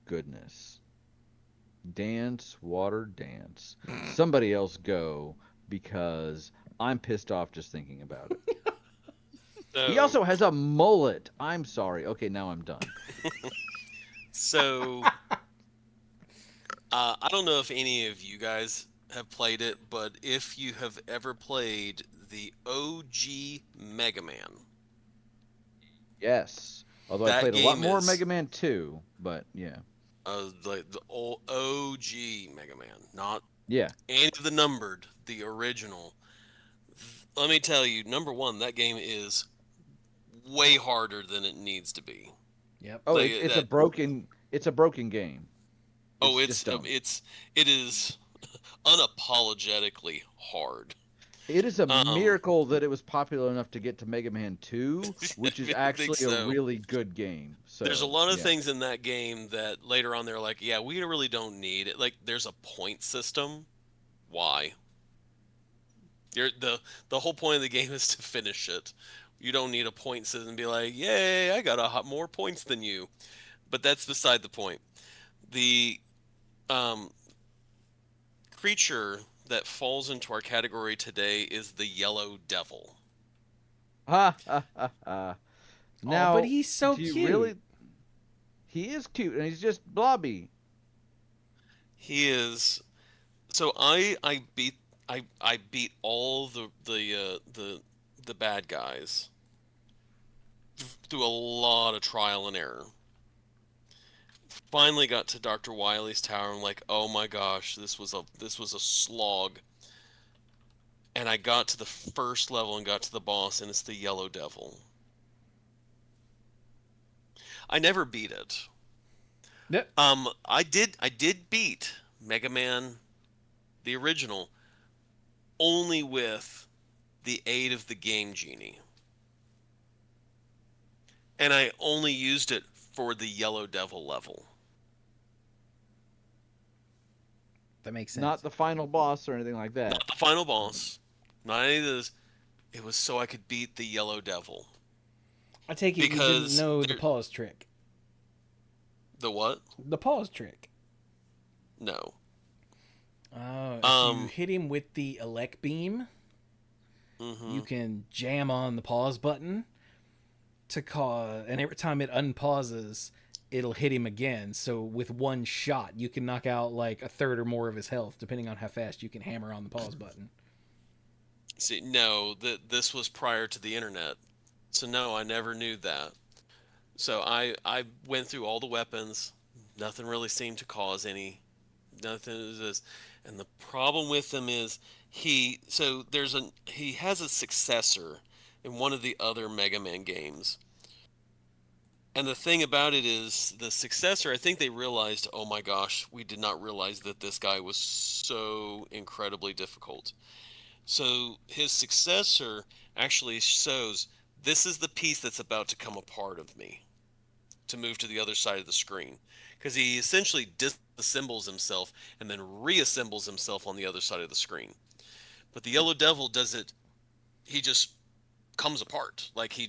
goodness. Dance, water, dance. Somebody else go, because I'm pissed off just thinking about it. So, he also has a mullet. I'm sorry. Okay, now I'm done. So, I don't know if any of you guys have played it, but if you have ever played the OG Mega Man. Yes. Although I played a lot more Mega Man 2, but yeah. Like the old OG Mega Man, not Yeah. any of the numbered, the original. Let me tell you, number one, that game is way harder than it needs to be. Yep. Oh, Like it's a that. broken game. Oh, It's just dumb. it is unapologetically hard. It is a Um, miracle that it was popular enough to get to Mega Man 2, which is I think actually a so. really good game. There's a So, lot of yeah. things in that game that later on they're like, yeah, we really don't need it. Like, there's a point system. Why? The whole point of the game is to finish it. You don't need a point system and be like, yay, I got more points than you. But that's beside the point. The um, creature that falls into our category today is the yellow devil. Ha ha ha ha. Oh, but Now, he's so do you cute. really? He is cute, and he's just blobby. He is. So I beat all the bad guys through a lot of trial and error. Finally got to Dr. Wily's tower. I'm like, oh my gosh, this was a slog. And I got to the first level and got to the boss, and it's the Yellow Devil. I never beat it. Yep. I did beat Mega Man, the original, only with the aid of the Game Genie. And I only used it for the Yellow Devil level. That makes sense. Not the final boss or anything like that. Not the final boss. Not any of this. It was so I could beat the Yellow Devil. I take it you didn't know the pause trick. The what? The pause trick. No. If you hit him with the elect beam, you can jam on the pause button to cause, and every time it unpauses, it'll hit him again. So with one shot, you can knock out like a third or more of his health, depending on how fast you can hammer on the pause button. See, no, this was prior to the internet, so no, I never knew that. So I went through all the weapons. Nothing really seemed to cause any. Nothing is this, and the problem with them is he has a successor in one of the other Mega Man games. And the thing about it is the successor, I think they realized, oh my gosh, we did not realize that this guy was so incredibly difficult. So his successor actually shows this is the piece that's about to come apart of me to move to the other side of the screen. Because he essentially disassembles himself and then reassembles himself on the other side of the screen. But the Yellow Devil does it, he just comes apart. Like he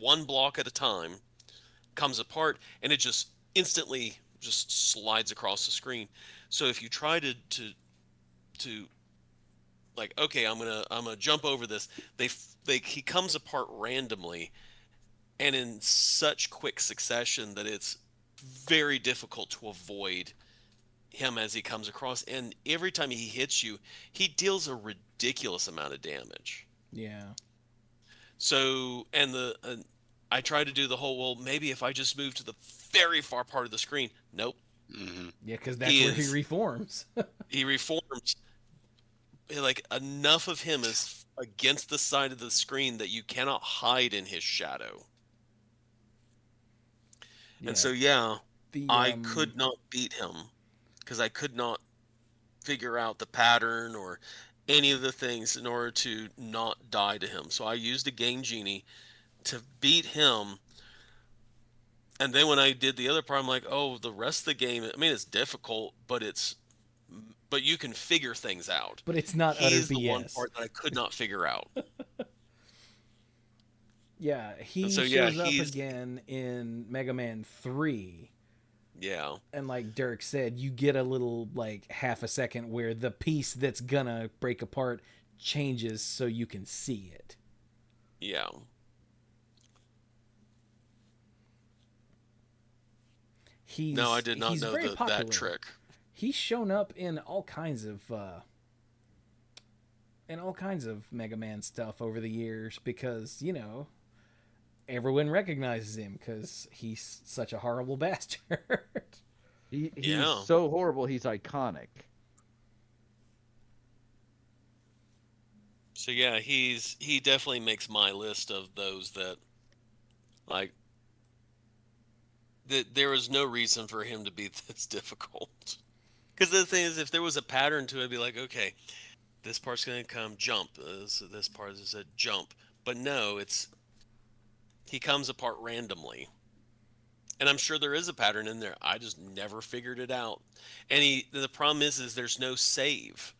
one block at a time comes apart and it just instantly just slides across the screen. So if you try to like, okay, I'm gonna jump over this, he comes apart randomly and in such quick succession that it's very difficult to avoid him as he comes across. And every time he hits you, he deals a ridiculous amount of damage. Yeah. So, I try to do the whole, well, maybe if I just move to the very far part of the screen. Nope. Yeah, because that's where he reforms. He reforms. Like, enough of him is against the side of the screen that you cannot hide in his shadow. Yeah. And so, yeah, I could not beat him because I could not figure out the pattern or any of the things in order to not die to him. So I used a Game Genie to beat him. And then when I did the other part, I'm like, oh, the rest of the game, I mean, it's difficult, but you can figure things out. But it's not He's utter BS. The one part that I could not figure out. Yeah, he shows up again in Mega Man 3. Yeah. And like Dirk said, you get a little, like, half a second where the piece that's gonna break apart changes so you can see it. Yeah. No, I did not know that trick. He's shown up in all kinds of Mega Man stuff over the years because, you know, everyone recognizes him because he's such a horrible bastard. He's so horrible, he's iconic. So yeah, he definitely makes my list of those that, like, there was no reason for him to be this difficult. Because the thing is, if there was a pattern to it, it'd be like, okay, this part's going to come, jump. This part is a jump. But no, he comes apart randomly. And I'm sure there is a pattern in there. I just never figured it out. And the problem is there's no save.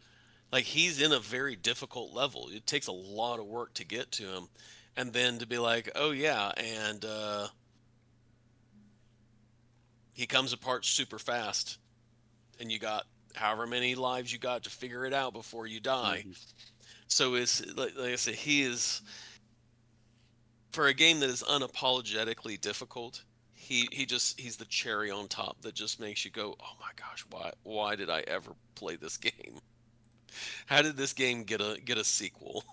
Like, he's in a very difficult level. It takes a lot of work to get to him. And then to be like, oh yeah, and he comes apart super fast. And you got however many lives you got to figure it out before you die. Mm-hmm. So it's like I said, he is, for a game that is unapologetically difficult, he's the cherry on top that just makes you go, oh my gosh, why did I ever play this game? How did this game get a sequel?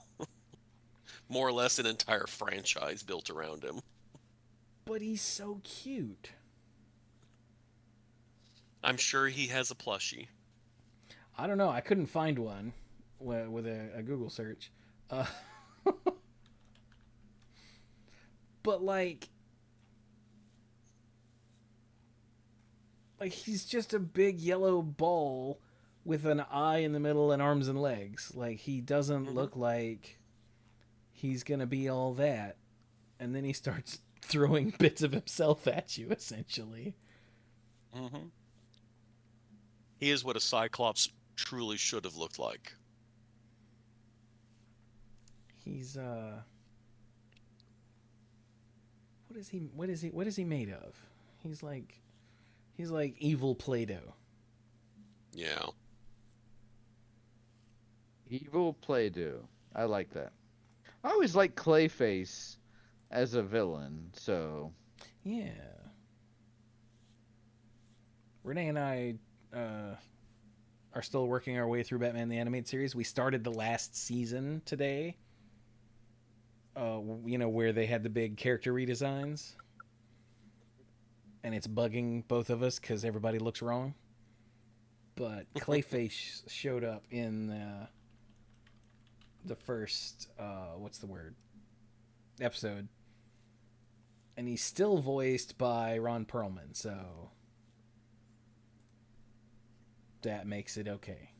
More or less an entire franchise built around him. But he's so cute. I'm sure he has a plushie. I don't know. I couldn't find one with a Google search. But like he's just a big yellow ball with an eye in the middle and arms and legs. Like, he doesn't look like he's gonna be all that. And then he starts throwing bits of himself at you, essentially. Mm-hmm. He is what a Cyclops truly should have looked like. He's what is he made of? He's like evil Play-Doh. Yeah. Evil Play-Doh. I like that. I always like Clayface as a villain, so yeah. Renee and I are still working our way through Batman the Animated Series. We started the last season today. Where they had the big character redesigns. And it's bugging both of us because everybody looks wrong. But Clayface showed up in the first, episode. And he's still voiced by Ron Perlman, so that makes it okay.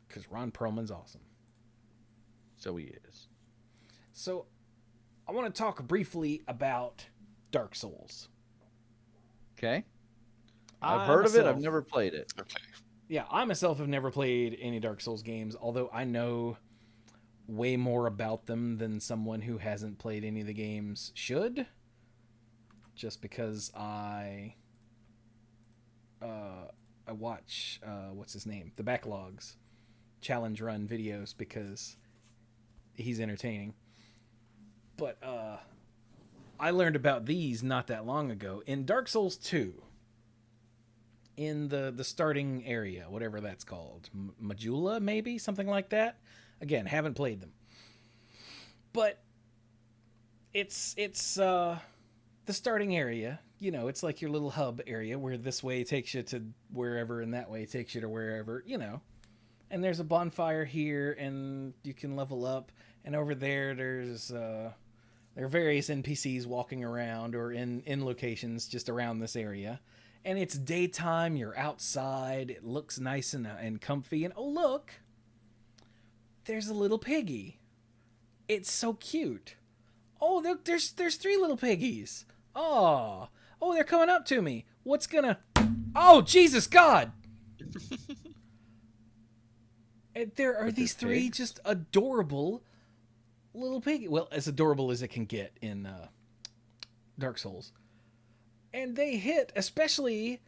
Because Ron Perlman's awesome. So he is. So I want to talk briefly about Dark Souls. Okay. I've heard of it. I've never played it. Okay. Yeah, I myself have never played any Dark Souls games, although I know way more about them than someone who hasn't played any of the games should. Just because I watch, what's his name? The Backlogs challenge run videos because he's entertaining. But I learned about these not that long ago. In Dark Souls 2, in the starting area, whatever that's called, Majula maybe, something like that. Again, haven't played them. But it's the starting area. You know, it's like your little hub area where this way takes you to wherever and that way takes you to wherever, you know. And there's a bonfire here and you can level up. And over there there are various NPCs walking around or in locations just around this area. And it's daytime, you're outside, it looks nice and comfy. And oh, look, there's a little piggy. It's so cute. Oh, there's 3 little piggies. Oh, they're coming up to me. What's gonna... Oh, Jesus God! And there are these 3 just adorable little piggy. Well, as adorable as it can get in Dark Souls. And they hit, especially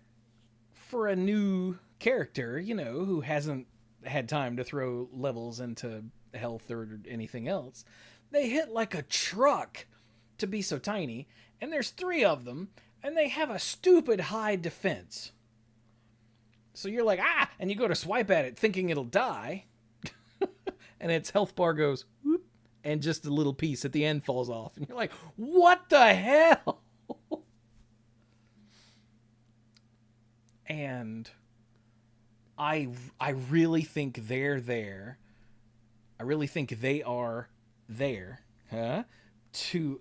for a new character, you know, who hasn't had time to throw levels into health or anything else. They hit like a truck to be so tiny. And there's 3 of them, and they have a stupid high defense. So you're like, and you go to swipe at it thinking it'll die. And its health bar goes, whoop, and just a little piece at the end falls off, and you're like, what the hell? And I really think they're there. I really think they are there, to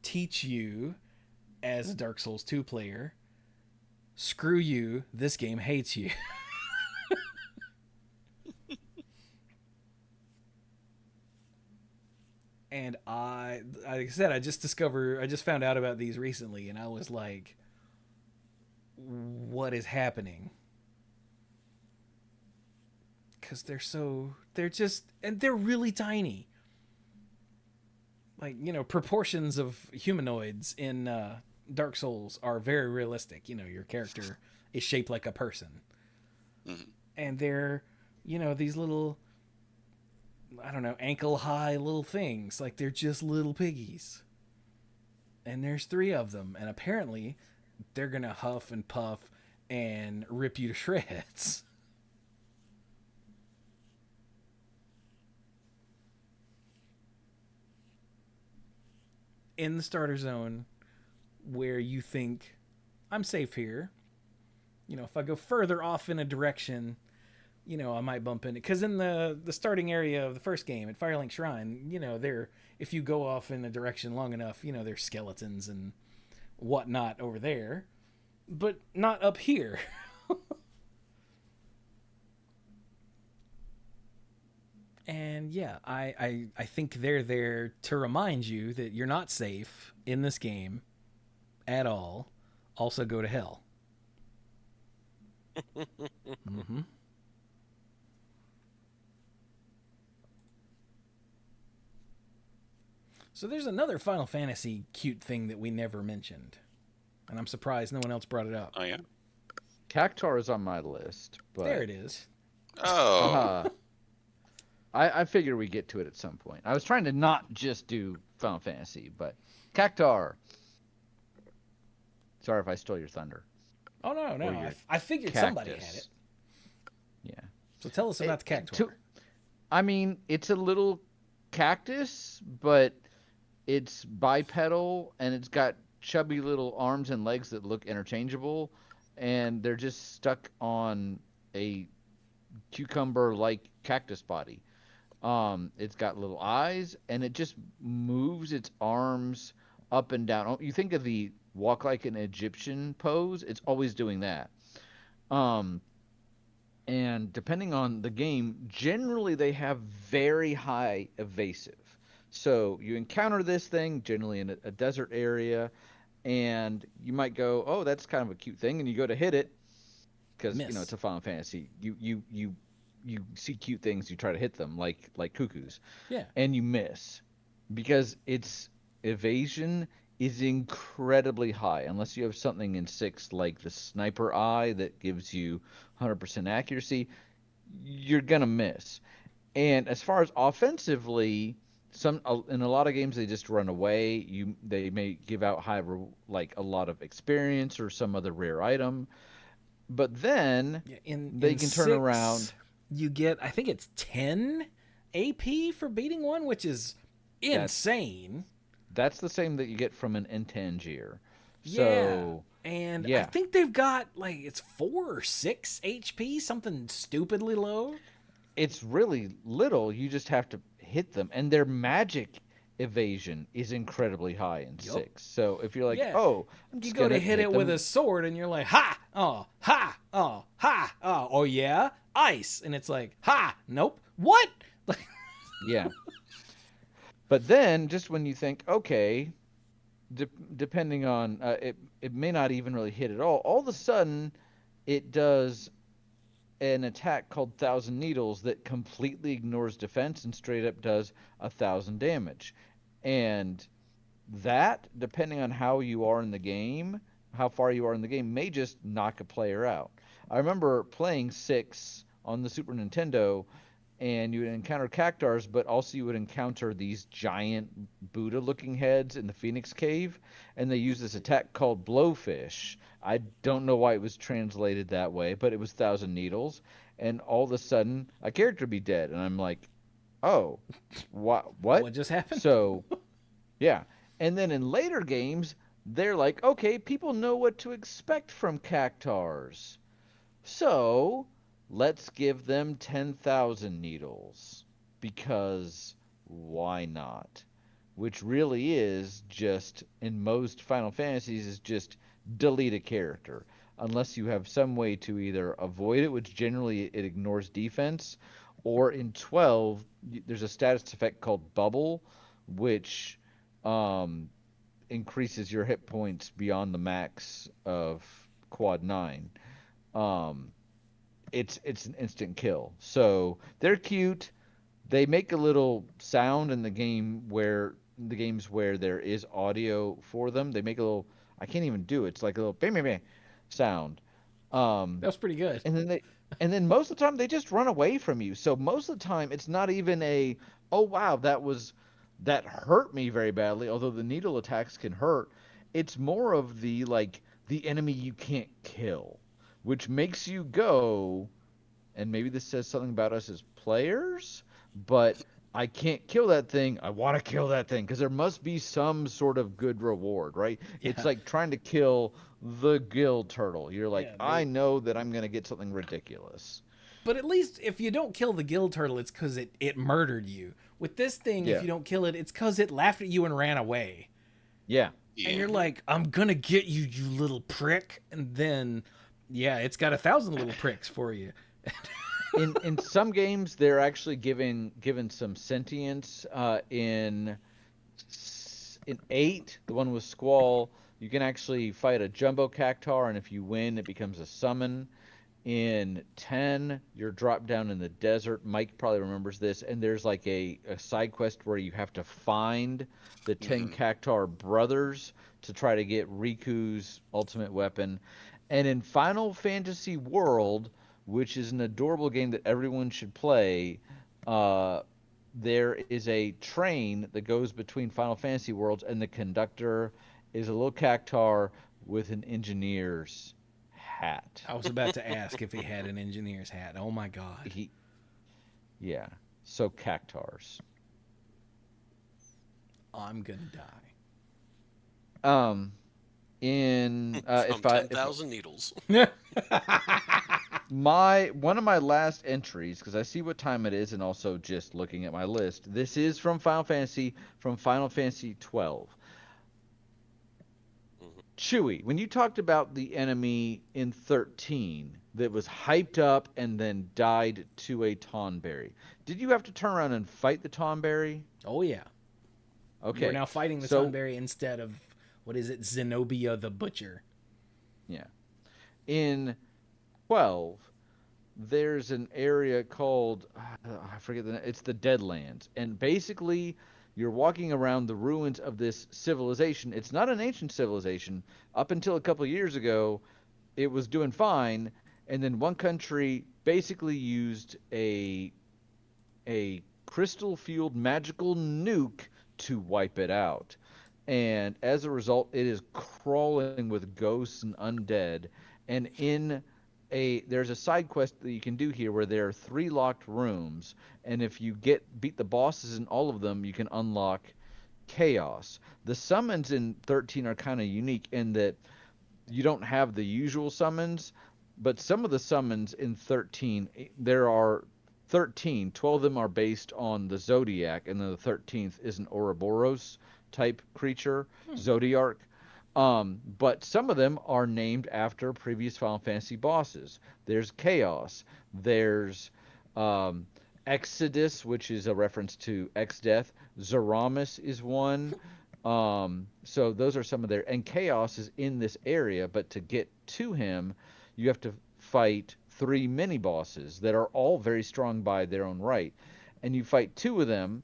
teach you as a Dark Souls 2 player, screw you, this game hates you. And like I said, I just found out about these recently, and I was like, what is happening? Because they're really tiny. Like, proportions of humanoids in Dark Souls are very realistic. Your character is shaped like a person. Mm-hmm. And they're, these little, I don't know, ankle high little things. Like, they're just little piggies. And there's 3 of them. And apparently they're going to huff and puff and rip you to shreds. In the starter zone, where you think, I'm safe here. If I go further off in a direction, I might bump into... Because in the starting area of the first game, at Firelink Shrine, if you go off in a direction long enough, there's skeletons and whatnot over there. But not up here. And yeah, I think they're there to remind you that you're not safe in this game at all. Also, go to hell. Mm-hmm. So there's another Final Fantasy cute thing that we never mentioned. And I'm surprised no one else brought it up. Oh, yeah? Cactuar is on my list. But... There it is. Oh. I figure we get to it at some point. I was trying to not just do Final Fantasy, but Cactuar. Sorry if I stole your thunder. Oh, no. I figured cactus. Somebody had it. Yeah. So tell us about the Cactuar. I mean, it's a little cactus, but it's bipedal, and it's got chubby little arms and legs that look interchangeable, and they're just stuck on a cucumber-like cactus body. It's got little eyes, and it just moves its arms up and down. You think of the walk like an Egyptian pose, it's always doing that. And depending on the game, generally they have very high evasive. So you encounter this thing, generally in a desert area, and you might go, oh, that's kind of a cute thing, and you go to hit it, because, it's a Final Fantasy. You see cute things, you try to hit them like cuckoos. Yeah. And you miss because its evasion is incredibly high unless you have something in 6 like the sniper eye that gives you 100% accuracy. You're going to miss. And as far as offensively, in a lot of games they just run away. They may give out like a lot of experience or some other rare item. But then they can turn around. You get, I think it's 10 AP for beating one, which is insane. That's the same that you get from an Intangier. So, yeah. And I think they've got, like, it's 4 or 6 HP, something stupidly low. It's really little. You just have to hit them. And their magic evasion is incredibly high in 6. So if you're like, I'm just you go to hit it with a sword, and you're like, ha, oh, ha, oh, ha, oh yeah, ice, and it's like, ha, nope, what? Yeah. But then, just when you think, okay, depending on it may not even really hit at all of a sudden, it does an attack called 1,000 Needles that completely ignores defense and straight up does 1,000 damage. And that, depending on how you are in the game, how far you are in the game, may just knock a player out. I remember playing 6 on the Super Nintendo, and you would encounter cactuars, but also you would encounter these giant Buddha-looking heads in the Phoenix Cave, and they use this attack called Blowfish. I don't know why it was translated that way, but it was 1,000 Needles, and all of a sudden, a character would be dead, and I'm like, oh, what? What just happened? So, yeah. And then in later games, they're like, okay, people know what to expect from cactars. So, let's give them 10,000 needles. Because why not? Which really is just, in most Final Fantasies, is just delete a character. Unless you have some way to either avoid it, which generally it ignores defense, or in 12, there's a status effect called Bubble, which um, increases your hit points beyond the max of Quad 9. Um, it's an instant kill. So they're cute. They make a little sound in the games where there is audio for them. They make a little. I can't even do it. It's like a little bang bang bang sound. Um, That was pretty good. and then most of the time they just run away from you. So most of the time it's not even a, oh wow, that hurt me very badly, although the needle attacks can hurt. It's more of the like the enemy you can't kill, which makes you go, and maybe this says something about us as players, but I can't kill that thing. I want to kill that thing because there must be some sort of good reward, right? It's Yeah. like trying to kill the gill turtle. You're like, Yeah, I know that I'm going to get something ridiculous. but at least if you don't kill the gill turtle, it's because it murdered you. With this thing, if Yeah. you don't kill it, it's because it laughed at you and ran away. Yeah. Yeah. And you're like, I'm gonna get you, you little prick. And then, yeah, it's got 1,000 little pricks for you. In some games they're actually given some sentience. In 8, the one with Squall, you can actually fight a jumbo cactar, and if you win, it becomes a summon. In 10, you're dropped down in the desert. Mike probably remembers this, and there's like a side quest where you have to find the 10 Mhm. cactar brothers to try to get Riku's ultimate weapon. And in Final Fantasy World, which is an adorable game that everyone should play, uh, there is a train that goes between Final Fantasy worlds, and the conductor is a little cactar with an engineer's hat. I was about to ask if he had an engineer's hat. Oh my god. He, yeah. So cactars. I'm gonna die. Um, in From if I ten if thousand needles. my one of my last entries, because I see what time it is, and also just looking at my list, this is from Final Fantasy 12. Mhm. Chewie, when you talked about the enemy in 13 that was hyped up and then died to a Tonberry, did you have to turn around and fight the Tonberry? Oh yeah. You are Okay, now fighting the so Tonberry instead of, what is it, Zenobia the Butcher. yeah, in 12, there's an area called I forget it's the Deadlands, and basically you're walking around the ruins of this civilization. It's not an ancient civilization. Up until a couple of years ago, it was doing fine, and then one country basically used a crystal fueled magical nuke to wipe it out. And as a result, it is crawling with ghosts and undead. And there's a side quest that you can do here where there are 3 locked rooms, and if you beat the bosses in all of them, you can unlock chaos. The summons in 13 are kind of unique in that you don't have the usual summons, but some of the summons in 13, there are 13. 12 of them are based on the Zodiac, and then the 13th is an Ouroboros type creature, Zodiark. But some of them are named after previous Final Fantasy bosses. There's Chaos. There's um, Exodus, which is a reference to Exdeath. Zeramis is one. So those are some of their, and Chaos is in this area, but to get to him, you have to fight 3 mini bosses that are all very strong by their own right. And you fight 2 of them,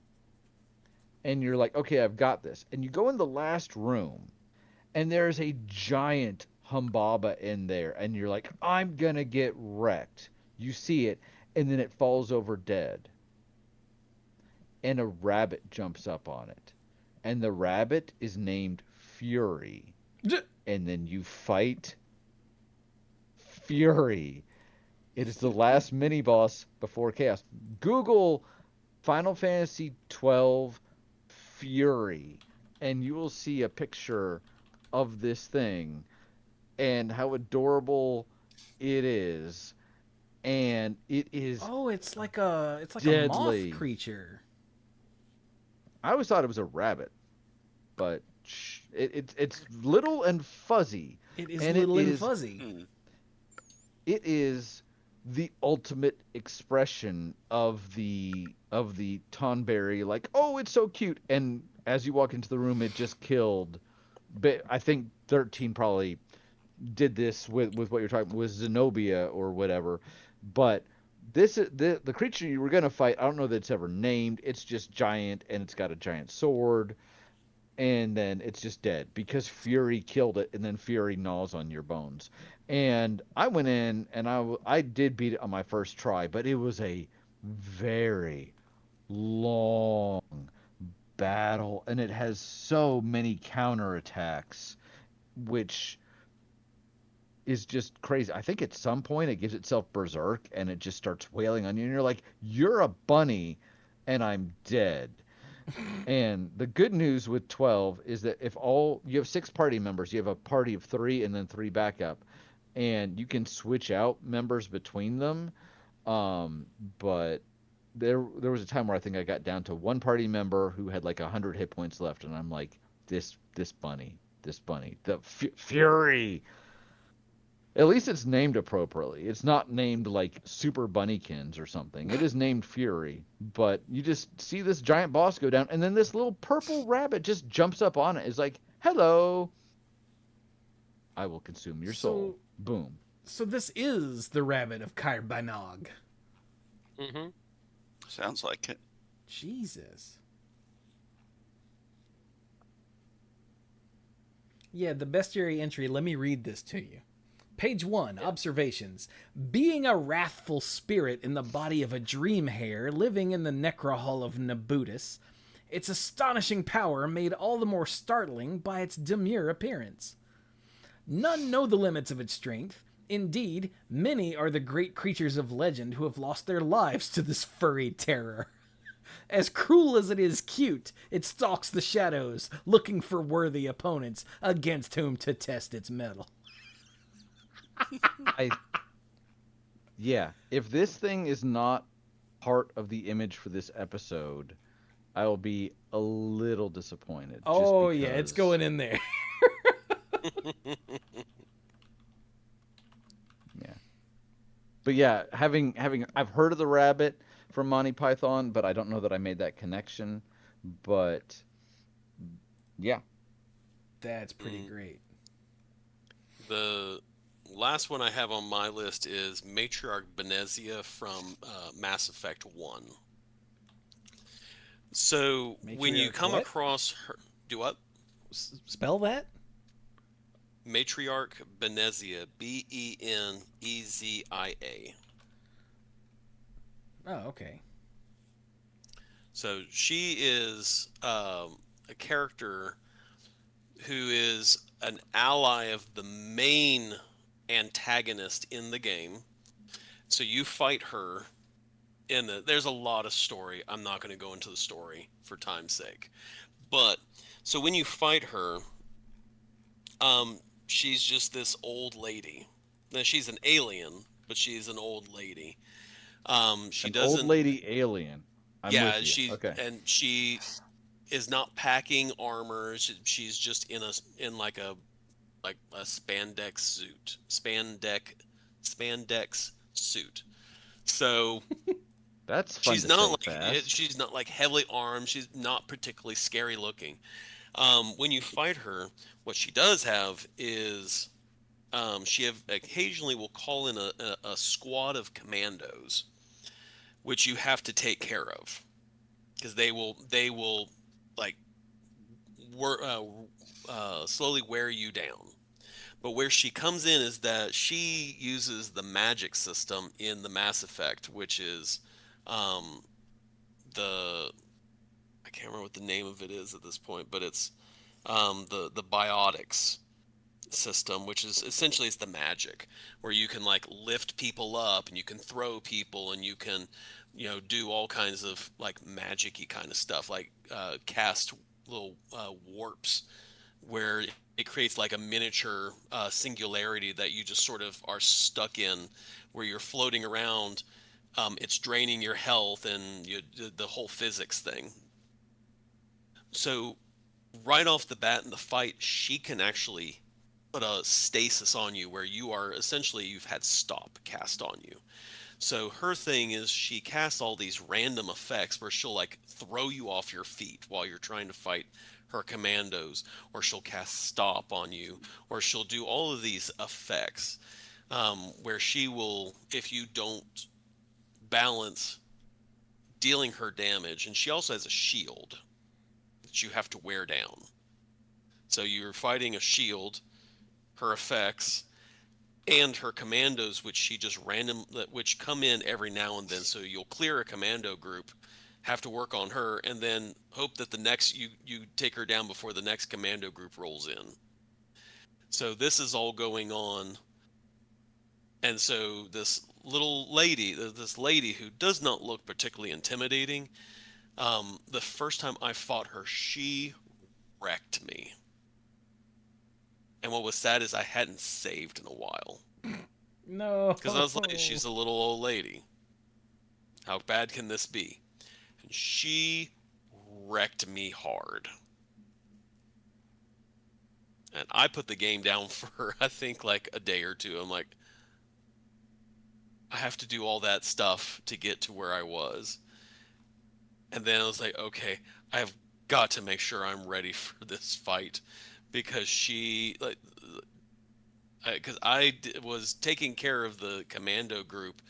and you're like, okay, I've got this. And you go in the last room, and there's a giant Humbaba in there, and you're like, I'm gonna get wrecked. You see it, and then it falls over dead. And a rabbit jumps up on it. And the rabbit is named Fury. And then you fight Fury. It is the last mini boss before Chaos. Google Final Fantasy 12 Fury, and you will see a picture of this thing and how adorable it is, and it is Oh, it's like a moth deadly. creature. I always thought it was a rabbit, but it's little and fuzzy, It is and it little and is fuzzy. it is the ultimate expression of the Tonberry. Like, oh, it's so cute, and as you walk into the room, it just killed. But I think 13 probably did this with what you're talking with Zenobia or whatever, but this is the creature you were gonna fight. I don't know that it's ever named. It's just giant, and it's got a giant sword, and then it's just dead because Fury killed it, and then Fury gnaws on your bones. And I went in and I did beat it on my first try, but it was a very long battle, and it has so many counterattacks, which is just crazy. I think at some point it gives itself berserk and it just starts wailing on you, and you're like, "You're a bunny, and I'm dead." And the good news with 12 is that if all you have 6 party members, you have a party of 3 and then 3 backup, and you can switch out members between them. Um, but there was a time where I think I got down to 1 party member who had like 100 hit points left, and I'm like, this bunny, the Fury. At least it's named appropriately. It's not named like Super Bunnykins or something. It is named Fury, but you just see this giant boss go down, and then this little purple rabbit just jumps up on it. It's like, "Hello, I will consume your soul." So, Boom. so this is the rabbit of Kair Banog. Mm-hmm. Sounds like it. Jesus. Yeah, the bestiary entry. Let me read this to you. Page 1, observations. Being a wrathful spirit in the body of a dream hare living in the necrohall of Nabutus, its astonishing power made all the more startling by its demure appearance. None know the limits of its strength. Indeed, many are the great creatures of legend who have lost their lives to this furry terror. As cruel as it is cute, it stalks the shadows, looking for worthy opponents against whom to test its mettle. I Yeah, if this thing is not part of the image for this episode, I will be a little disappointed just Oh, yeah, it's because. going in there. Yeah. But yeah, having I've heard of the rabbit from Monty Python, but I don't know that I made that connection. But yeah, That's pretty great. The last one I have on my list is Matriarch Benezia from Mass Effect 1. So when you Matriarch come what? across her, do what? Spell that? Matriarch Benezia, Benezia. Oh, okay. So she is a character who is an ally of the main antagonist in the game. So you fight her there's a lot of story. I'm not going to go into the story for time's sake. But so when you fight her, she's just this old lady. Now she's an alien, but she's an old lady. She an doesn't. old lady alien. I'm Yeah, with you. Okay. she is not packing armor. She's just in like a spandex suit, spandex suit. So That's fun to say fast. she's not like heavily armed. She's not particularly scary looking. When you fight her, what she does have is occasionally will call in a squad of commandos, which you have to take care of because they will like slowly wear you down. But where she comes in is that she uses the magic system in the Mass Effect, which is um, the I can't remember what the name of it is at this point, but it's the biotics. system, which is essentially it's the magic, where you can like lift people up and you can throw people and you can, do all kinds of like magic-y kind of stuff, like cast little warps where it creates like a miniature singularity that you just sort of are stuck in, where you're floating around. It's draining your health and the whole physics thing. So right off the bat in the fight, she can actually put a stasis on you where you are essentially you've had stop cast on you. So her thing is she casts all these random effects where she'll like throw you off your feet while you're trying to fight her commandos, or she'll cast stop on you, or she'll do all of these effects where she will, if you don't balance dealing her damage, and she also has a shield that you have to wear down. So you're fighting a shield, her effects, and her commandos, which she just which come in every now and then. So you'll clear a commando group, have to work on her, and then hope that the next you take her down before the next commando group rolls in. So this is all going on, and so this lady who does not look particularly intimidating. The first time I fought her, she wrecked me. And what was sad is I hadn't saved in a while. No. Because I was like, she's a little old lady. How bad can this be? And she wrecked me hard. And I put the game down for, I think, like a day or two. I'm like, I have to do all that stuff to get to where I was. And then I was like, okay, I have got to make sure I'm ready for this fight. Because she, like, because I was taking care of the commando group,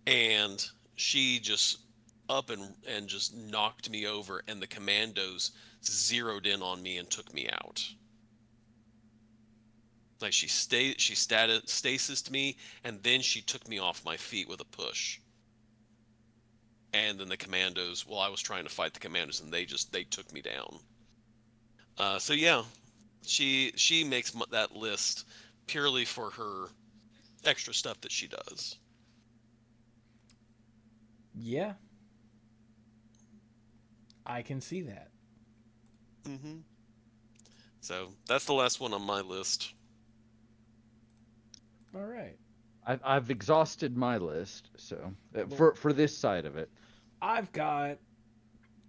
and she just up and just knocked me over, and the commandos zeroed in on me and took me out. Like she stasised me, and then she took me off my feet with a push. And then the commandos, well, I was trying to fight the commandos, and they took me down. So yeah, she makes that list purely for her extra stuff that she does. Yeah. I can see that. Mm-hmm. So that's the last one on my list. All right. I've exhausted my list, so for this side of it, I've got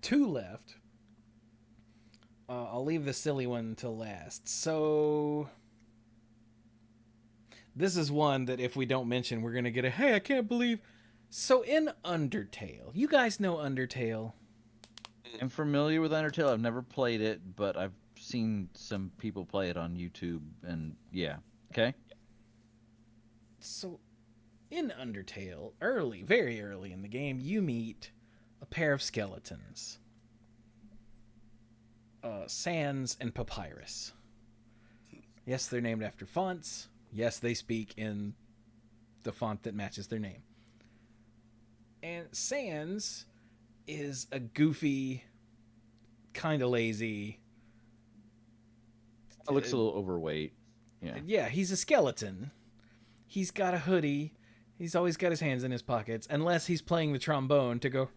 2 left. I'll leave the silly one until last. So this is one that if we don't mention, we're gonna get a hey, I can't believe. So in Undertale, you guys know Undertale? I'm familiar with Undertale. I've never played it, but I've seen some people play it on YouTube, and yeah. Okay. So in Undertale, very early in the game, you meet a pair of skeletons. Sans and Papyrus. Yes, they're named after fonts. Yes, they speak in the font that matches their name. And Sans is a goofy, kind of lazy. It looks a little overweight. Yeah. Yeah, he's a skeleton. He's got a hoodie. He's always got his hands in his pockets, unless he's playing the trombone to go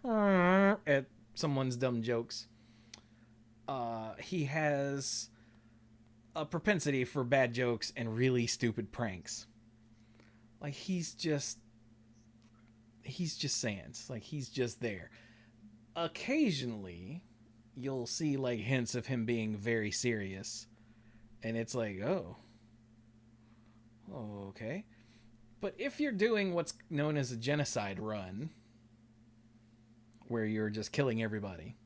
at someone's dumb jokes. He has a propensity for bad jokes and really stupid pranks. Like he's just Sans. Like he's just there. Occasionally, you'll see like hints of him being very serious, and it's like, oh, okay. But if you're doing what's known as a genocide run, where you're just killing everybody,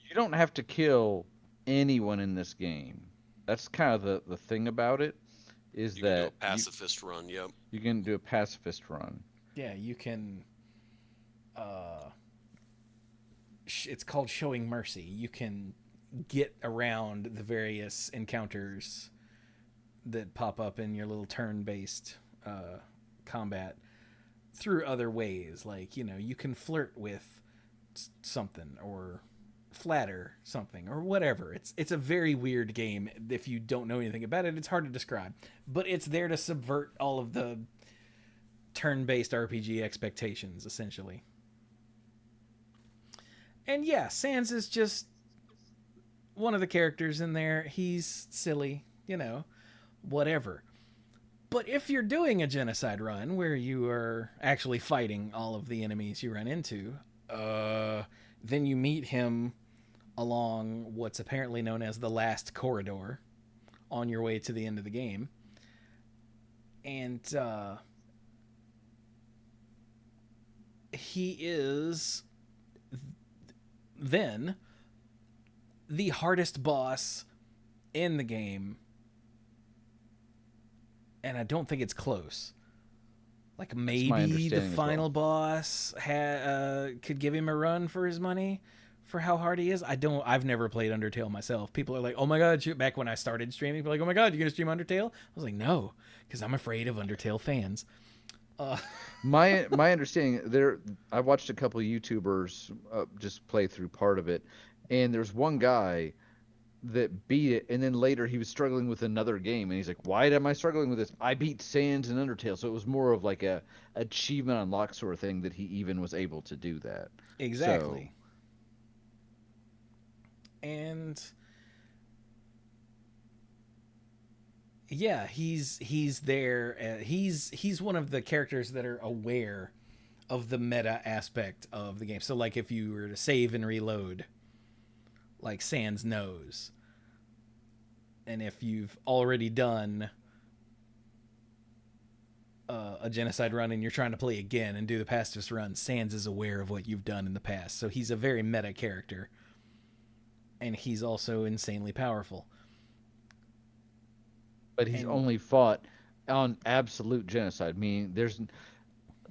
you don't have to kill anyone in this game. That's kind of the thing about it, is you that can do a pacifist run. Yep. You can do a pacifist run. Yeah, you can. It's called showing mercy. You can get around the various encounters that pop up in your little turn-based combat through other ways. Like, you can flirt with something, or flatter something or whatever. It's a very weird game. If you don't know anything about it, it's hard to describe. But it's there to subvert all of the turn-based RPG expectations, essentially. And yeah, Sans is just one of the characters in there. He's silly, whatever. But if you're doing a genocide run where you are actually fighting all of the enemies you run into, then you meet him along what's apparently known as the last corridor on your way to the end of the game. And he is then the hardest boss in the game, and I don't think it's close. Like, maybe the final boss could give him a run for his money for how hard he is. I've never played Undertale myself. People are like, oh my god, back when I started streaming, people are like, oh my god, you're gonna stream Undertale? I was like, no, because I'm afraid of Undertale fans. My understanding there, I watched a couple of YouTubers just play through part of it, and there's one guy that beat it, and then later he was struggling with another game, and he's like, why am I struggling with this? I beat Sans and Undertale. So it was more of like a achievement unlock sort of thing that he even was able to do that. Exactly. So, and yeah, he's there. He's one of the characters that are aware of the meta aspect of the game. So like if you were to save and reload, like Sans knows. And if you've already done a genocide run and you're trying to play again and do the pacifist run, Sans is aware of what you've done in the past. So he's a very meta character. And he's also insanely powerful. But he's only fought on absolute genocide. Meaning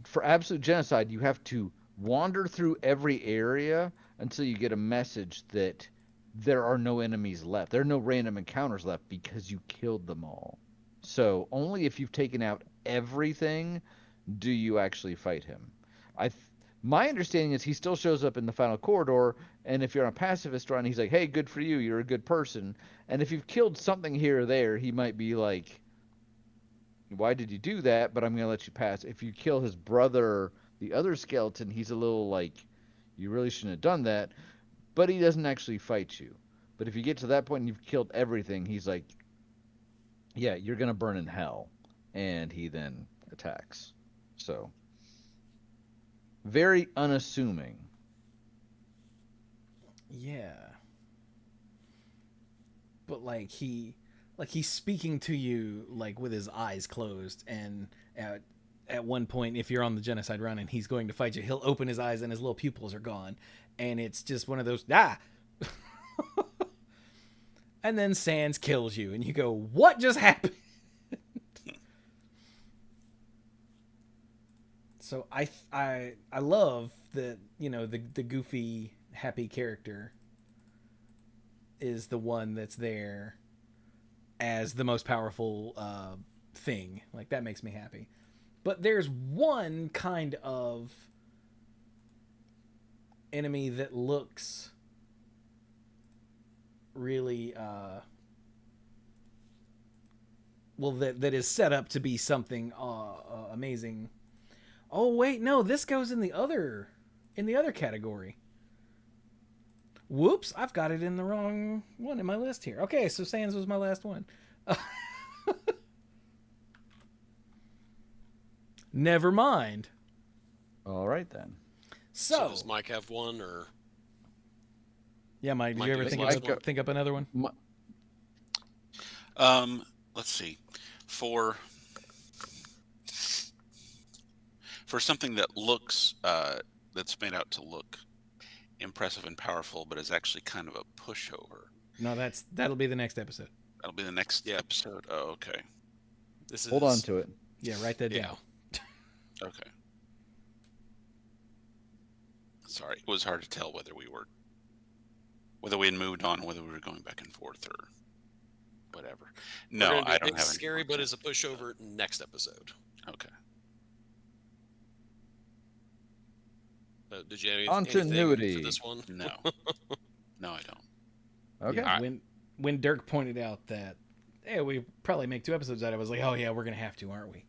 for absolute genocide, you have to wander through every area until you get a message that there are no enemies left. There are no random encounters left because you killed them all. So only if you've taken out everything do you actually fight him. My understanding is he still shows up in the final corridor, and if you're on a pacifist run, he's like, hey, good for you, you're a good person. And if you've killed something here or there, he might be like, why did you do that? But I'm going to let you pass. If you kill his brother, the other skeleton, he's a little like, you really shouldn't have done that. But he doesn't actually fight you. But if you get to that point and you've killed everything, he's like, yeah, you're going to burn in hell. And he then attacks. So, very unassuming. Yeah. But like he's speaking to you like with his eyes closed, and at one point, if you're on the genocide run and he's going to fight you, he'll open his eyes and his little pupils are gone, and it's just one of those and then Sans kills you and you go, what just happened? So I love that, the goofy happy character is the one that's there as the most powerful thing. Like, that makes me happy. But there's one kind of enemy that looks really that is set up to be something amazing. Oh wait, no, this goes in the other category. Whoops, I've got it in the wrong one in my list here. Okay, so Sans was my last one. Never mind. All right then. So does Mike have one, or? Yeah, Mike. Did you ever think up another one? Let's see. For something that looks that's made out to look impressive and powerful, but is actually kind of a pushover. No, that'll be the next episode. That'll be the next episode. Oh, okay. Hold on to it. Yeah, write that down. Okay. Sorry, it was hard to tell whether we had moved on, whether we were going back and forth or whatever. No, I don't have any. Scary, but as a pushover next episode. Okay. Did you have anything for this one? No. No, I don't. Okay. Yeah, when Dirk pointed out that, hey, we probably make 2 episodes out of it, I was like, oh yeah, we're gonna have to, aren't we?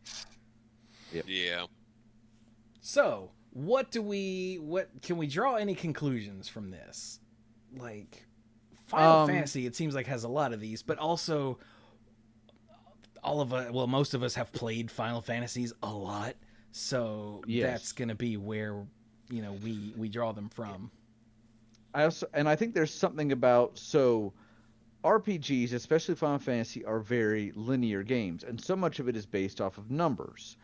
Yep. Yeah. So, what can we draw any conclusions from this? Like, Final Fantasy, it seems like, has a lot of these, but also most of us have played Final Fantasies a lot, so that's gonna be where we draw them from. I think there's something about RPGs, especially Final Fantasy, are very linear games, and so much of it is based off of numbers.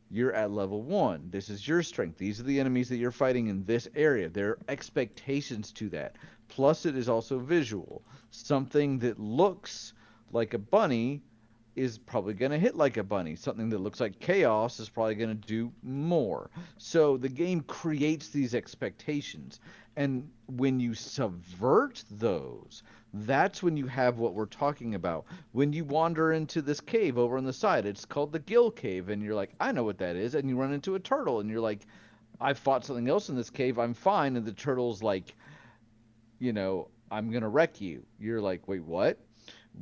You're at level 1. This is your strength. These are the enemies that you're fighting in this area. There are expectations to that. Plus, it is also visual. Something that looks like a bunny is probably going to hit like a bunny. Something that looks like chaos is probably going to do more. So the game creates these expectations. And when you subvert those, that's when you have what we're talking about. When you wander into this cave over on the side, it's called the Gill Cave, and you're like, I know what that is. And you run into a turtle, and you're like, I fought something else in this cave, I'm fine. And the turtle's like, I'm going to wreck you. You're like, wait, what?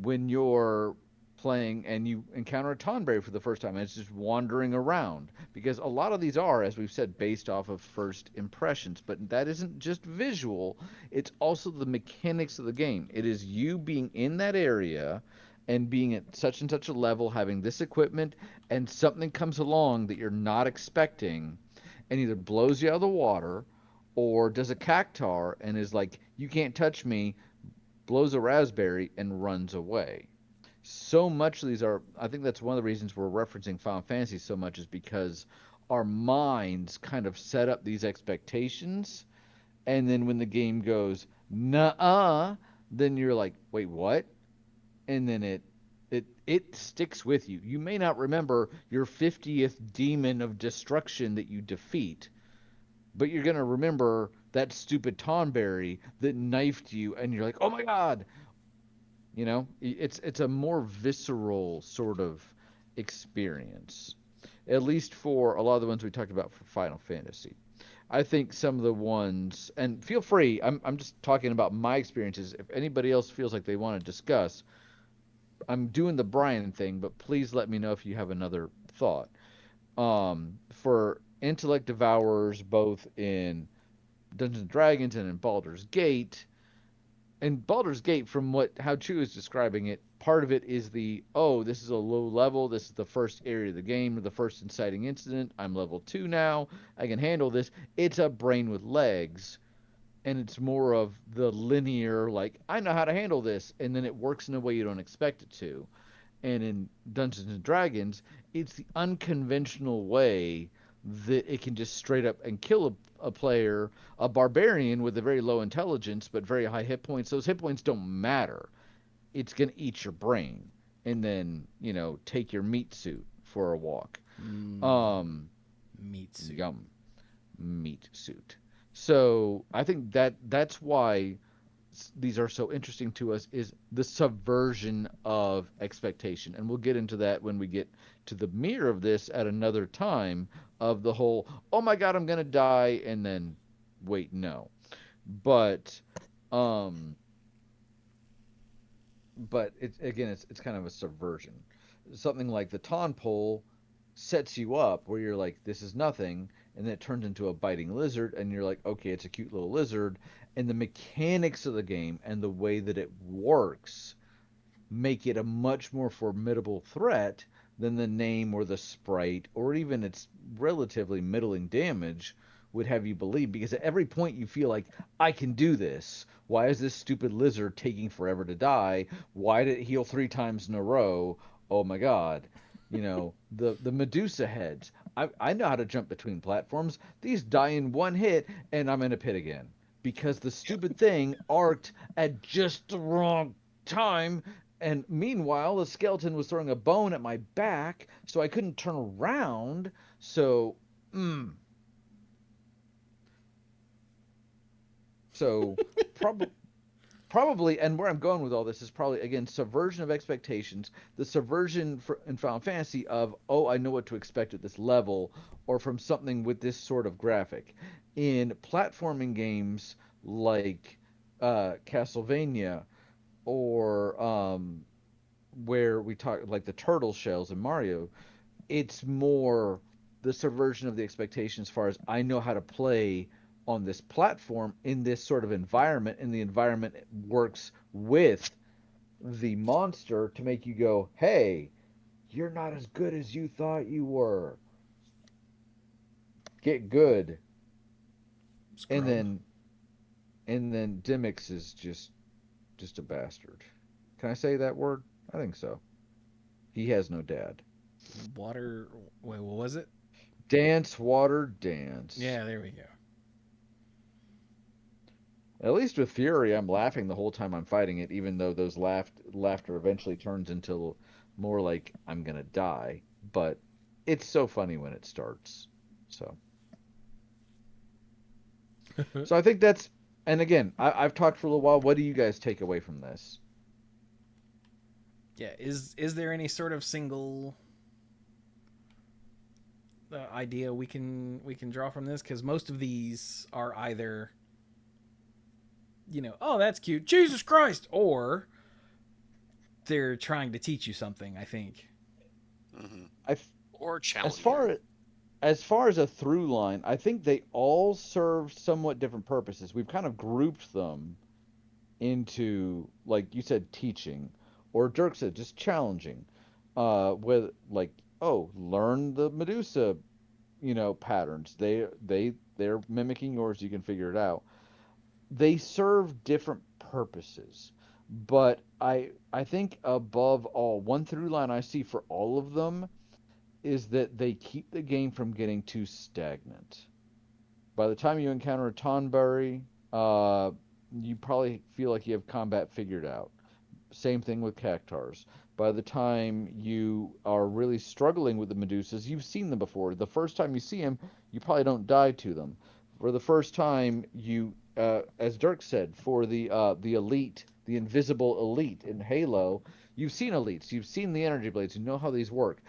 When you're playing and you encounter a Tonberry for the first time, and it's just wandering around, because a lot of these are, as we've said, based off of first impressions, but that isn't just visual, it's also the mechanics of the game. It is you being in that area and being at such and such a level, having this equipment, and something comes along that you're not expecting and either blows you out of the water or does a cactar and is like, you can't touch me, blows a raspberry and runs away. So much of these are, I think that's one of the reasons we're referencing Final Fantasy so much, is because our minds kind of set up these expectations, and then when the game goes nuh-uh, then you're like, wait, what? And then it sticks with you. You may not remember your 50th demon of destruction that you defeat, but you're gonna remember that stupid Tonberry that knifed you, and you're like, oh my god. It's a more visceral sort of experience, at least for a lot of the ones we talked about for Final Fantasy. I think some of the ones, and feel free, I'm just talking about my experiences. If anybody else feels like they want to discuss, I'm doing the Brian thing, but please let me know if you have another thought. For Intellect Devourers, both in Dungeons and Dragons and in Baldur's Gate, and Baldur's Gate, from how Chu is describing it, part of it is this is a low level, this is the first area of the game, or the first inciting incident, I'm level 2 now, I can handle this. It's a brain with legs, and it's more of the linear, like, I know how to handle this, and then it works in a way you don't expect it to. And in Dungeons and Dragons, it's the unconventional way that it can just straight up and kill a player, a barbarian with a very low intelligence but very high hit points. Those hit points don't matter. It's going to eat your brain and then, take your meat suit for a walk. Meat suit. Yum. Meat suit. So I think that's why these are so interesting to us, is the subversion of expectation. And we'll get into that when we get to the mirror of this at another time, of the whole, oh my god, I'm going to die, and then, wait, no. But it's kind of a subversion. Something like the Ton Pole sets you up where you're like, this is nothing, and then it turns into a biting lizard, and you're like, okay, it's a cute little lizard. And the mechanics of the game and the way that it works make it a much more formidable threat than the name or the sprite or even its relatively middling damage would have you believe. Because at every point you feel like, I can do this. Why is this stupid lizard taking forever to die? Why did it heal 3 times in a row? Oh my god. The Medusa heads. I know how to jump between platforms. These die in one hit, and I'm in a pit again. Because the stupid thing arced at just the wrong time, and meanwhile, the skeleton was throwing a bone at my back, so I couldn't turn around. So, So, probably, and where I'm going with all this is probably, again, subversion of expectations. The subversion in Final Fantasy of, oh, I know what to expect at this level, or from something with this sort of graphic. In platforming games like Castlevania, or where we talk like the turtle shells in Mario, it's more the subversion of the expectation as far as I know how to play on this platform in this sort of environment, and the environment works with the monster to make you go, hey, you're not as good as you thought you were. Get good. And Scrub. then Dimix is just a bastard. Can I say that word? I think so. He has no dad. Water. Wait, what was it? Dance, water, dance. Yeah, there we go. At least with Fury, I'm laughing the whole time I'm fighting it, even though those laughter eventually turns into more like I'm gonna die. But it's so funny when it starts. So, so I think that's. And again, I've talked for a little while. What do you guys take away from this? Yeah, is there any sort of single idea we can draw from this? Because most of these are either, oh, that's cute, Jesus Christ, or they're trying to teach you something, I think. Mm-hmm. I Or as challenge far as far as a through line, I think they all serve somewhat different purposes. We've kind of grouped them into, like you said, teaching, or Dirk said, just challenging. With like, oh, learn the Medusa, patterns. They're mimicking yours. You can figure it out. They serve different purposes, but I think above all, one through line I see for all of them is that they keep the game from getting too stagnant. By the time you encounter a Tonberry, you probably feel like you have combat figured out. Same thing with Cactars. By the time you are really struggling with the Medusas, you've seen them before. The first time you see them, you probably don't die to them. For the first time, as Dirk said, for the elite, the invisible elite in Halo, you've seen elites, you've seen the energy blades, you know how these work.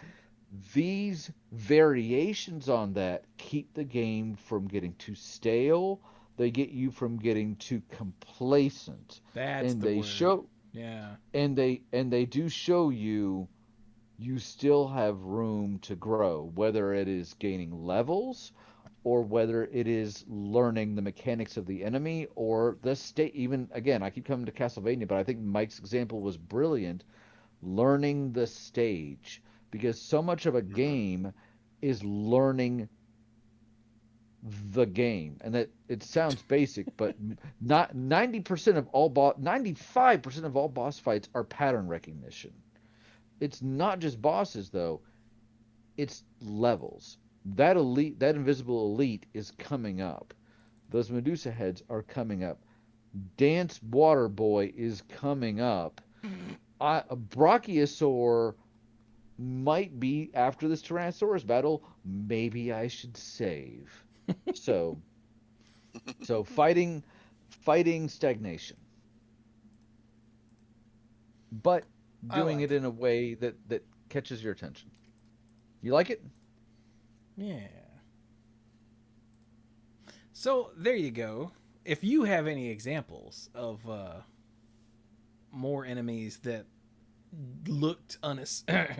These variations on that keep the game from getting too stale. They get you from getting too complacent, That's and the they word. show Yeah. and they do show you still have room to grow, whether it is gaining levels or whether it is learning the mechanics of the enemy or the state. Even again, I keep coming to Castlevania, but I think Mike's example was brilliant, learning the stage, because so much of a Mm-hmm. game is learning the game. And that it sounds basic, but not 90% of all 95% of all boss fights are pattern recognition. It's not just bosses though, it's levels. That invisible elite is coming up. Those Medusa heads are coming up. Dance Water Boy is coming up. A Brachiosaur might be after this Tyrannosaurus battle. Maybe I should save. So, so fighting stagnation, but I doing like it it. in a way that catches your attention. You like it? Yeah. So there you go. If you have any examples of more enemies that looked unassuming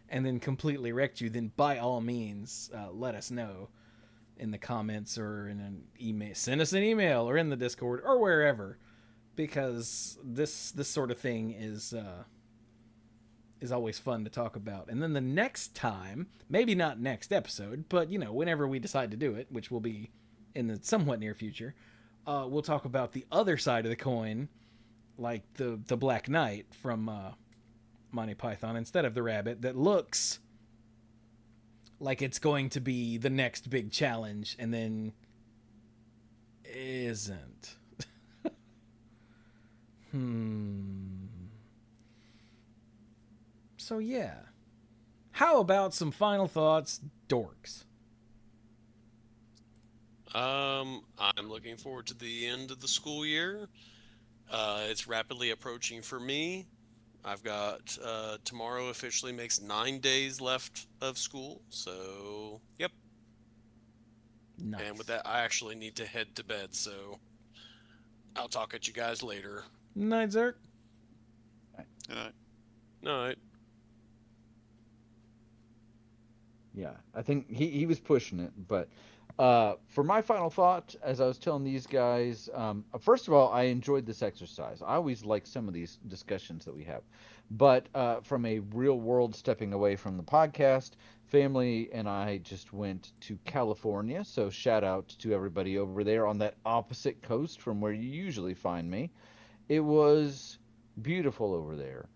and then completely wrecked you, then by all means let us know in the comments or in an email. Send us an email or in the Discord or wherever, because this sort of thing is always fun to talk about. And then the next time, maybe not next episode, but whenever we decide to do it, which will be in the somewhat near future, we'll talk about the other side of the coin, like the Black Knight from Monty Python, instead of the rabbit that looks like it's going to be the next big challenge and then isn't. So yeah. How about some final thoughts, dorks? I'm looking forward to the end of the school year. It's rapidly approaching for me. I've got tomorrow officially makes 9 days left of school. So, yep. And with Nice. that, I actually need to head to bed. So, I'll talk at you guys later. Night, Zerk. Uh, No, Yeah, I think he was pushing it, but for my final thought, as I was telling these guys, first of all, I enjoyed this exercise. I always like some of these discussions that we have, but from a real world stepping away from the podcast, family and I just went to California. So shout out to everybody over there on that opposite coast from where you usually find me. It was beautiful over there.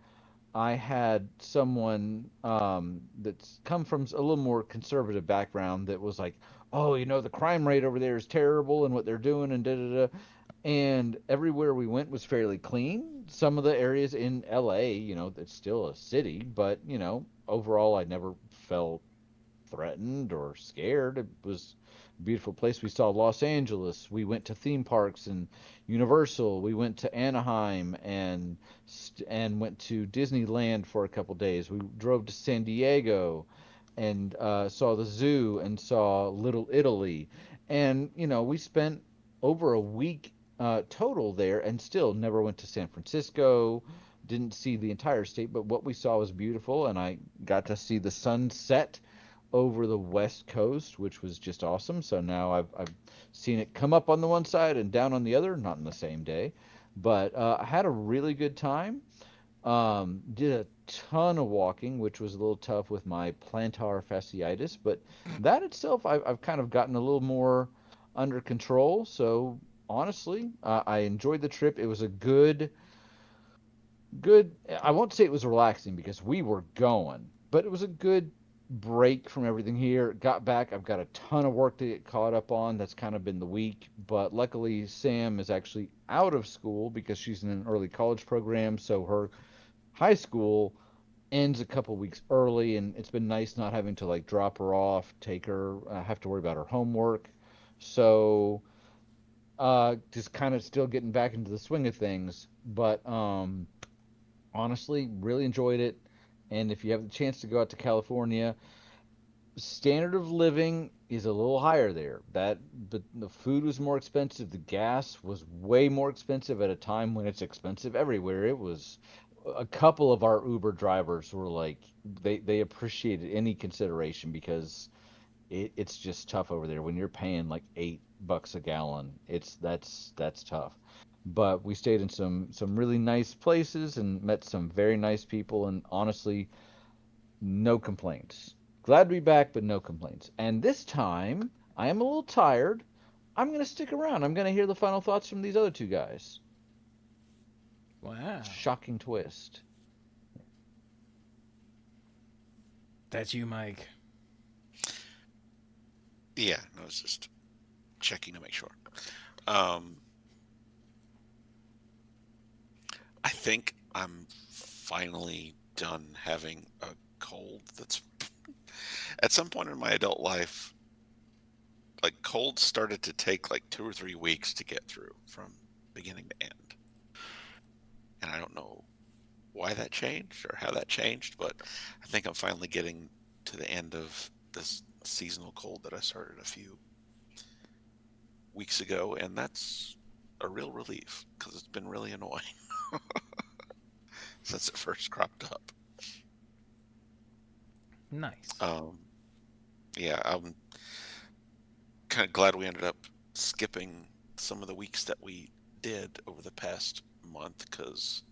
I had someone that's come from a little more conservative background that was like, "Oh, the crime rate over there is terrible, and what they're doing, and da da da." And everywhere we went was fairly clean. Some of the areas in LA, it's still a city, but overall, I never felt threatened or scared. It was a beautiful place. We saw Los Angeles. We went to theme parks and Universal. We went to Anaheim and went to Disneyland for a couple days. We drove to San Diego and saw the zoo and saw Little Italy. And we spent over a week total there, and still never went to San Francisco. Didn't see the entire state, but what we saw was beautiful, and I got to see the sunset over the west coast, which was just awesome. So now I've seen it come up on the one side and down on the other, not in the same day, but I had a really good time. Did a ton of walking, which was a little tough with my plantar fasciitis, but that itself I've kind of gotten a little more under control. So honestly, I enjoyed the trip. It was a good. I won't say it was relaxing because we were going, but it was a good break from everything here. Got back. I've got a ton of work to get caught up on. That's kind of been the week, but luckily Sam is actually out of school because she's in an early college program, so her high school ends a couple weeks early, and it's been nice not having to like drop her off, take her, have to worry about her homework. So just kind of still getting back into the swing of things, but honestly, really enjoyed it. And if you have the chance to go out to California, standard of living is a little higher there. But the food was more expensive. The gas was way more expensive at a time when it's expensive everywhere. It was a couple of our Uber drivers were like they appreciated any consideration because it's just tough over there when you're paying like $8 a gallon. That's tough. But we stayed in some really nice places and met some very nice people, and honestly, no complaints. Glad to be back, but no complaints. And this time, I am a little tired. I'm gonna stick around. I'm gonna hear the final thoughts from these other two guys. Wow. Shocking twist. That's you, Mike. yeah, I was just checking to make sure. Um, I think I'm finally done having a cold that's at some point in my adult life, like colds started to take like 2 or 3 weeks to get through from beginning to end. And I don't know why that changed or how that changed, but I think I'm finally getting to the end of this seasonal cold that I started a few weeks ago, and that's a real relief because it's been really annoying since it first cropped up. Nice. Yeah, I'm kind of glad we ended up skipping some of the weeks that we did over the past month because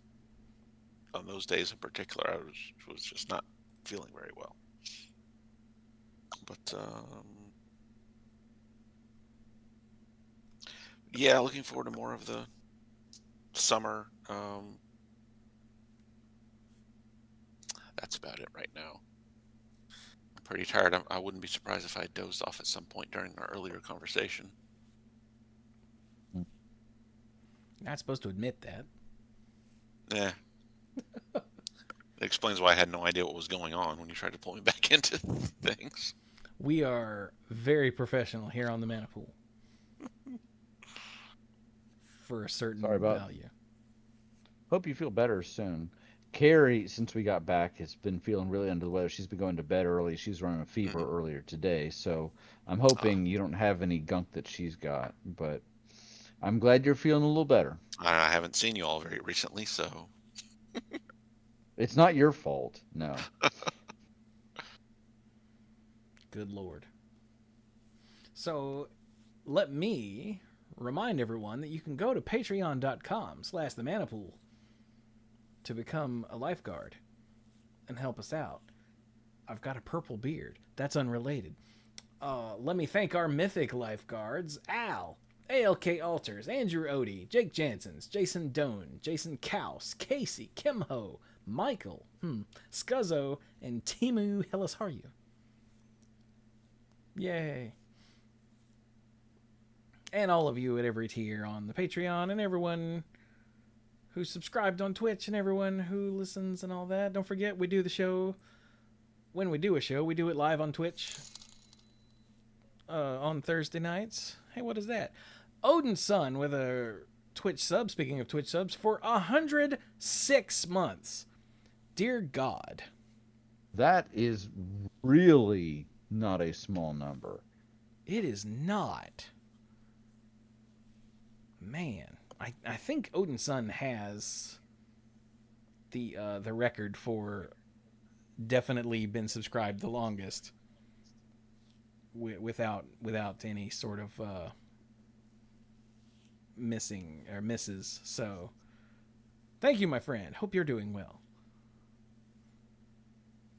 on those days in particular, I was just not feeling very well. But yeah, looking forward to more of the summer. That's about it right now. I'm pretty tired. I wouldn't be surprised if I dozed off at some point during our earlier conversation. Not supposed to admit that. Yeah. It explains why I had no idea what was going on when you tried to pull me back into things. We are very professional here on the Manapool. For a certain value. Hope you feel better soon. Carrie, since we got back, has been feeling really under the weather. She's been going to bed early. She's running a fever earlier today, so I'm hoping you don't have any gunk that she's got. But I'm glad you're feeling a little better. I haven't seen you all very recently, so It's not your fault. No. Good Lord. So let me remind everyone that you can go to patreon.com/themanapool to become a lifeguard and help us out. I've got a purple beard. That's unrelated. Let me thank our mythic lifeguards: Al, ALK Alters, Andrew Odie, Jake Jansons, Jason Doan, Jason Kaus, Casey, Kimho, Michael, Scuzzo, and Timu Hellasharyu. Yay. And all of you at every tier on the Patreon, and everyone who's subscribed on Twitch, and everyone who listens and all that. Don't forget, we do the show. When we do a show, we do it live on Twitch on Thursday nights. Hey, what is that? Odin's Son with a Twitch sub, speaking of Twitch subs, for 106 months. Dear God. That is really not a small number. It is not. Man, I think Odin's Son has the record for definitely been subscribed the longest without any sort of missing or misses. So thank you, my friend. Hope you're doing well.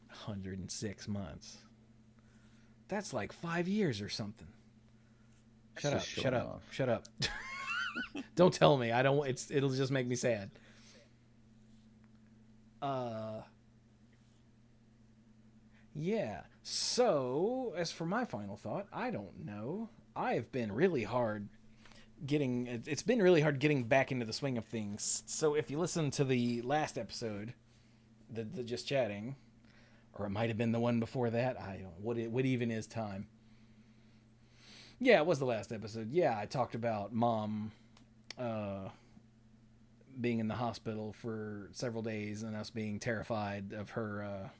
106 months. That's like 5 years or something. Shut up. Don't tell me. I don't. It'll just make me sad. Yeah. So, as for my final thought, I don't know. I've been really hard it's been really hard getting back into the swing of things. So if you listen to the last episode, the just chatting, or it might have been the one before that, I don't know. What even is time? Yeah, it was the last episode. Yeah, I talked about Mom being in the hospital for several days and us being terrified of her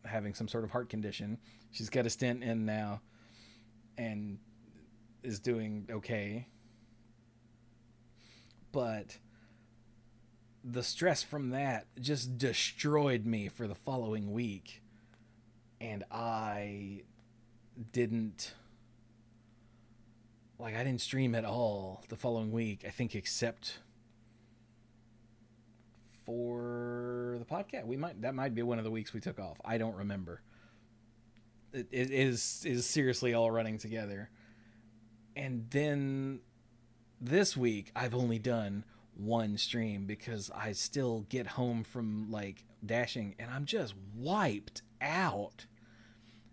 having some sort of heart condition. She's got a stent in now and is doing okay. But the stress from that just destroyed me for the following week. And I didn't stream at all the following week, I think, except for the podcast. That might be one of the weeks we took off. I don't remember. It is seriously all running together. And then this week I've only done one stream because I still get home from like dashing and I'm just wiped out.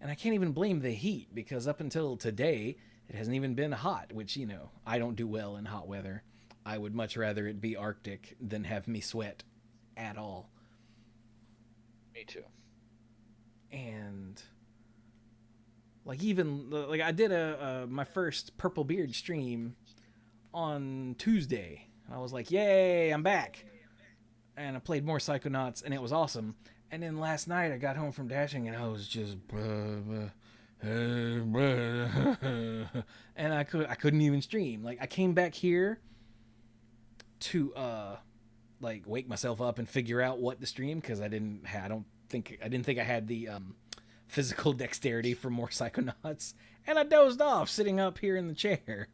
And I can't even blame the heat because up until today it hasn't even been hot, which, you know, I don't do well in hot weather. I would much rather it be Arctic than have me sweat at all. Me too. And like I did my first Purple Beard stream on Tuesday. I was like, yay, I'm back. And I played more Psychonauts and it was awesome. And then last night I got home from dashing and I was just and I couldn't even stream. Like I came back here to like wake myself up and figure out what to stream because I didn't think I had the physical dexterity for more Psychonauts, and I dozed off sitting up here in the chair.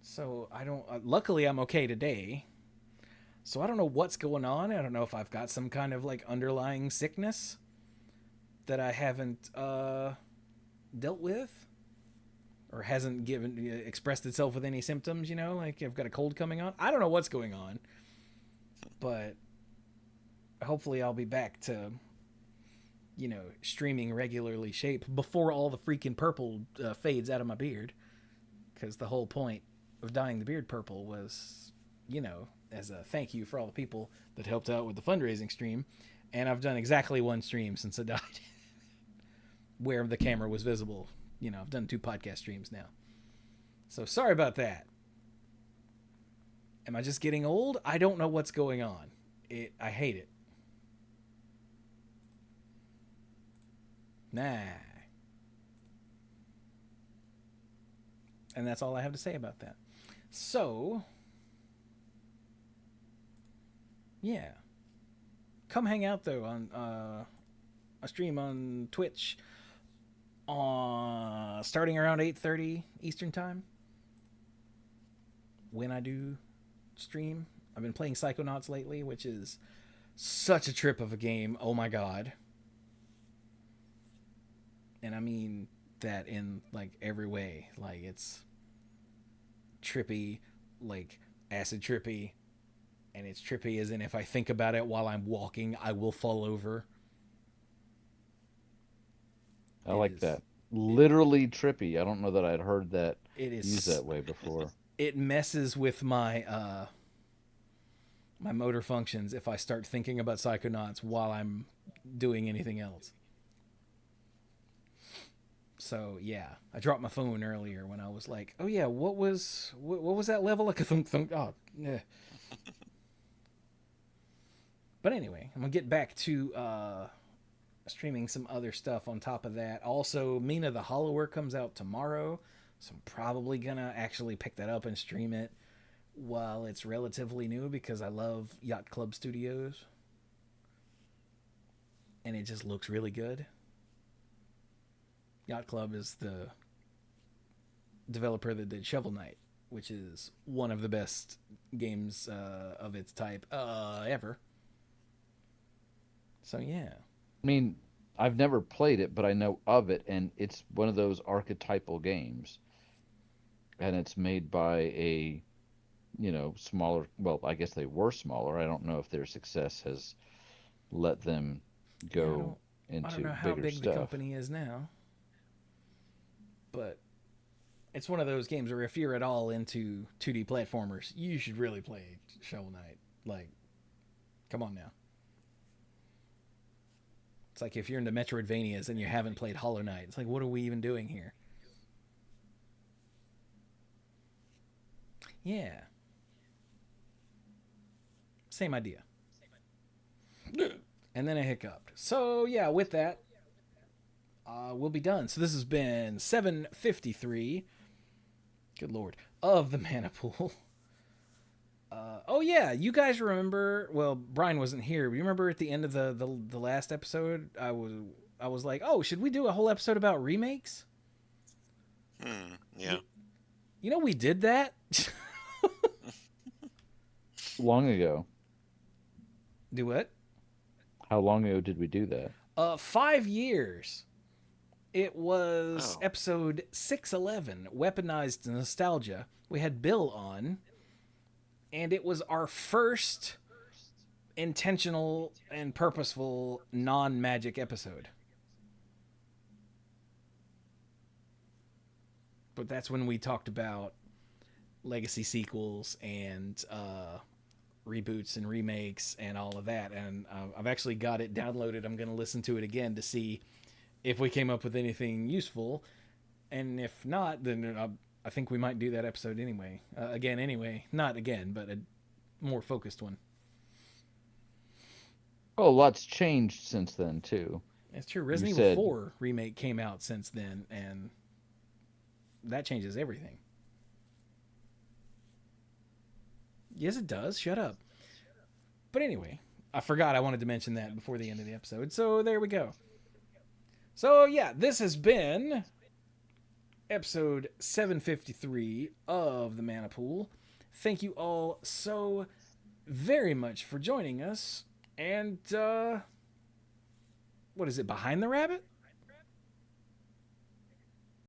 So I don't. Luckily, I'm okay today. So I don't know what's going on. I don't know if I've got some kind of like underlying sickness that I haven't dealt with, or hasn't expressed itself with any symptoms. You know, like I've got a cold coming on. I don't know what's going on, but hopefully I'll be back to, you know, streaming regularly shape before all the freaking purple fades out of my beard. Because the whole point of dyeing the beard purple was, you know, as a thank you for all the people that helped out with the fundraising stream. And I've done exactly one stream since I died where the camera was visible. You know, I've done 2 podcast streams now. So sorry about that. Am I just getting old? I don't know what's going on. I hate it. Nah. And that's all I have to say about that. So, yeah. Come hang out, though, on a stream on Twitch starting around 8:30 Eastern Time. When I do stream. I've been playing Psychonauts lately, which is such a trip of a game. Oh my god. And I mean that in like every way. Like it's trippy, like acid trippy, and it's trippy as in if I think about it while I'm walking, I will fall over. I like that. Literally trippy. I don't know that I'd heard that used that way before. It messes with my my motor functions if I start thinking about Psychonauts while I'm doing anything else. So yeah, I dropped my phone earlier when I was like, "Oh yeah, what was that level like a thunk thunk?" Oh, yeah. But anyway, I'm gonna get back to streaming some other stuff on top of that. Also, Mina the Hollower comes out tomorrow, so I'm probably gonna actually pick that up and stream it while it's relatively new because I love Yacht Club Studios. And it just looks really good. Yacht Club is the developer that did Shovel Knight, which is one of the best games of its type ever. So, yeah. I mean, I've never played it, but I know of it, and it's one of those archetypal games. And it's made by a, smaller, well, I guess they were smaller. I don't know if their success has let them go into bigger stuff. I don't know how big the company is now. But it's one of those games where if you're at all into 2D platformers, you should really play Shovel Knight. Like, come on now. It's like if you're into Metroidvanias and you haven't played Hollow Knight, it's like, what are we even doing here? Yeah. Same idea. And then I hiccuped. So, yeah, with that, we'll be done. So this has been 753, good lord, of the Mana Pool. Oh, yeah, you guys remember, well, Brian wasn't here. You remember at the end of the last episode, I was like, oh, should we do a whole episode about remakes? Yeah. You know, we did that. Long ago. Do what? How long ago did we do that? 5 years. It was episode 611, Weaponized Nostalgia. We had Bill on, and it was our first intentional and purposeful non-magic episode. But that's when we talked about legacy sequels and reboots and remakes and all of that. And I've actually got it downloaded. I'm going to listen to it again to see if we came up with anything useful. And if not, then I think we might do that episode anyway. Again, anyway. Not again, but a more focused one. Oh, a lot's changed since then, too. It's true. Resident Evil 4 remake came out since then, and that changes everything. Yes, it does. Shut up. But anyway, I forgot I wanted to mention that before the end of the episode. So there we go. So yeah, this has been episode 753 of the Mana Pool. Thank you all so very much for joining us. And what is it, Behind the Rabbit?